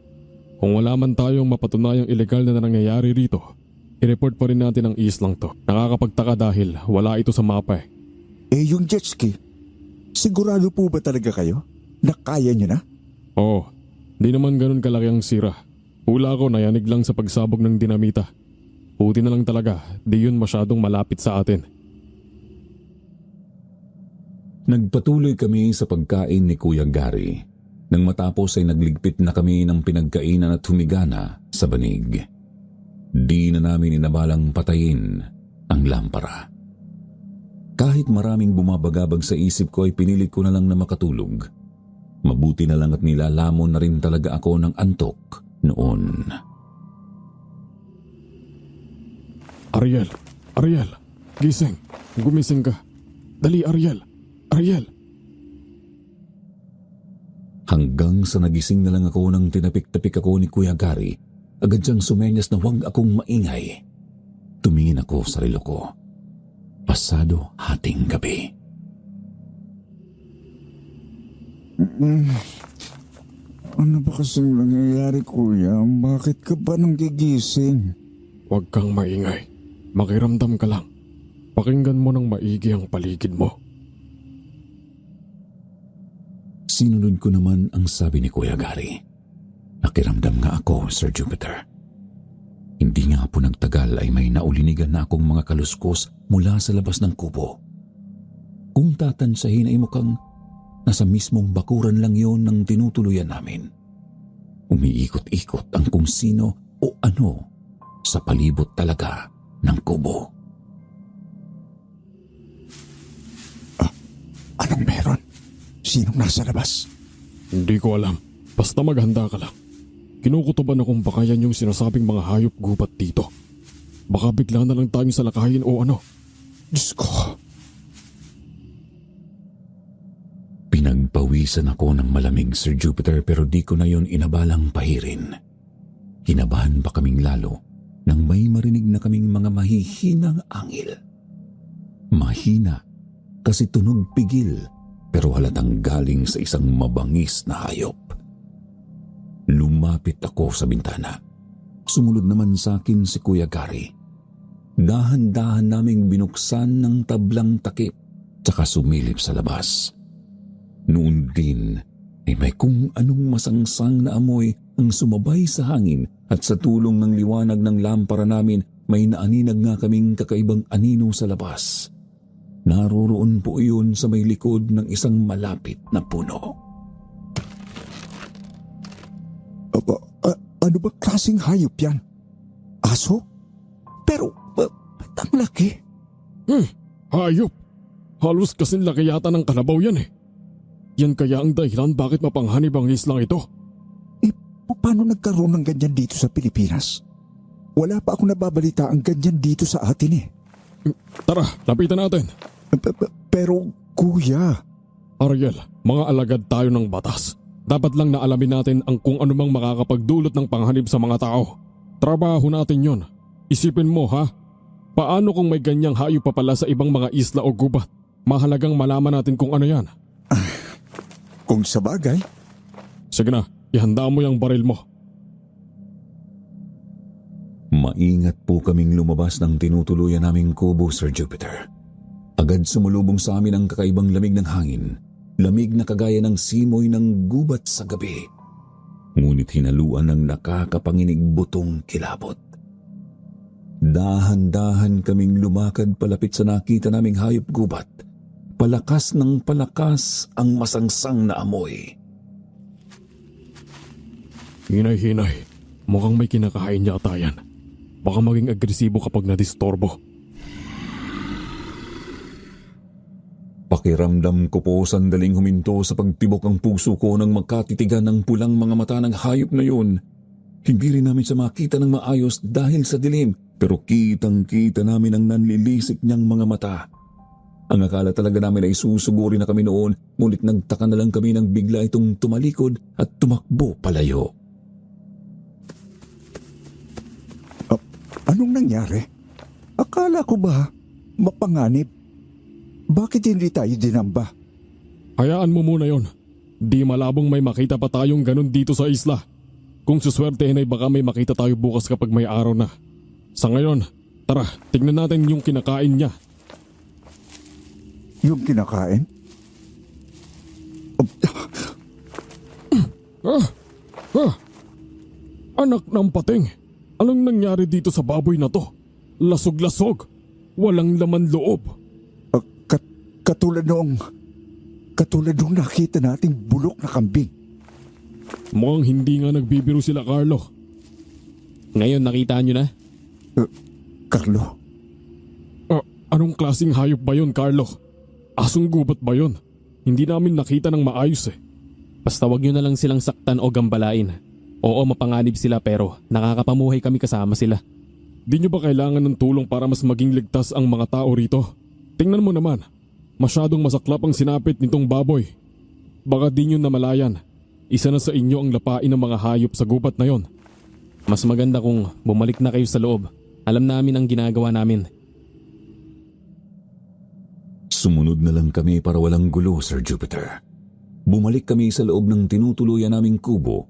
Kung wala man tayong mapatunayang ilegal na nangyayari rito, i-report pa rin natin ang islang to. Nakakapagtaka dahil wala ito sa mapa eh. Yung jet ski, sigurado po ba talaga kayo na kaya nyo na? Oo, di naman ganun kalaki ang sira. Hula ko nayanig lang sa pagsabog ng dinamita. Buti na lang talaga, di yun masyadong malapit sa atin. Nagpatuloy kami sa pagkain ni Kuya Gary. Nang matapos ay nagligpit na kami ng pinagkainan at humigana sa banig. Di na namin inabalang patayin ang lampara. Kahit maraming bumabagabag sa isip ko ay pinilit ko na lang na makatulog. Mabuti na lang at nilalamon na rin talaga ako ng antok noon. Ariel, gising. Gumising ka. Dali, Ariel. Hanggang sa nagising na lang ako nang tinapik-tapik ako ni Kuya Gary, agad siyang sumenyas na huwag akong maingay. Tumingin ako sa relo ko. Pasado hating gabi. Ano ba kasing nangyayari, Kuya? Bakit ka ba nang gigising? Huwag kang maingay. Makiramdam ka lang. Pakinggan mo ng maigi ang paligid mo. Sinunod ko naman ang sabi ni Kuya Gary. Nakiramdam nga ako, Sir Jupiter. Hindi nga po nagtagal ay may naulinigan na akong mga kaluskos mula sa labas ng kubo. Kung tatansahin ay mukhang nasa mismong bakuran lang yon ng tinutuluyan namin. Umiikot-ikot ang kung sino o ano sa palibot talaga ng kubo. Anong meron? Sinong nasa labas? Hindi ko alam. Basta maghanda ka lang. Kinukutuban akong baka yan yung sinasabing mga hayop gubat dito. Baka bigla na lang tayong salakayin o ano. Diyos ko. Pinagpawisan ako ng malamig, Sir Jupiter, pero di ko na yon inabalang pahirin. Kinabahan pa kaming lalo nang may marinig na kaming mga mahihinang angil. Mahina kasi tunog pigil pero halatang galing sa isang mabangis na hayop. Lumapit ako sa bintana. Sumunod naman sa akin si Kuya Gary. Dahan-dahan naming binuksan ng tablang takip tsaka sumilip sa labas. Noon din ay may kung anong masangsang na amoy ang sumabay sa hangin at sa tulong ng liwanag ng lampara namin may naaninag nga kaming kakaibang anino sa labas. Naroroon po iyon sa may likod ng isang malapit na puno. Ano ba klaseng hayop yan? Aso? Pero, ang laki. Hayop! Halos kasing laki yata ng kalabaw yan eh. Yan kaya ang dahilan bakit mapanghanib ang islang ito. Paano nagkaroon ng ganyan dito sa Pilipinas? Wala pa ako nababalita ang ganyan dito sa atin eh. Tara, lapitan natin. Pero, kuya. Ariel, mga alagad tayo ng batas. Dapat lang na alamin natin ang kung anumang makakapagdulot ng panghanib sa mga tao. Trabaho natin yon. Isipin mo ha, paano kung may ganyang hayop pa pala sa ibang mga isla o gubat? Mahalagang malaman natin kung ano yan. Kung sa bagay. Sige na, ihanda mo yung baril mo. Maingat po kaming lumabas ng tinutuluyan naming kubo, Sir Jupiter. Agad sumulubong sa amin ang kakaibang lamig ng hangin. Lamig na kagaya ng simoy ng gubat sa gabi. Ngunit hinaluan ng nakakapanginig butong kilabot. Dahan-dahan kaming lumakad palapit sa nakita naming hayop gubat. Palakas ng palakas ang masangsang na amoy. Hinay-hinay, mukhang may kinakain yata yan. Baka maging agresibo kapag nadistorbo. Pakiramdam ko po sandaling huminto sa pagtibok ang puso ko nang magkatitigan ng pulang mga mata ng hayop na yun. Hindi rin namin siya makita ng maayos dahil sa dilim, pero kitang-kita namin ang nanlilisik niyang mga mata. Ang akala talaga namin ay susuguri na kami noon, ngunit nagtaka na lang kami nang bigla itong tumalikod at tumakbo palayo. Anong nangyari? Akala ko ba mapanganib? Bakit hindi tayo dinamba? Hayaan mo muna yon. Di malabong may makita pa tayong ganun dito sa isla. Kung suswertehin ay baka may makita tayo bukas kapag may araw na. Sa ngayon, tara, tignan natin yung kinakain niya. Yung kinakain? Anak ng pating, anong nangyari dito sa baboy na to? Lasog-lasog, walang laman loob. Katulad nung nakita nating bulok na kambing. Mukhang hindi nga nagbibiro sila, Carlo. Ngayon nakita nyo na? Carlo? Anong klaseng hayop ba yun, Carlo? Asong gubat ba yun? Hindi namin nakita ng maayos eh. Basta wag nyo na lang silang saktan o gambalain. Oo, mapanganib sila pero nakakapamuhay kami kasama sila. Di nyo ba kailangan ng tulong para mas maging ligtas ang mga tao rito? Tingnan mo naman. Masyadong masaklap ang sinapit nitong baboy. Baka di nyo namalayan. Isa na sa inyo ang lapain ng mga hayop sa gubat na yon. Mas maganda kung bumalik na kayo sa loob. Alam namin ang ginagawa namin. Sumunod na lang kami para walang gulo, Sir Jupiter. Bumalik kami sa loob ng tinutuluyan naming kubo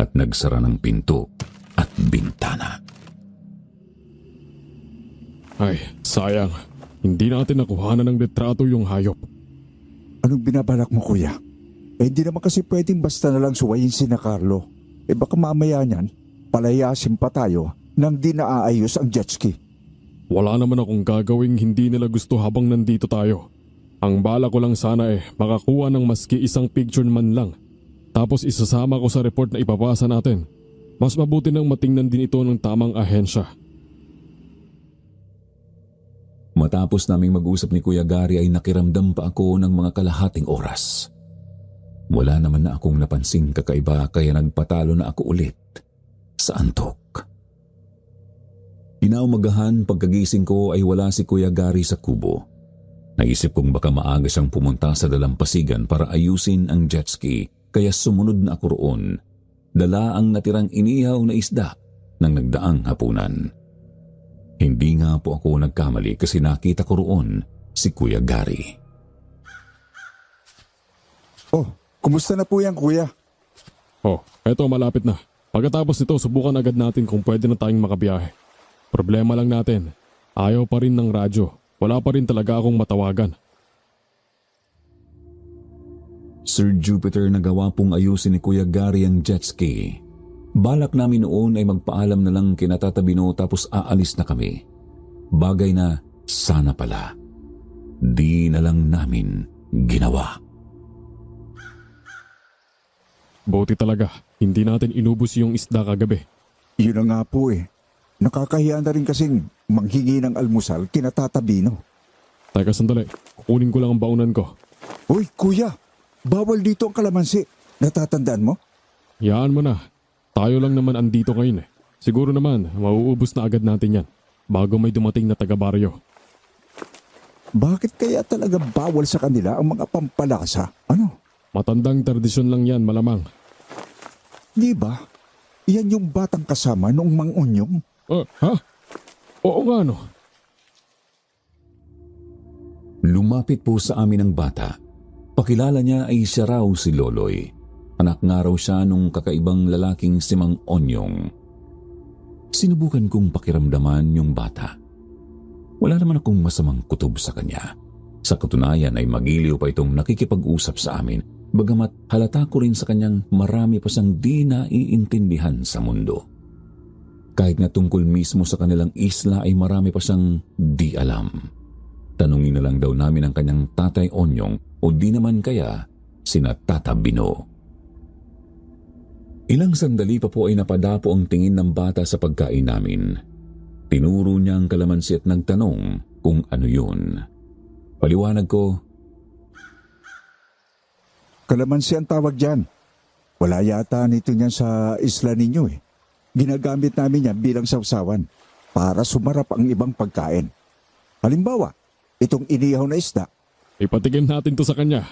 at nagsara ng pinto at bintana. Ay, sayang. Hindi natin nakuhanan ng litrato yung hayop. Anong binabalak mo, kuya? Hindi naman kasi pwedeng basta na lang suwayin si na Carlo. Baka mamaya niyan, palayasin pa tayo nang di naaayos ang jet ski. Wala naman akong gagawing hindi nila gusto habang nandito tayo. Ang bala ko lang sana makakuha ng maski isang picture man lang. Tapos isasama ko sa report na ipapasa natin. Mas mabuti nang matingnan din ito ng tamang ahensya. Matapos naming mag-usap ni Kuya Gary ay nakiramdam pa ako ng mga kalahating oras. Wala naman na akong napansing kakaiba kaya nagpatalo na ako ulit sa antok. Inaumagahan pagkagising ko ay wala si Kuya Gary sa kubo. Naisip kong baka maaga siyang pumunta sa dalampasigan para ayusin ang jet ski kaya sumunod na ako roon. Dala ang natirang inihaw na isda ng nagdaang hapunan. Hindi nga po ako nagkamali kasi nakita ko roon si Kuya Gary. Oh, kumusta na po yan, kuya? Oh, eto malapit na. Pagkatapos nito, subukan agad natin kung pwede na tayong makabiyahe. Problema lang natin, ayaw pa rin ng radyo. Wala pa rin talaga akong matawagan. Sir Jupiter, nagawa pong ayusin ni Kuya Gary ang jet ski. Balak namin noon ay magpaalam na lang kina Tata Bino tapos aalis na kami. Bagay na sana pala. Di na lang namin ginawa. Buti talaga, hindi natin inubos yung isda kagabi. Yun na nga po eh. Nakakahiya na rin kasing manghingi ng almusal kina Tata Bino. Teka sandali, kukunin ko lang ang baunan ko. Uy, kuya, bawal dito ang kalamansi. Natatandaan mo? Yaan mo na, tayo lang naman andito ngayon eh. Siguro naman, mauubos na agad natin yan bago may dumating na taga-baryo. Bakit kaya talaga bawal sa kanila ang mga pampalasa? Ano? Matandang tradisyon lang yan, malamang. Di ba? Yan yung batang kasama noong Mang-Onyong. Ha? Oo nga no. Lumapit po sa amin ang bata. Pakilala niya ay siya raw si Loloy. Anak nga raw siya nung kakaibang lalaking si Mang Onyong. Sinubukan kong pakiramdaman yung bata. Wala naman akong masamang kutob sa kanya. Sa katunayan ay magiliw pa itong nakikipag-usap sa amin, bagamat halata ko rin sa kanyang marami pa siyang di naiintindihan sa mundo. Kahit nga tungkol mismo sa kanilang isla ay marami pa siyang di alam. Tanungin na lang daw namin ang kanyang tatay Onyong o di naman kaya sina Tata Bino. Ilang sandali pa po ay napadapo ang tingin ng bata sa pagkain namin. Tinuro niya ang kalamansi at nagtanong kung ano yun. Paliwanag ko, Kalamansi ang tawag dyan. Wala yata nito niyan sa isla ninyo eh. Ginagamit namin yan bilang sawsawan para sumarap ang ibang pagkain. Halimbawa, itong inihaw na isda. Ipatigim natin to sa kanya.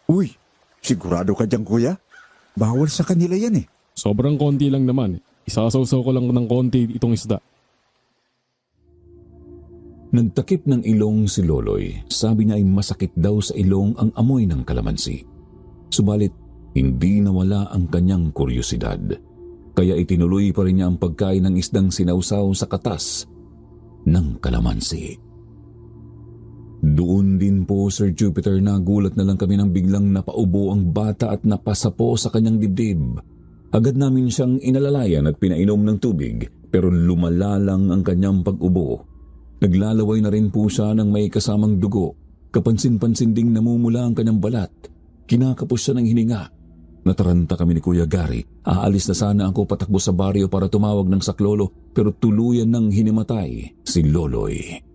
Uy, sigurado ka dyan kuya? Bawal sa kanila yan eh. Sobrang konti lang naman. Isasawsaw ko lang ng konti itong isda. nagtakip ng ilong si Loloy. Sabi niya ay masakit daw sa ilong ang amoy ng kalamansi. Subalit, hindi nawala ang kanyang kuryosidad. Kaya itinuloy pa rin niya ang pagkain ng isdang sinawsaw sa katas ng kalamansi. Doon din po, Sir Jupiter, nagulat na lang kami nang biglang napaubo ang bata at napasapo sa kanyang dibdib. Agad namin siyang inalalayan at pinainom ng tubig, pero lumala lang ang kanyang pag-ubo. Naglalaway na rin po siya ng may kasamang dugo. Kapansin-pansin ding namumula ang kanyang balat. Kinakapos siya ng hininga. Nataranta kami ni Kuya Gary. Aalis na sana ako patakbo sa baryo para tumawag ng saklolo, pero tuluyan nang hinimatay si Loloy.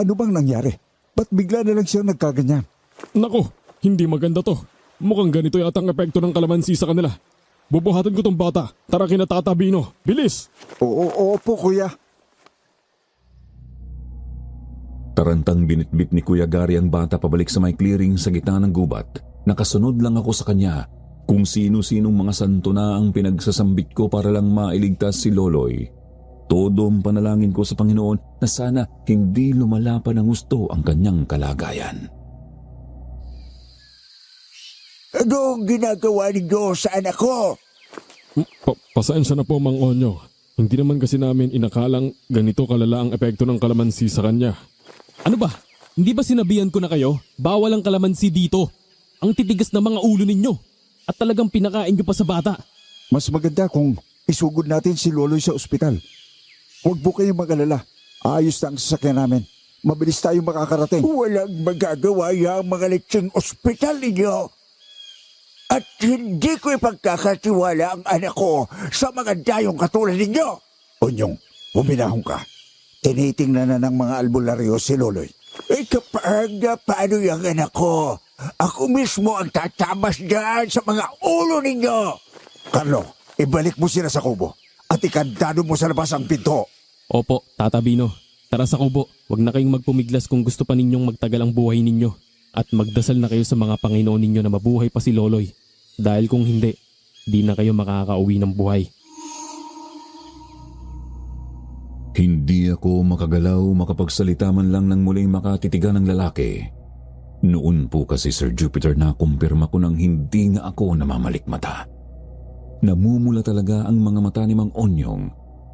Ano bang nangyari? Ba't bigla na lang siya nagkaganyan? Nako, hindi maganda to. Mukhang ganito yata ang epekto ng kalamansi sa kanila. Bubuhatin ko tong bata. Tara kina Tata Bino. Bilis! Oo po, kuya. Tarantang binitbit ni Kuya Gary ang bata pabalik sa may clearing sa gitna ng gubat. Nakasunod lang ako sa kanya. Kung sino-sinong mga santo na ang pinagsasambit ko para lang mailigtas si Loloy. Todong panalangin ko sa Panginoon na sana hindi lumala pa ng gusto ang kanyang kalagayan. Ano ang ginagawa ninyo sa anak ko? Pasensya na po, Mang Onyo. Hindi naman kasi namin inakalang ganito kalala ang epekto ng kalamansi sa kanya. Ano ba? Hindi ba sinabihan ko na kayo? Bawal ang kalamansi dito. Ang titigas na mga ulo ninyo. At talagang pinakain nyo pa sa bata. Mas maganda kung isugod natin si Loloy sa ospital. Huwag po kayong mag-alala. Ayos na ang sasakyan namin. Mabilis tayong makakarating. Walang magagawa yung mga lecheng ospital ninyo. At hindi ko ipagkakatiwala ang anak ko sa mga dayong katulad ninyo. Onyong, huminahon ka. Tinitingnan na ng mga albularyo si Loloy. Kapag paano yung anak ko? Ako mismo ang tatamas dyan sa mga ulo ninyo. Carlo, ibalik mo sila sa kubo at ikandado mo sa labas ang pinto. Opo, Tata Bino. Tara sa kubo. Huwag na kayong magpumiglas kung gusto pa ninyong magtagal ang buhay ninyo. At magdasal na kayo sa mga Panginoon ninyo na mabuhay pa si Loloy. Dahil kung hindi, di na kayo makakauwi ng buhay. Hindi ako makagalaw, makapagsalita man lang ng muling makatitigan ng lalaki. Noon po kasi Sir Jupiter na kumpirma ko nang hindi nga ako namamalikmata. Namumula talaga ang mga mata ni Mang Onyong,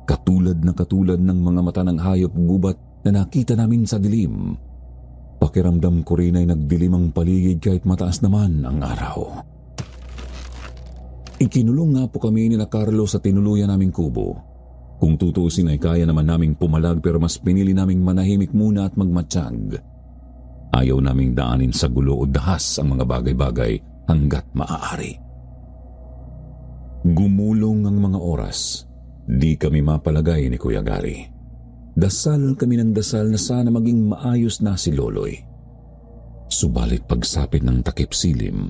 katulad ng mga mata ng hayop gubat na nakita namin sa dilim. Pakiramdam ko rin ay nagdilim ang paligid kahit mataas naman ang araw. Ikinulong nga po kami ni Carlo sa tinuluyan naming kubo. Kung tutuusin ay kaya naman naming pumalag pero mas pinili naming manahimik muna at magmatsyag. Ayaw naming daanin sa gulo o dahas ang mga bagay-bagay hanggat maaari. Gumulong ang mga oras. Di kami mapalagay ni Kuya Gary. Dasal kami ng dasal na sana maging maayos na si Loloy. Subalit pagsapit ng takip silim,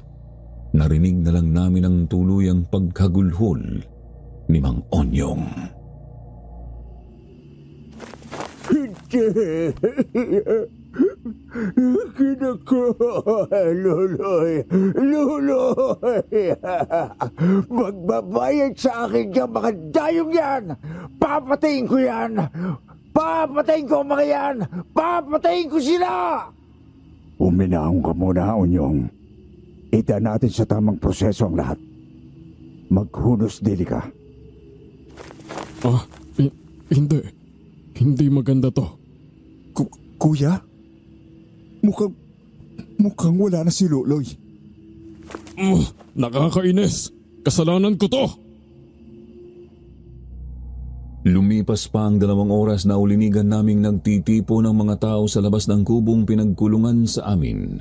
narinig na lang namin ang tuluyang pagkagulhol ni Mang Onyong. Kinako, Loloy, Loloy. Magbabayad sa akin yung mga dayong yan. Papatayin ko yan. Papatayin ko mga yan. Papatayin ko sila. Uminahon ka muna, Onyong. Ita natin sa tamang proseso ang lahat. Maghunos dili ka. Hindi. Hindi maganda to. Kuya? Mukhang wala na si Loloy. Nakakainis. Kasalanan ko to. Lumipas pa ang 2 oras na ulinigan naming nagtitipo ng mga tao sa labas ng kubong pinagkulungan sa amin.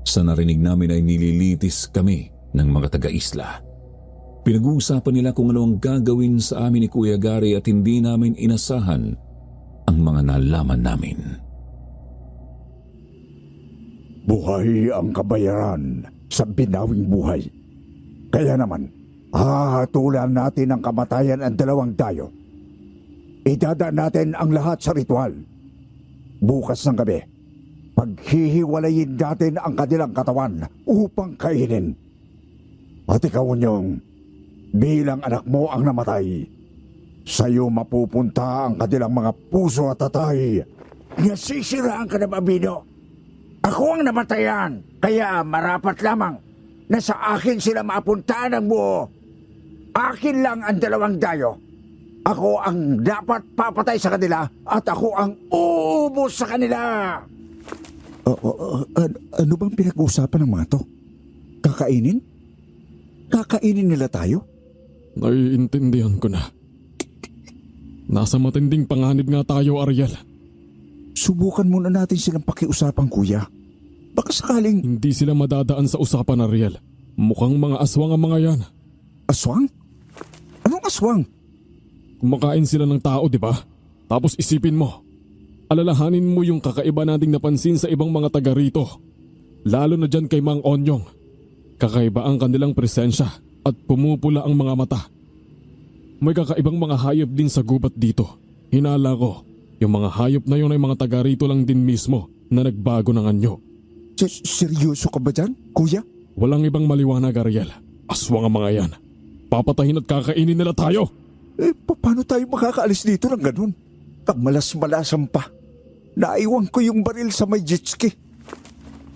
Sa narinig namin ay nililitis kami ng mga taga-isla. Pinag-uusapan nila kung ano ang gagawin sa amin ni Kuya Gary at hindi namin inasahan ang mga nalaman namin. Buhay ang kabayaran sa binawing buhay. Kaya naman, hahatulan natin ang kamatayan ang 2 dayo. Idadaan natin ang lahat sa ritual. Bukas ng gabi, paghihiwalayin natin ang kanilang katawan upang kainin. At ikaw, Onyong, bilang anak mo ang namatay, sa'yo mapupunta ang kanilang mga puso at tatay. Nasisiraan ka na ba, Bino? Ako ang namatayan, kaya marapat lamang na sa akin sila mapunta ng buo. Akin lang ang 2 dayo. Ako ang dapat papatay sa kanila at ako ang uubos sa kanila. Ano bang pinag-uusapan ng mga to? Kakainin? Kakainin nila tayo? Naiintindihan ko na. Nasa matinding panganib nga tayo, Ariel. Subukan muna natin silang pakiusapan, kuya. Baka sakaling... Hindi sila madadaan sa usapan, Ariel. Mukhang mga aswang ang mga yan. Aswang? Anong aswang? Kumakain sila ng tao, di ba? Tapos isipin mo. Alalahanin mo yung kakaiba nating napansin sa ibang mga taga rito. Lalo na dyan kay Mang Onyong. Kakaiba ang kanilang presensya at pumupula ang mga mata. May kakaibang mga hayop din sa gubat dito. Hinala ko, yung mga hayop na yun ay mga taga rito lang din mismo na nagbago ng anyo. Seryoso ka ba dyan, kuya? Walang ibang maliwanag, Ariel. Aswang ang mga yan. Papatahin at kakainin nila tayo. Paano tayo makakaalis dito ng ganun? Ang malas-malasan pa. Naiwan ko yung baril sa may jet ski.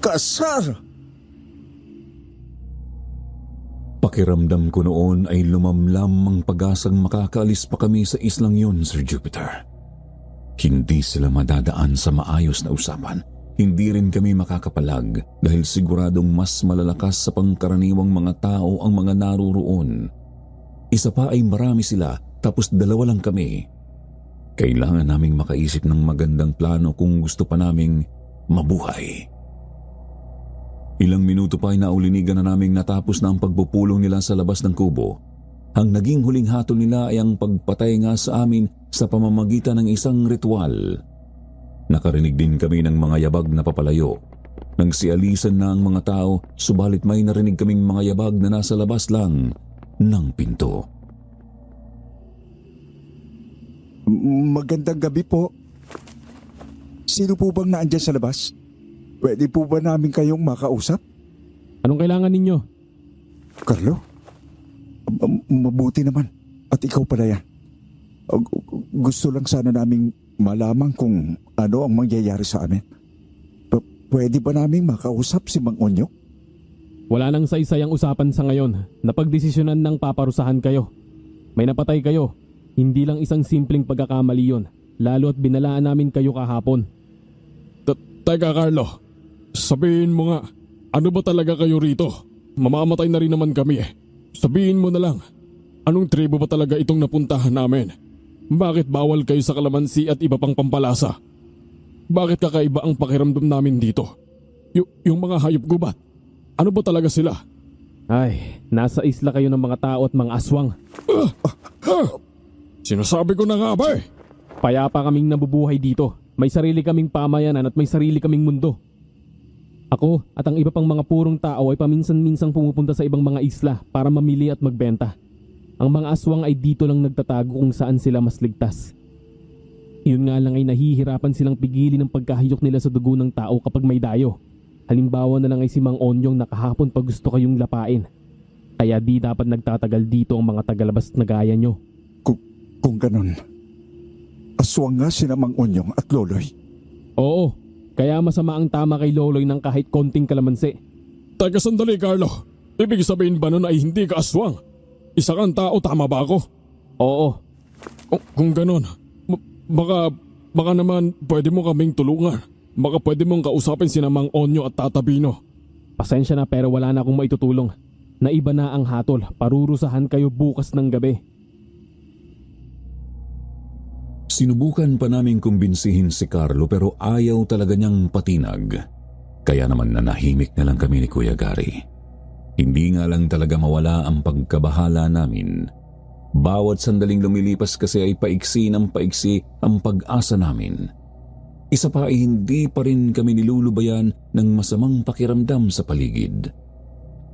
Kasar! Pakiramdam ko noon ay lumamlam ang pag-asang makakaalis pa kami sa islang yun, Sir Jupiter. Hindi sila madadaan sa maayos na usapan. Hindi rin kami makakapalag dahil siguradong mas malalakas sa pangkaraniwang mga tao ang mga naroroon. Isa pa ay marami sila tapos 2 lang kami. Kailangan naming makaisip ng magandang plano kung gusto pa naming mabuhay. Ilang minuto pa ay naulinigan na naming natapos na ang pagpupulong nila sa labas ng kubo. Ang naging huling hatol nila ay ang pagpatay nga sa amin sa pamamagitan ng isang ritual. Nakarinig din kami ng mga yabag na papalayo. Nagsialisan na ang mga tao, subalit may narinig kaming mga yabag na nasa labas lang ng pinto. Magandang gabi po. Sino po bang naandyan sa labas? Pwede po ba namin kayong makausap? Anong kailangan ninyo? Carlo? Mabuti naman. At ikaw pala yan. Gusto lang sana naming malaman kung ano ang mangyayari sa amin. Pwede ba naming makausap si Mang Onyo? Wala nang saysayang usapan sa ngayon. Napagdesisyonan ng paparusahan kayo. May napatay kayo. Hindi lang isang simpleng pagkakamali yun. Lalo at binalaan namin kayo kahapon. Teka Carlo, sabihin mo nga, ano ba talaga kayo rito? Mamamatay na rin naman kami eh. Sabihin mo na lang, anong tribo ba talaga itong napuntahan namin? Bakit bawal kayo sa kalamansi at iba pang pampalasa? Bakit kakaiba ang pakiramdam namin dito? Yung mga hayop gubat, ano ba talaga sila? Ay, nasa isla kayo ng mga tao at mga aswang. Sinasabi ko na nga ba eh. Payapa kaming nabubuhay dito. May sarili kaming pamayanan at may sarili kaming mundo. Ako at ang iba pang mga purong tao ay paminsan-minsang pumupunta sa ibang mga isla para mamili at magbenta. Ang mga aswang ay dito lang nagtatago kung saan sila mas ligtas. Yun nga lang ay nahihirapan silang pigilin ang pagkahiyok nila sa dugo ng tao kapag may dayo. Halimbawa na lang ay si Mang Onyong na kahapon pa gusto kayong lapain. Kaya di dapat nagtatagal dito ang mga tagalabas na gaya nyo. Kung ganun, aswang nga sina Mang Onyong at Loloy. Oo, kaya masama ang tama kay Loloy ng kahit konting kalamansi. Teka sandali Carlo, ibig sabihin ba nun ay hindi ka aswang? Isa kang tao, tama ba ako? Oo. Kung ganun, baka naman pwede mo kaming tulungan. Baka pwede mong kausapin sina Mang Onyo at Tata Bino. Pasensya na pero wala na akong maitutulong. Naiba na ang hatol, parurusahan kayo bukas ng gabi. Sinubukan pa naming kumbinsihin si Carlo pero ayaw talaga niyang patinag. Kaya naman nanahimik na lang kami ni Kuya Gary. Hindi nga lang talaga mawala ang pagkabahala namin. Bawat sandaling lumilipas kasi ay paiksi ng paiksi ang pag-asa namin. Isa pa ay hindi pa rin kami nilulubayan ng masamang pakiramdam sa paligid.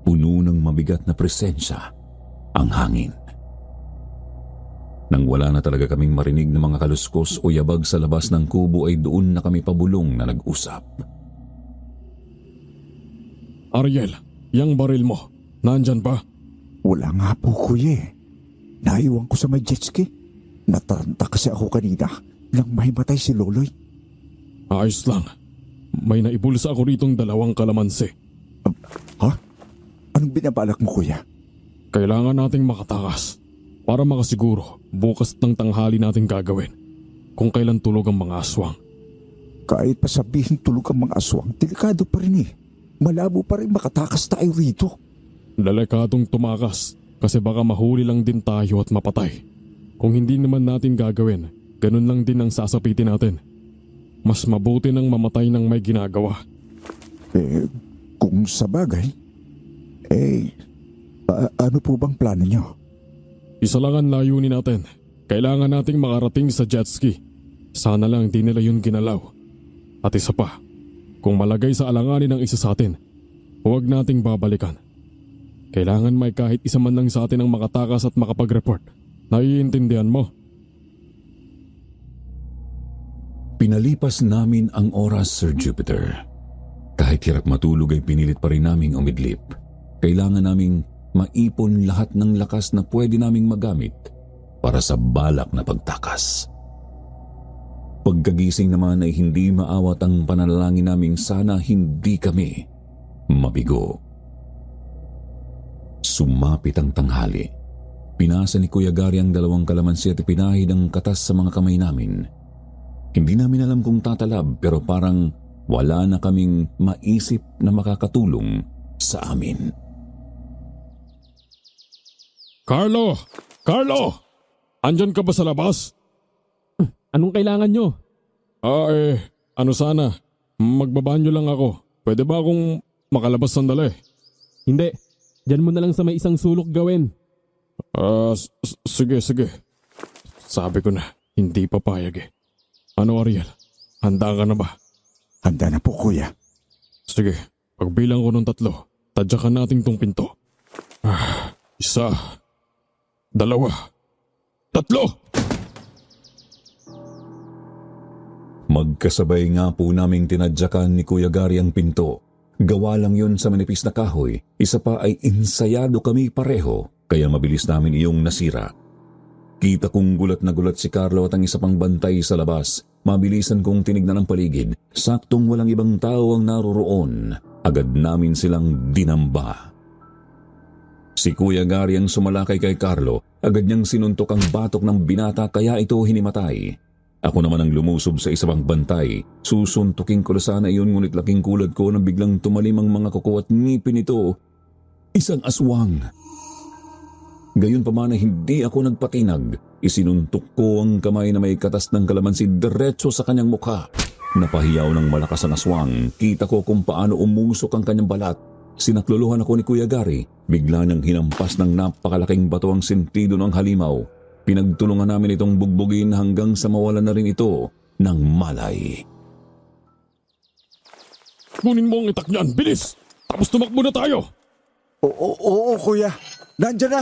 Puno ng mabigat na presensya ang hangin. Nang wala na talaga kaming marinig ng mga kaluskos o yabag sa labas ng kubo ay doon na kami pabulong na nag-usap. Ariel, yang baril mo, nandyan ba? Wala nga po kuya eh. Naiwan ko sa may jet ski. Nataranta kasi ako kanina nang mahimatay si Loloy. Ayos lang. May naibulsa ako ritong 2 kalamansi. Ha? Anong binabalak mo kuya? Kailangan nating makatakas. Para makasiguro, bukas ng tanghali natin gagawin. Kung kailan tulog ang mga aswang. Kahit pa sabihin tulog ang mga aswang, delikado pa rin eh. Malabo pa rin makatakas tayo rito. Delikadong tumakas kasi baka mahuli lang din tayo at mapatay. Kung hindi naman natin gagawin, ganun lang din ang sasapitin natin. Mas mabuti nang mamatay ng may ginagawa. Kung sa bagay, ano po bang plano nyo? Isa lang ang layunin natin. Kailangan nating makarating sa jet ski. Sana lang di nila yun ginalaw. At isa pa, kung malagay sa alanganin ng isa sa atin, huwag nating babalikan. Kailangan may kahit isa man lang sa atin ang makatakas at makapag-report. Naiintindihan mo? Pinalipas namin ang oras, Sir Jupiter. Kahit hirap matulog ay pinilit pa rin naming umidlip. Kailangan naming maipon lahat ng lakas na pwede naming magamit para sa balak na pagtakas. Pagkagising naman ay hindi maawat ang panalangin naming sana hindi kami mabigo. Sumapit ang tanghali. Pinasa ni Kuya Gary ang 2 kalamansi at pinahid ang katas sa mga kamay namin. Hindi namin alam kung tatalab pero parang wala na kaming maisip na makakatulong sa amin. Carlo! Carlo! Andyan ka ba sa labas? Anong kailangan nyo? Ano sana? Magbabanyo lang ako. Pwede ba akong makalabas sandali? Hindi. Diyan mo na lang sa may isang sulok gawin. Sige. Sabi ko na. hindi papayag eh. Ano Ariel, handa ka na ba? Handa na po, kuya. Sige, pagbilang ko ng 3, tadyakan natin tong pinto. 1, 2, 3! Magkasabay nga po naming tinadyakan ni Kuya Gary ang pinto. Gawa lang yun sa manipis na kahoy, isa pa ay insayado kami pareho, kaya mabilis namin iyong nasira. Kita kong gulat na gulat si Carlo at ang isa pang bantay sa labas. Mabilisan kong tinignan ang paligid. Saktong walang ibang tao ang naroroon. Agad namin silang dinamba. Si Kuya Gary ang sumalakay kay Carlo. Agad niyang sinuntok ang batok ng binata kaya ito hinimatay. Ako naman ang lumusob sa isa pang bantay. Susuntukin ko na sana iyon ngunit laking kulad ko nang biglang tumalim ang mga kuko at ngipin nito. Isang aswang. Gayon pa man ay hindi ako nagpatinag. Isinuntok ko ang kamay na may katas ng kalamansi diretso sa kanyang mukha. Napahiyaw ng malakas ang aswang. Kita ko kung paano umusok ang kanyang balat. Sinakluluhan ako ni Kuya Gary. Bigla niyang hinampas ng napakalaking bato ang sentido ng halimaw. Pinagtulungan namin itong bugbugin hanggang sa mawalan na rin ito ng malay. Kunin mo ang itak niyan, bilis! Tapos tumakbo na tayo! Oo, kuya. Nandiyan na.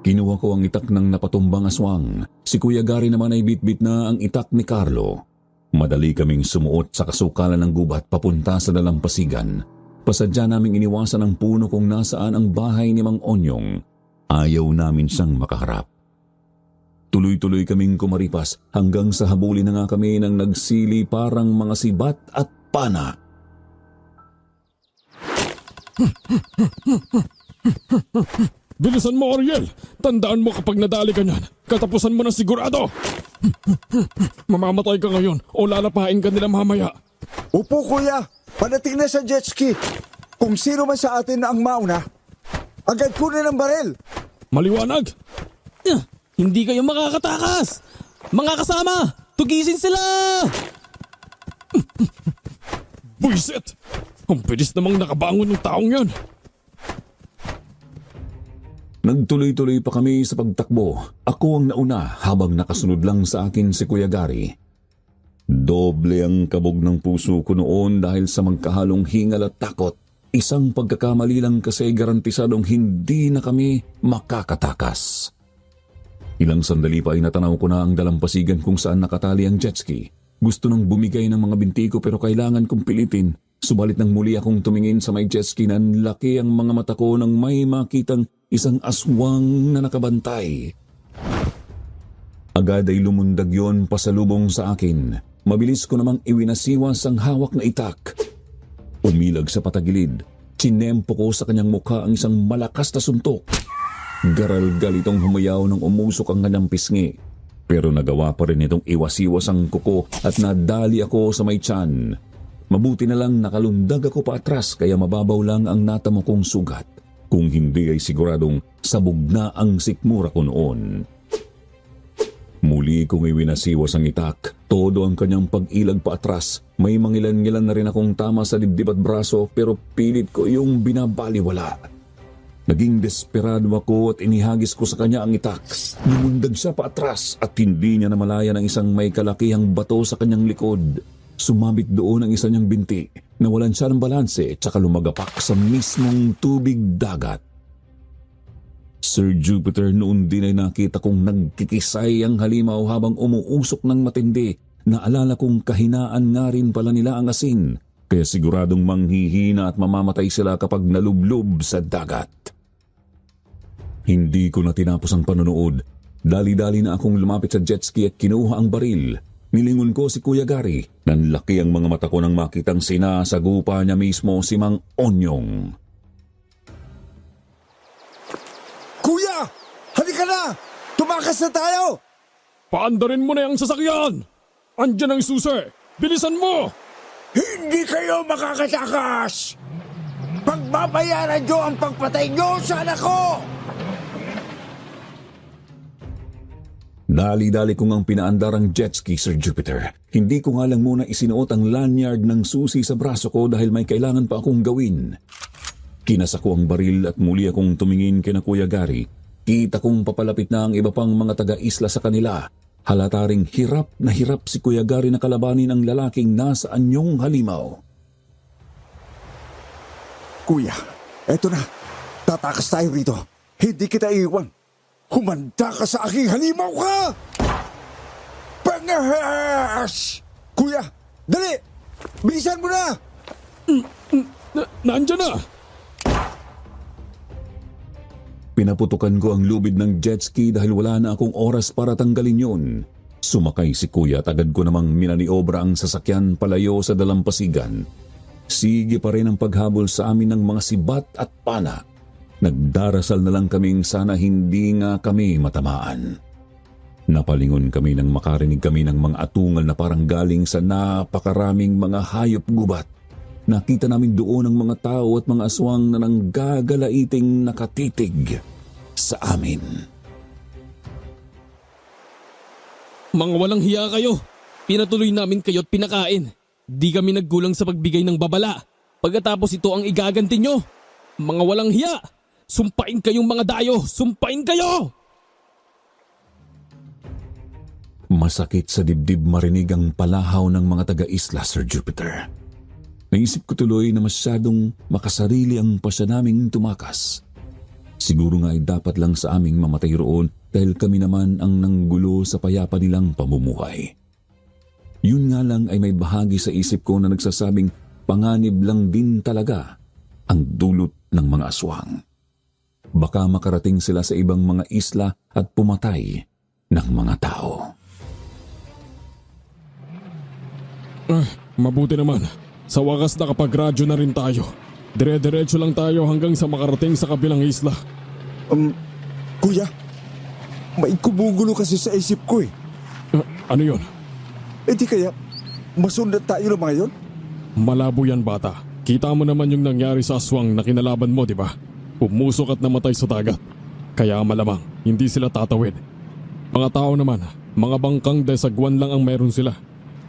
Kinuha ko ang itak ng napatumbang aswang. Si Kuya Gary naman ay bitbit na ang itak ni Carlo. Madali kaming sumuot sa kasukalan ng gubat papunta sa dalampasigan. Pasadya naming iniwasan ang puno kung nasaan ang bahay ni Mang Onyong. Ayaw namin siyang makaharap. Tuloy-tuloy kaming kumaripas hanggang sa habulin na nga kami ng nagsili parang mga sibat at pana. Bilisan mo, Ariel! Tandaan mo kapag nadali ka niyan, katapusan mo na sigurado! Mamamatay ka ngayon o lalapain ka nila mamaya. Upo, kuya. Padating na sa jet ski. Kung sino man sa atin na ang mauna, agad kunin ang baril. Maliwanag! Hindi kayo makakatakas! Mga kasama, tugisin sila! Buisit! Ang bilis namang nakabangon ng taong yan. Nagtuloy-tuloy pa kami sa pagtakbo. Ako ang nauna habang nakasunod lang sa akin si Kuya Gary. Doble ang kabog ng puso ko noon dahil sa magkahalong hingal at takot. Isang pagkakamali lang kasi garantisadong hindi na kami makakatakas. Ilang sandali pa ay natanaw ko na ang dalampasigan kung saan nakatali ang jet ski. Gusto nang bumigay ng mga binti ko pero kailangan kong pilitin. Subalit nang muli akong tumingin sa may jet ski, nanlaki ang mga mata ko nang may makitang isang aswang na nakabantay. Agad ay lumundag yon pasalubong sa akin. Mabilis ko namang iwinasiwas ang hawak na itak. Umilag sa patagilid. Sinempo ko sa kanyang mukha ang isang malakas na suntok. Garalgal itong humayaw nang umusok ang kanyang pisngi. Pero nagawa pa rin itong iwasiwas ang kuko at nadali ako sa may tiyan. Mabuti na lang nakalundag ako pa atras kaya mababaw lang ang natamo kong sugat. Kung hindi ay siguradong sabog na ang sikmura ko noon. Muli kong iwinasiwas ang itak. Todo ang kanyang pag-ilag pa atras. May mangilan-ngilan na rin akong tama sa dibdib at braso pero pilit ko yung binabaliwala. Naging desperado ako at inihagis ko sa kanya ang itak. Lumundag siya pa atras at hindi niya namalaya ng isang may kalakihang bato sa kanyang likod. Sumabit doon ang isa niyang binti. Nawalan siya ng balanse at saka lumagapak sa mismong tubig dagat. Sir Jupiter, noon din ay nakita kong nagkikisay ang halimaw habang umuusok ng matindi. Naalala kong kahinaan nga rin pala nila ang asin. Kaya siguradong manghihina at mamamatay sila kapag nalublob sa dagat. Hindi ko na tinapos ang panonood. Dali-dali na akong lumapit sa jet ski at kinuha ang baril. Nilingon ko si Kuya Gary. Nanlaki ang mga mata ko nang makitang sinasagupa niya mismo si Mang Onyong. Kuya! Halika na! Tumakas na tayo! Paandarin mo na yung sasakyan! Andyan ang susi! Bilisan mo! Hindi kayo makakatakas! Pagbabayaran nyo ang pagpatay nyo sa anak ko! Dali-dali ko ngang pinaandar ang jet ski, Sir Jupiter. Hindi ko nga lang muna isinuot ang lanyard ng susi sa braso ko dahil may kailangan pa akong gawin. Kinasa ko ang baril at muli akong tumingin kina Kuya Gary. makita kong papalapit na ang iba pang mga taga-isla sa kanila, halata ring hirap na hirap si Kuya Gary na kalabanin ang lalaking nasa anyong halimaw. Kuya, eto na. Tatakas tayo rito. Hindi kita iiwan. Humanda ka sa aking halimaw ka! Pangahas! Kuya, dali! Bilisan mo na! Nandyan na! Pinaputukan ko ang lubid ng jet ski dahil wala na akong oras para tanggalin yun. Sumakay si Kuya at agad ko namang minaniobra ang sasakyan palayo sa dalampasigan. Sige pa rin ang paghabol sa amin ng mga sibat at pana. Nagdarasal na lang kaming sana hindi nga kami matamaan. Napalingon kami nang makarinig kami ng mga atungal na parang galing sa napakaraming mga hayop gubat. Nakita namin doon ang mga tao at mga aswang na nanggagalaiting nakatitig sa amin. Mga walang hiya kayo. Pinatuloy namin kayo at pinakain. Di kami nagkulang sa pagbigay ng babala. Pagkatapos ito ang igaganti nyo. Mga walang hiya. Sumpain kayong mga dayo. Sumpain kayo! Masakit sa dibdib marinig ang palahaw ng mga taga-isla, Sir Jupiter. Naisip ko tuloy na masyadong makasarili ang pasya naming tumakas. Siguro nga ay dapat lang sa aming mamatay roon dahil kami naman ang nanggulo sa payapa nilang pamumuhay. Yun nga lang ay may bahagi sa isip ko na nagsasabing panganib lang din talaga ang dulot ng mga aswang. Baka makarating sila sa ibang mga isla at pumatay ng mga tao. Mabuti naman. Sa wakas nakapag-radyo na rin tayo. Dire-diretso lang tayo hanggang sa makarating sa kabilang isla. Kuya, may kumugulo kasi sa isip ko eh. Ano yon? Eh di kaya, masundan tayo ng mga yon? Malabo yan, bata. Kita mo naman yung nangyari sa aswang na kinalaban mo, di ba? Pumusok at namatay sa dagat. Kaya malamang, hindi sila tatawid. Mga tao naman, mga bangkang desagwan lang ang meron sila.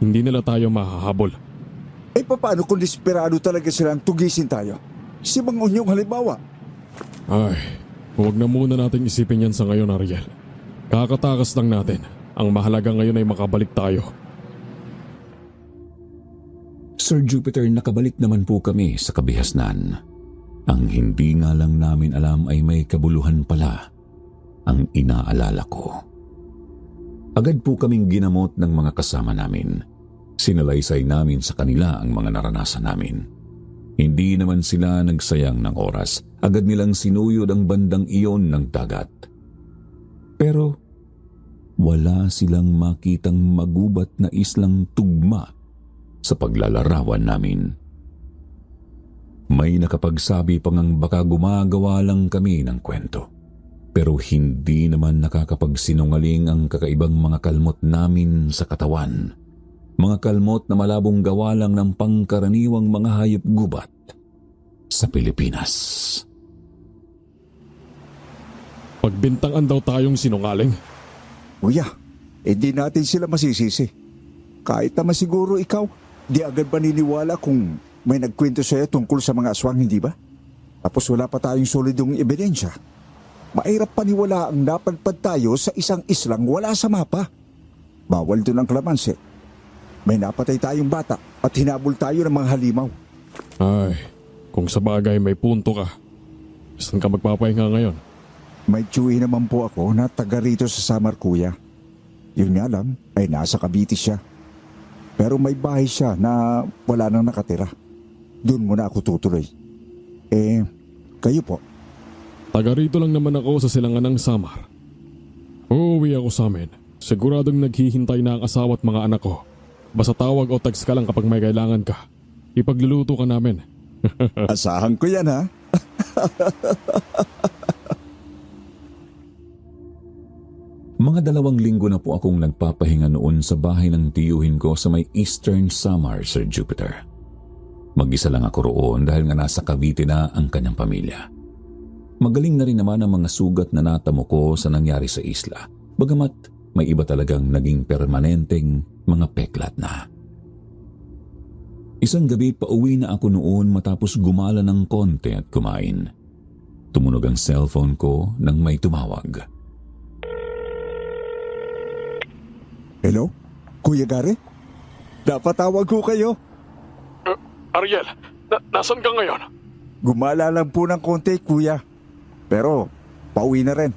Hindi nila tayo mahahabol. Eh paano kung desperado talaga silang tugisin tayo? Si Mang Unyong halimbawa. Ay, huwag na muna natin isipin yan sa ngayon, Ariel. Kakatakas lang natin. Ang mahalaga ngayon ay makabalik tayo. Sir Jupiter, nakabalik naman po kami sa kabihasnan. Ang hindi nga lang namin alam ay may kabuluhan pala ang inaalala ko. Agad po kaming ginamot ng mga kasama namin. Sinalaysay namin sa kanila ang mga naranasan namin. Hindi naman sila nagsayang ng oras. Agad nilang sinuyod ang bandang iyon ng dagat. Pero wala silang makitang magubat na islang tugma sa paglalarawan namin. May nakapagsabi pang ang baka gumagawa lang kami ng kwento. Pero hindi naman nakakapagsinungaling ang kakaibang mga kalmot namin sa katawan. Mga kalmot na malabong gawa lang ng pangkaraniwang mga hayop gubat sa Pilipinas. Pagbintangan daw tayong sinungaling. Kuya, di natin sila masisisi. Kahit naman siguro ikaw, di agad maniniwala kung may nagkwento sa'yo tungkol sa mga aswang, hindi ba? Tapos wala pa tayong solidong ebidensya. Mahirap paniwala ang napadpad tayo sa isang islang wala sa mapa. Bawal doon ang kalamansi. May napatay tayong bata at hinabol tayo ng mga halimaw. Ay, kung sa bagay may punto ka. Saan ka magpapahinga ngayon? May tiyuhi naman po ako na taga rito sa Samar, kuya. Yun nga lang ay nasa Cavite siya. Pero may bahay siya na wala nang nakatira. Doon muna ako tutuloy. Kayo po? Taga rito lang naman ako sa silangan ng Samar. Uuwi ako sa amin. Siguradong naghihintay na ang asawa at mga anak ko. Basta tawag o text ka lang kapag may kailangan ka. Ipagluluto ka namin. Asahan ko yan, ha? Mga 2 linggo na po akong nagpapahinga noon sa bahay ng tiyuhin ko sa may Eastern Samar, Sir Jupiter. Mag-isa lang ako roon dahil nga nasa Cavite na ang kanyang pamilya. Magaling na rin naman ang mga sugat na natamo ko sa nangyari sa isla. Bagamat may iba talagang naging permanenteng mga peklat na. Isang gabi pauwi na ako noon matapos gumala ng konti at kumain. Tumunog ang cellphone ko nang may tumawag. Hello? Kuya Gary? Napatawag ko kayo. Ariel, nasan ka ngayon? Gumala lang po ng konti, kuya. Pero, pauwi na rin.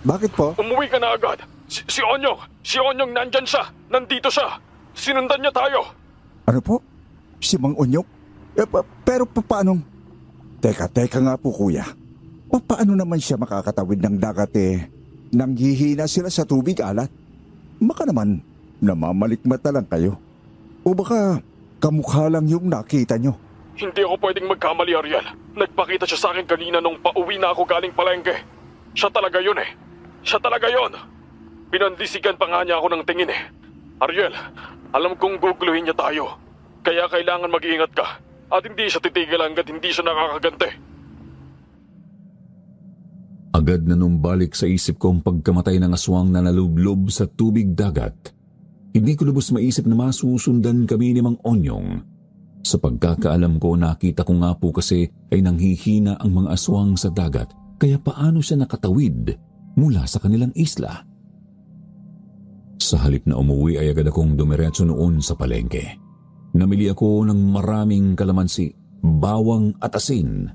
Bakit po? Umuwi ka na agad. Si Onyong nandyan siya. Nandito siya. Sinundan niya tayo. Ano po? Si Mang Onyok? Pero paano? Teka nga po, kuya. Paano naman siya makakatawid ng dagat nanghihina sila sa tubig alat? Baka naman, namamalikmata lang kayo. O baka, kamukha lang yung nakita nyo. Hindi ako pwedeng magkamali, Ariel. Nagpakita siya sa akin kanina nung pauwi na ako galing palengke. Siya talaga yun eh. Siya talaga yun. Pinandisigan pa nga niya ako ng tingin eh. Ariel, alam kong guguluhin niya tayo. Kaya kailangan mag-iingat ka. At hindi siya titigil hanggat hindi siya nakakagante. Agad na numbalik sa isip ko ang pagkamatay ng aswang na nalublob sa tubig dagat. Hindi ko lubos maisip na masusundan kami ni Mang Onyong. Sa pagkakaalam ko, nakita ko nga po kasi ay nanghihina ang mga aswang sa dagat, kaya paano siya nakatawid mula sa kanilang isla? Sa halip na umuwi ay agad akong dumiretso noon sa palengke. Namili ako ng maraming kalamansi, bawang at asin.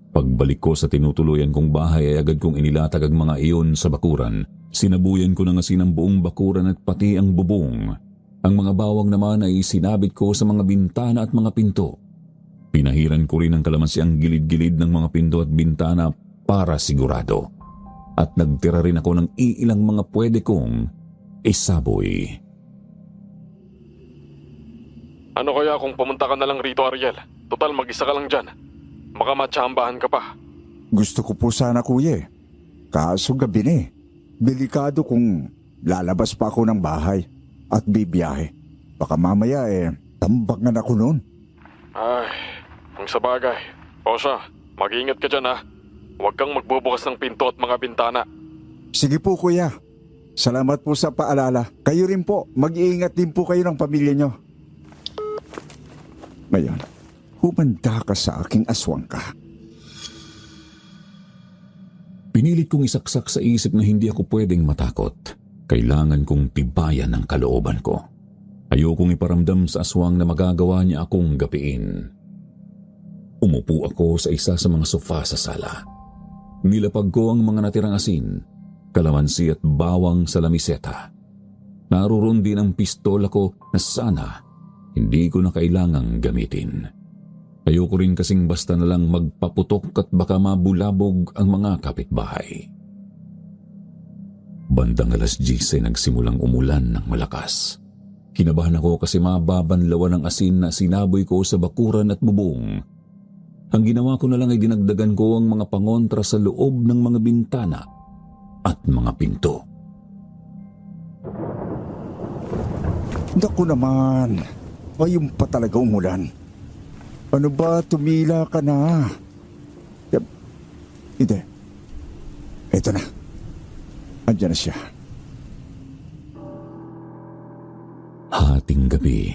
Pagbalik ko sa tinutuluyan kong bahay ay agad kong inilatag ang mga iyon sa bakuran. Sinabuyan ko ng asin ang buong bakuran at pati ang bubong. Ang mga bawang naman ay sinabit ko sa mga bintana at mga pinto. Pinahiran ko rin ng kalamansi ang gilid-gilid ng mga pinto at bintana para sigurado. At nagtira rin ako ng iilang mga pwede kong isaboy. Ano kaya kung pumunta ka na lang rito, Ariel? Total, mag-isa ka lang dyan. Baka matsambahan ka pa. Gusto ko po sana, kuya. Kaso gabi na Delikado kung lalabas pa ako ng bahay at bibiyahe. Baka mamaya tambangan ako noon. Ay, kung sa bagay. O siya, mag-iingat ka dyan ha. Huwag kang magbubukas ng pinto at mga bintana. Sige po, kuya. Salamat po sa paalala. Kayo rin po, mag-iingat din po kayo ng pamilya nyo. Ngayon, humanda ka sa aking aswang ka. Pinilit kong isaksak sa isip na hindi ako pwedeng matakot. Kailangan kong tibayan ang kalooban ko. Ayokong iparamdam sa aswang na magagawa niya akong gapiin. Umupo ako sa isa sa mga sofa sa sala. Nilapag ko ang mga natirang asin, kalamansi at bawang sa lamiseta. Naroon din ang pistola ko na sana hindi ko na kailangang gamitin. Ayoko rin kasing basta na lang magpaputok at baka mabulabog ang mga kapitbahay. Bandang 10:00 ay nagsimulang umulan ng malakas. Kinabahan ako kasi mababanlawan ng asin na sinaboy ko sa bakuran at bubong. Ang ginawa ko na lang ay dinagdagan ko ang mga pangontra sa loob ng mga bintana at mga pinto. Naku naman, ngayon pa talaga umulan. Ano ba, tumila ka na? Hindi. Ito na. Andiyan na siya. Hating gabi,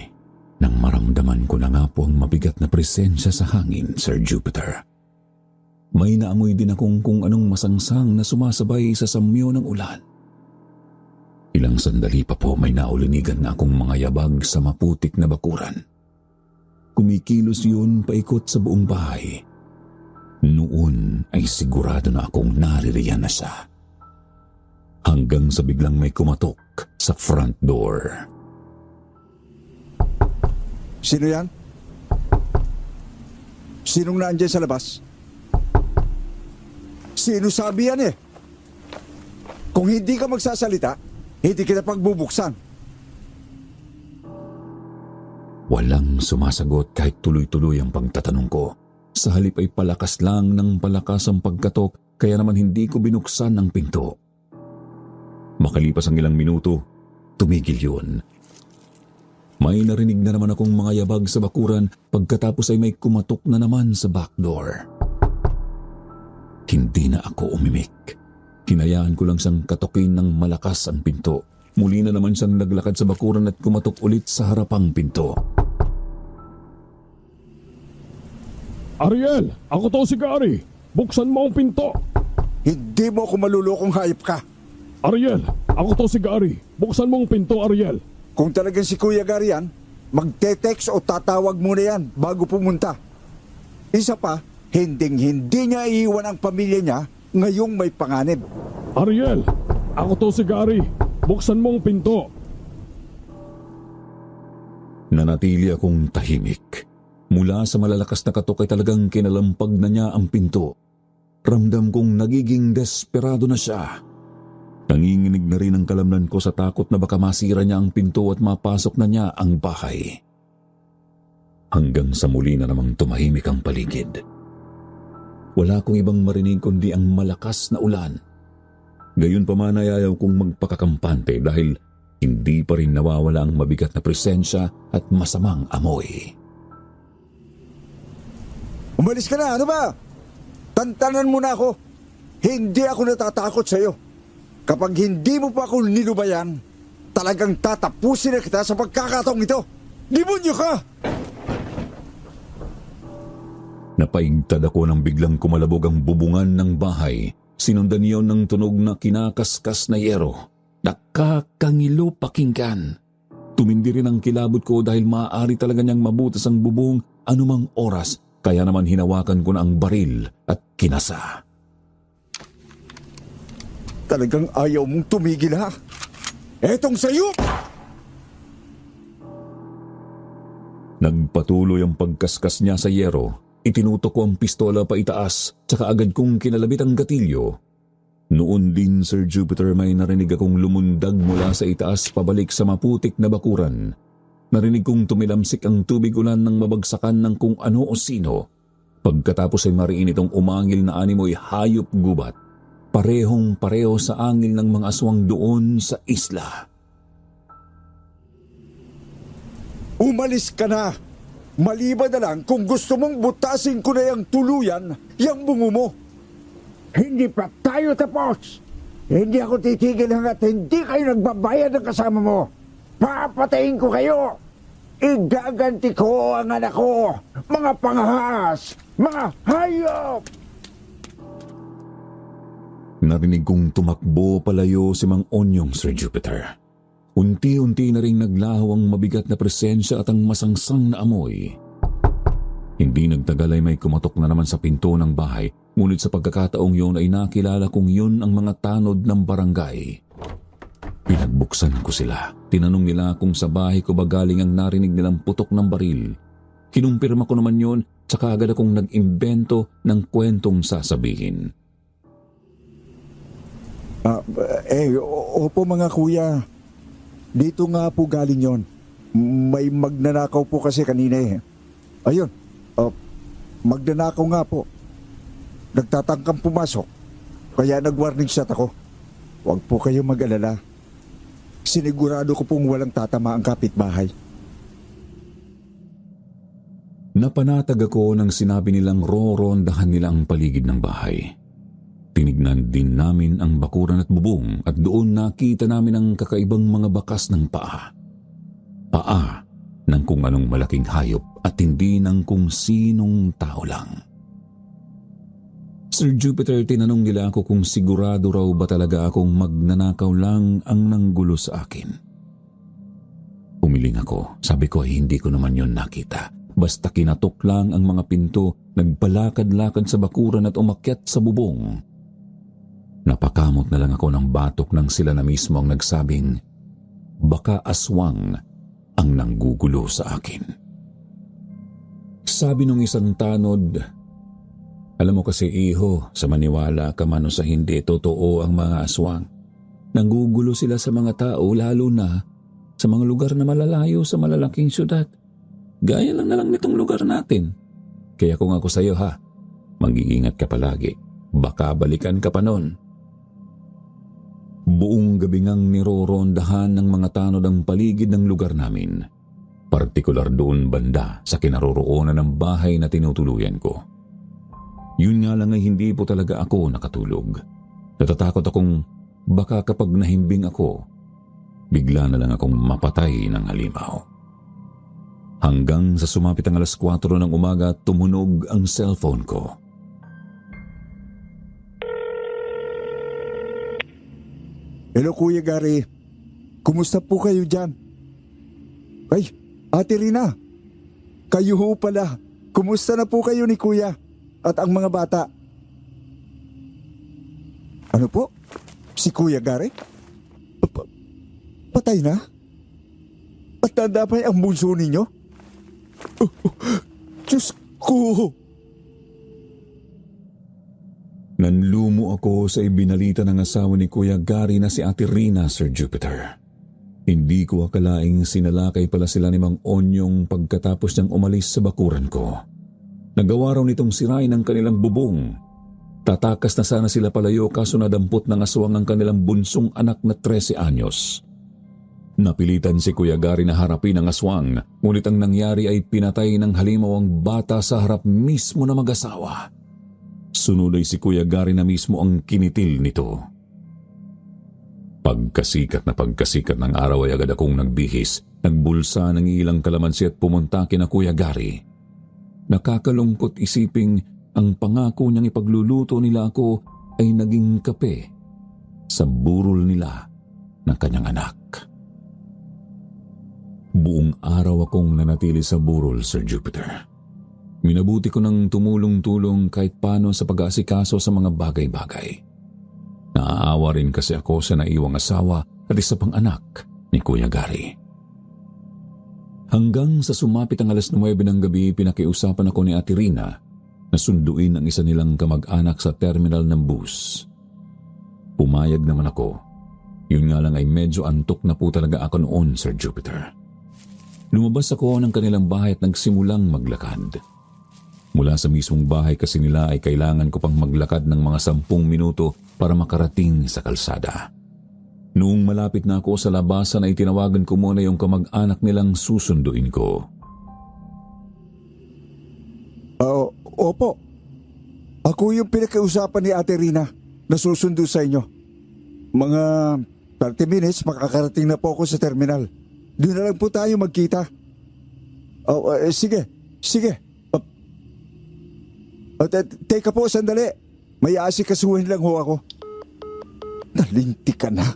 nang maramdaman ko na nga po ang mabigat na presensya sa hangin, Sir Jupiter. May naamoy din akong kung anong masangsang na sumasabay sa samyo ng ulan. Ilang sandali pa po may naulinigan na akong mga yabag sa maputik na bakuran. Kumikilos yun paikot sa buong bahay. Noon ay sigurado na akong naririyan na siya. Hanggang sa biglang may kumatok sa front door. Sino yan? Sinong naandyan sa labas? Sino sabi yan Kung hindi ka magsasalita, hindi kita pagbubuksan. Walang sumasagot kahit tuloy-tuloy ang pagtatanong ko. Sa halip ay palakas lang ng palakas ang pagkatok, kaya naman hindi ko binuksan ang pinto. Makalipas ang ilang minuto, tumigil yun. May narinig na naman akong mga yabag sa bakuran, pagkatapos ay may kumatok na naman sa back door. Hindi na ako umimik. Hinayaan ko lang siyang katokin ng malakas ang pinto. Muli na naman siyang naglakad sa bakuran at kumatok ulit sa harapang pinto. Ariel, ako to si Gary. buksan mo ang pinto! Hindi mo ako malulokong hayop ka. Ariel, ako to si Gary. Buksan mo ang pinto, Ariel. Kung talagang si Kuya Gary yan, magte-text o tatawag muna yan bago pumunta. Isa pa, hindi niya iiwan ang pamilya niya ngayong may panganib. Ariel, ako to si Gary. Buksan mo ang pinto. Nanatili akong tahimik. Mula sa malalakas na katok ay talagang kinalampag na niya ang pinto. Ramdam kong nagiging desperado na siya. Nanginginig na rin ang kalamnan ko sa takot na baka masira niya ang pinto at mapasok na niya ang bahay. Hanggang sa muli na namang tumahimik ang paligid. Wala kong ibang marinig kundi ang malakas na ulan. Gayunpaman ay ayaw kong magpakakampante dahil hindi pa rin nawawala ang mabigat na presensya at masamang amoy. Umalis ka na, ano ba? Tantanan mo na ako. Hindi ako natatakot sa'yo. Kapag hindi mo pa ako nilubayan, talagang tatapusin na kita sa pagkakataong ito. Demonyo ka! Napaigtad ako nang biglang kumalabog ang bubungan ng bahay. Sinundan niyon ng tunog na kinakaskas na yero. Nakakangilo pakinggan. Tumindi rin ang kilabot ko dahil maaari talaga niyang mabutas ang bubong anumang oras. Kaya naman hinawakan ko na ang baril at kinasa. Talagang ayaw mong tumigil, ha? Etong sa'yo! Nagpatuloy ang pagkaskas niya sa yero. Itinutok ko ang pistola pa itaas, tsaka agad kong kinalabit ang gatilyo. Noon din, Sir Jupiter, may narinig akong lumundag mula sa itaas pabalik sa maputik na bakuran. Narinig kong tumilamsik ang tubig ulan ng mabagsakan ng kung ano o sino. Pagkatapos ay mariin itong umangil na animoy hayop gubat. Parehong-pareho sa angil ng mga aswang doon sa isla. Umalis ka na! Maliban na lang kung gusto mong butasin ko na yung tuluyan, yung bungo mo. Hindi pa tayo tapos. Hindi ako titigil hanggat hindi kayo nagbabayad ng kasama mo. Papatayin ko kayo. Igaganti ko ang anak ko. Mga pangahas, mga hayop. Narinig kong tumakbo palayo si Mang Onyong, Sir Jupiter. Unti-unti na ring naglaho ang mabigat na presensya at ang masangsang na amoy. Hindi nagtagal ay may kumatok na naman sa pinto ng bahay, ngunit sa pagkakataong yun ay nakilala kong yun ang mga tanod ng barangay. Pinagbuksan ko sila. Tinanong nila kung sa bahay ko ba galing ang narinig nilang putok ng baril. Kinumpirma ko naman yun, tsaka agad akong nag-imbento ng kwentong sasabihin. Opo mga kuya. Dito nga po galing yon. May magnanakaw po kasi kanina eh. Ayun, magnanakaw nga po. Nagtatangkang pumasok, kaya nag-warning shot ako. Huwag po kayo mag-alala. Sinigurado ko pong walang tatama ang kapitbahay. Napanatag ako nang sinabi nilang rorondahan nila ang paligid ng bahay. Tinignan din namin ang bakuran at bubong at doon nakita namin ang kakaibang mga bakas ng paa. Paa ng kung anong malaking hayop at hindi ng kung sinong tao lang. Sir Jupiter, tinanong nila ako kung sigurado raw ba talaga akong magnanakaw lang ang nanggulo sa akin. Umiling ako. Sabi ko ay hindi ko naman yon nakita. Basta kinatok lang ang mga pinto, nagpalakad-lakad sa bakuran at umakyat sa bubong. Napakamot na lang ako ng batok nang sila na mismo ang nagsabing, baka aswang ang nanggugulo sa akin. Sabi nung isang tanod, alam mo kasi iho, sa maniwala ka man o sa hindi, totoo ang mga aswang. Nanggugulo sila sa mga tao lalo na sa mga lugar na malalayo sa malalaking syudad. Gaya lang na lang nitong lugar natin. Kaya kung ako sa'yo ha, mag-iingat ka palagi. Baka balikan ka pa nun. Buong gabi ngang nirorondahan ng mga tanod ang paligid ng lugar namin. Partikular doon banda sa kinaroroonan ng bahay na tinutuluyan ko. Yun nga lang ay hindi po talaga ako nakatulog. Natatakot akong baka kapag nahimbing ako, bigla na lang akong mapatay ng halimaw. Hanggang sa sumapit ang 4:00 ng umaga, tumunog ang cellphone ko. Hello Kuya Gary. Kumusta po kayo dyan? Ay, Ate Rina. Kayo ho pala. Kumusta na po kayo ni Kuya at ang mga bata? Ano po? Si Kuya Gary? Patay na? At nadamay ang bunso ninyo? Diyos ko! Nanlumo ako sa ibinalita ng asawa ni Kuya Gary na si Ate Rina, Sir Jupiter. Hindi ko akalaing sinalakay pala sila ni Mang Onyong pagkatapos niyang umalis sa bakuran ko. Nagawa raw nitong sirain ang kanilang bubong. Tatakas na sana sila palayo kaso nadampot ng aswang ang kanilang bunsong anak na 13 anyos. Napilitan si Kuya Gary na harapin ang aswang, ngunit ang nangyari ay pinatay ng halimaw ang bata sa harap mismo na mag-asawa. Sunod ay si Kuya Gary na mismo ang kinitil nito. Pagkasikat ng araw ay agad akong nagbihis, nagbulsa ng ilang kalamansi at pumunta kina Kuya Gary. Nakakalungkot isiping ang pangako niyang ipagluluto nila ako ay naging kape sa burol nila ng kanyang anak. Buong araw akong nanatili sa burol, Sir Jupiter. Minabuti ko ng tumulong-tulong kahit paano sa pag-aasikaso sa mga bagay-bagay. Naaawa rin kasi ako sa naiwang asawa at isa pang anak ni Kuya Gary. Hanggang sa sumapit ang alas 9 ng gabi, pinakiusapan ako ni Ate Rina na sunduin ang isa nilang kamag-anak sa terminal ng bus. Pumayag naman ako. Yun nga lang ay medyo antok na po talaga ako noon, Sir Jupiter. Lumabas ako ng kanilang bahay at nagsimulang maglakad. Mula sa mismong bahay kasi nila ay kailangan ko pang maglakad ng mga 10 minuto para makarating sa kalsada. Noong malapit na ako sa labasan ay tinawagan ko muna yung kamag-anak nilang susunduin ko. Opo. Ako yung pinakausapan ni Ate Rina na susundo sa inyo. Mga 30 minutes makakarating na po ako sa terminal. Doon na lang po tayo magkita. Sige. Teka po, sandali. May aasikasuhin lang ho ako. Nalinti ka na.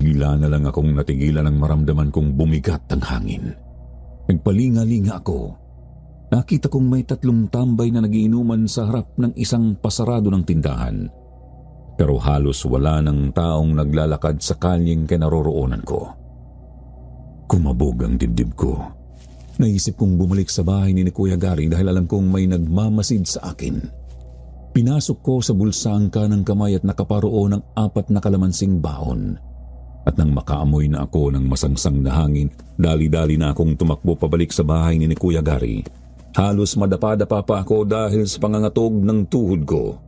Bigla na lang akong natigilan ng maramdaman kong bumigat ang hangin. Nagpalinga-linga ako. Nakita kong may 3 tambay na nagiinuman sa harap ng isang pasarado ng tindahan. Pero halos wala ng taong naglalakad sa kalyeng kinaroroonan ko. Kumabog ang dibdib ko. Naisip kong bumalik sa bahay ni Kuya Gary dahil alam kong may nagmamasid sa akin. Pinasok ko sa bulsa ang kanang kamay at nakaparoon ng 4 na kalamansing baon. At nang makaamoy na ako ng masangsang na hangin, dali-dali na akong tumakbo pabalik sa bahay ni Kuya Gary. Halos madapa-dapa pa ako dahil sa pangangatog ng tuhod ko.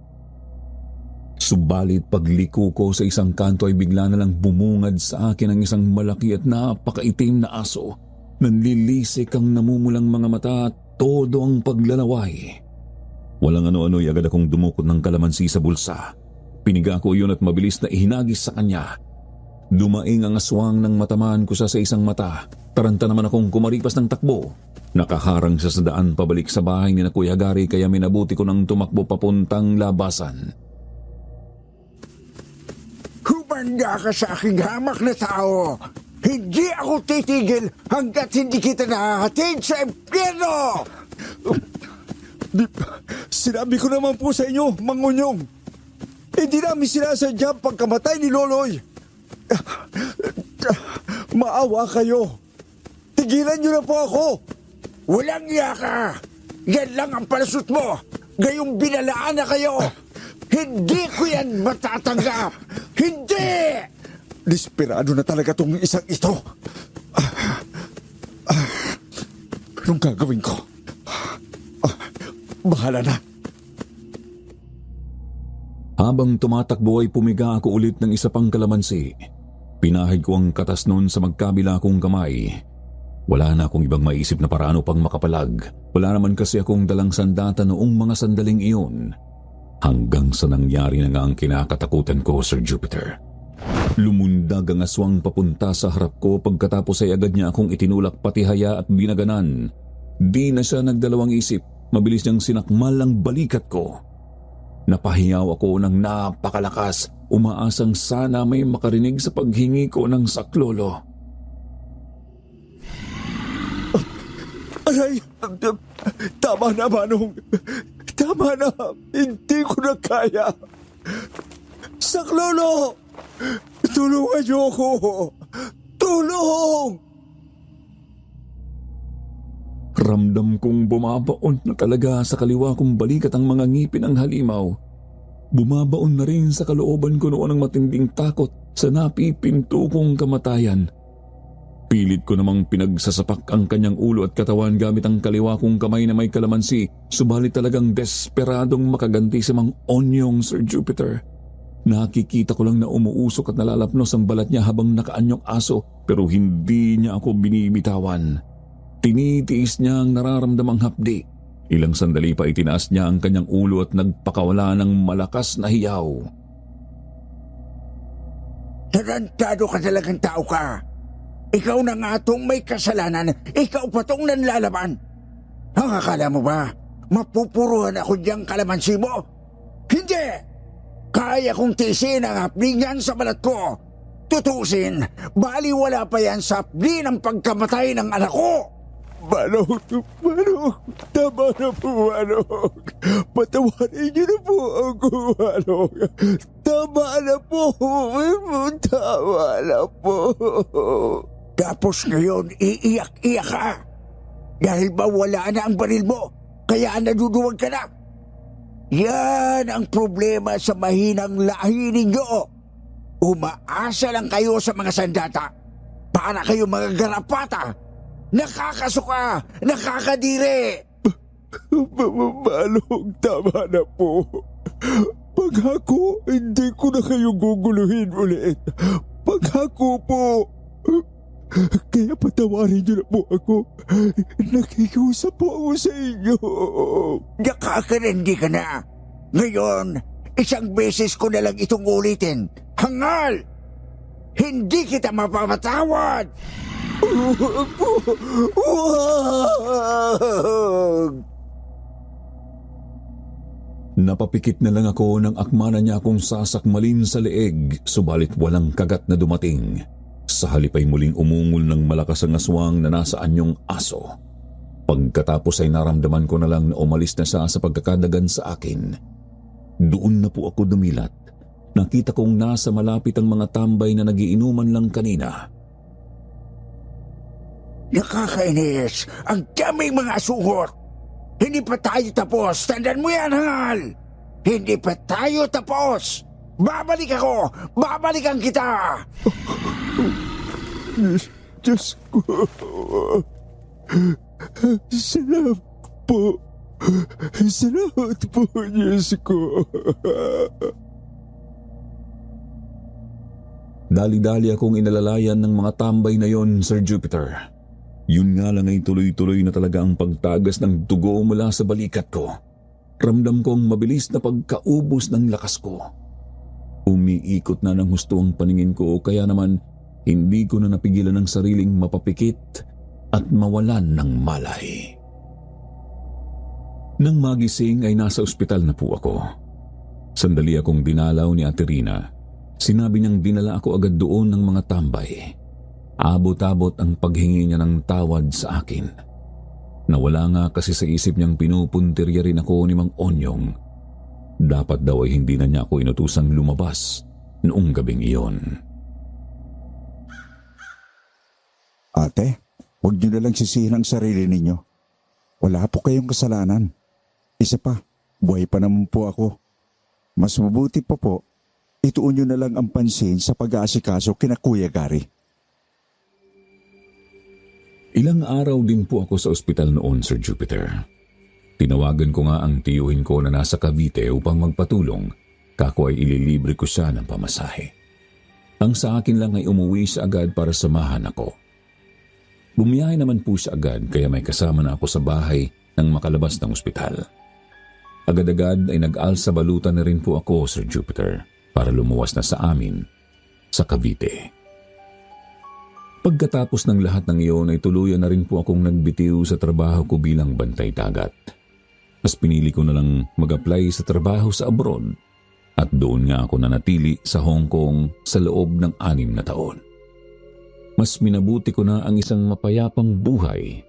Subalit pagliko ko sa isang kanto ay bigla na lang bumungad sa akin ang isang malaki at napakaitim na aso. Nanlilisik ang namumulang mga mata at todo ang paglalaway. Walang ano-ano ay agad akong dumukot ng kalamansi sa bulsa. Piniga ko yun at mabilis na ihinagis sa kanya. Dumaing ang aswang nang matamaan ko sa isang mata. Taranta naman akong kumaripas ng takbo. Nakaharang siya sa daan pabalik sa bahay ni Kuya Gary kaya minabuti ko ng tumakbo papuntang labasan. Humanda ka sa aking hamak na tao! Hindi ako titigil hanggat hindi kita nahahatid sa impyerno! Sinabi ko naman po sa inyo, Mang Onyong. Hindi namin sinasadya pagkamatay ni Loloy. Maawa kayo. Tigilan niyo na po ako. Walang iya ka. Yan lang ang palasot mo. Gayong binalaan na kayo. Hindi ko yan matatanggap. Hindi! Desperado na talaga tong isang ito. Anong gagawin ko? Bahala na. Habang tumatakbo ay pumiga ako ulit ng isa pang kalamansi. Pinahid ko ang katas noon sa magkabila kong kamay. Wala na akong ibang maisip na paraan upang makapalag. Wala naman kasi akong dalang sandata noong mga sandaling iyon. Hanggang sa nangyari na nga ang kinakatakutan ko, Sir Jupiter. Lumundag ang aswang papunta sa harap ko pagkatapos ay agad niya akong itinulak pati haya at binaganan. Di na siya nagdalawang isip, mabilis niyang sinakmal ang balikat ko. Napahingaw ako ng napakalakas, umaasang sana may makarinig sa paghingi ko ng saklolo. Aray! Tama na, Manong. Tama na. Hindi ko na kaya. Saklolo! Tulungan niyo ako! Tulong! Ramdam kong bumabaon na talaga sa kaliwa kong balikat ang mga ngipin ng halimaw. Bumabaon na rin sa kalooban ko noon ang matinding takot sa napipinto kong kamatayan. Pilit ko namang pinagsasapak ang kanyang ulo at katawan gamit ang kaliwa kong kamay na may kalamansi, subalit talagang desperadong makaganti si Mang Onyong, Sir Jupiter. Nakikita ko lang na umuusok at nalalapnos ang balat niya habang nakaanyong aso, pero hindi niya ako binibitawan. Tinitiis niya ang nararamdamang hapdi. Ilang sandali pa itinaas niya ang kanyang ulo at nagpakawala ng malakas na hiyaw. Tarantado ka talagang tao ka. Ikaw na nga itong may kasalanan. Ikaw pa itong nanlalaban. Ang akala mo ba, mapupuruhan ako diyang kalamansi mo? Hindi! Kaya kong tiisin ang hapdi niyan sa balat ko. Tutusin, baliwala pa yan sa hapdi ng pagkamatay ng anak ko. Manong, tama na po, Manong. Patawarin niyo na po ako, Manong. Tama na po, tama na po. Tapos ngayon, iiyak-iyak ka. Dahil ba wala na ang baril mo, kaya naduduwag ka na. Yan ang problema sa mahinang lahi ninyo. Umaasa lang kayo sa mga sandata. Para kayo mga garapata. Nakakasuka! Nakakadiri! Manong, tama na po. Pag ako, hindi ko na kayo guguluhin ulit. Pag ako po. Kaya patawarin niyo na po ako. Nakikiusap po ako sa inyo. Nakakarindi ka na. Ngayon, isang beses ko na lang itong ulitin. Hangal! Hindi kita mapapatawad! Napapikit na lang ako nang akmana niya akong sasakmalin sa leeg, subalit walang kagat na dumating. Sa halip ay muling umungol ng malakas ang aswang na nasa anyong aso. Pagkatapos ay naramdaman ko na lang na umalis na siya sa pagkakadagan sa akin. Doon na po ako dumilat. Nakita kong nasa malapit ang mga tambay na nagiinuman lang kanina. Nakakainis! Ang daming mga suhot! Hindi pa tayo tapos! Tandaan mo yan, Hangal! Hindi pa tayo tapos! Babalik ako! Babalikan kita! Diyos ko! Salamat po! Salamat po, Diyos ko! Dali-dali akong inalalayan ng mga tambay na yon, Sir Jupiter. Yun nga lang ay tuloy-tuloy na talaga ang pagtagas ng dugo mula sa balikat ko. Ramdam kong mabilis na pagkaubos ng lakas ko. Umiikot na ng husto ang paningin ko kaya naman hindi ko na napigilan ang sariling mapapikit at mawalan ng malay. Nang magising ay nasa ospital na po ako. Sandali akong dinalaw ni Ate Rina. Sinabi niyang dinala ako agad doon ng mga tambay. Abot-abot ang paghingi niya ng tawad sa akin. Nawala nga kasi sa isip niyang pinupuntirya rin ako ni Mang Onyong. Dapat daw ay hindi na niya ako inutusang lumabas noong gabing iyon. Ate, huwag niyo na lang sisihin ang sarili ninyo. Wala po kayong kasalanan. Isa pa, buhay pa naman po ako. Mas mabuti pa po, ituon niyo na lang ang pansin sa pag-aasikaso kina Kuya Gary. Ilang araw din po ako sa ospital noon, Sir Jupiter. Tinawagan ko nga ang tiyuhin ko na nasa Cavite upang magpatulong, kako ay ililibre ko siya ng pamasahe. Ang sa akin lang ay umuwi siya agad para samahan ako. Bumiyahe naman po siya agad kaya may kasama na ako sa bahay nang makalabas ng ospital. Agad-agad ay nag-alsa balutan na rin po ako, Sir Jupiter, para lumuwas na sa amin sa Cavite. Pagkatapos ng lahat ng iyon ay tuluyan na rin po akong nagbitiw sa trabaho ko bilang bantay dagat. Mas pinili ko na lang mag-apply sa trabaho sa abroad at doon nga ako nanatili sa Hong Kong sa loob ng 6 na taon. Mas minabuti ko na ang isang mapayapang buhay,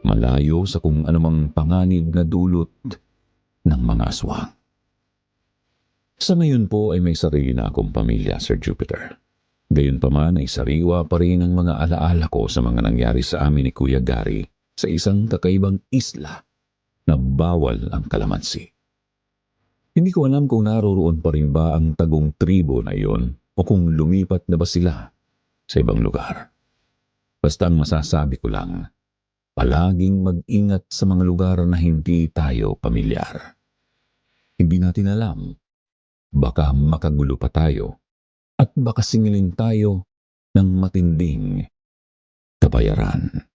malayo sa kung anumang panganib na dulot ng mga aswang. Sa ngayon po ay may sarili na akong pamilya, Sir Jupiter. Gayunpaman ay sariwa pa rin ang mga alaala ko sa mga nangyari sa amin ni Kuya Gary sa isang kakaibang isla na bawal ang kalamansi. Hindi ko alam kung naroroon pa rin ba ang tagong tribo na iyon o kung lumipat na ba sila sa ibang lugar. Basta ang masasabi ko lang, palaging mag-ingat sa mga lugar na hindi tayo pamilyar. Hindi natin alam, baka makagulo pa tayo at baka singilin tayo ng matinding kabayaran.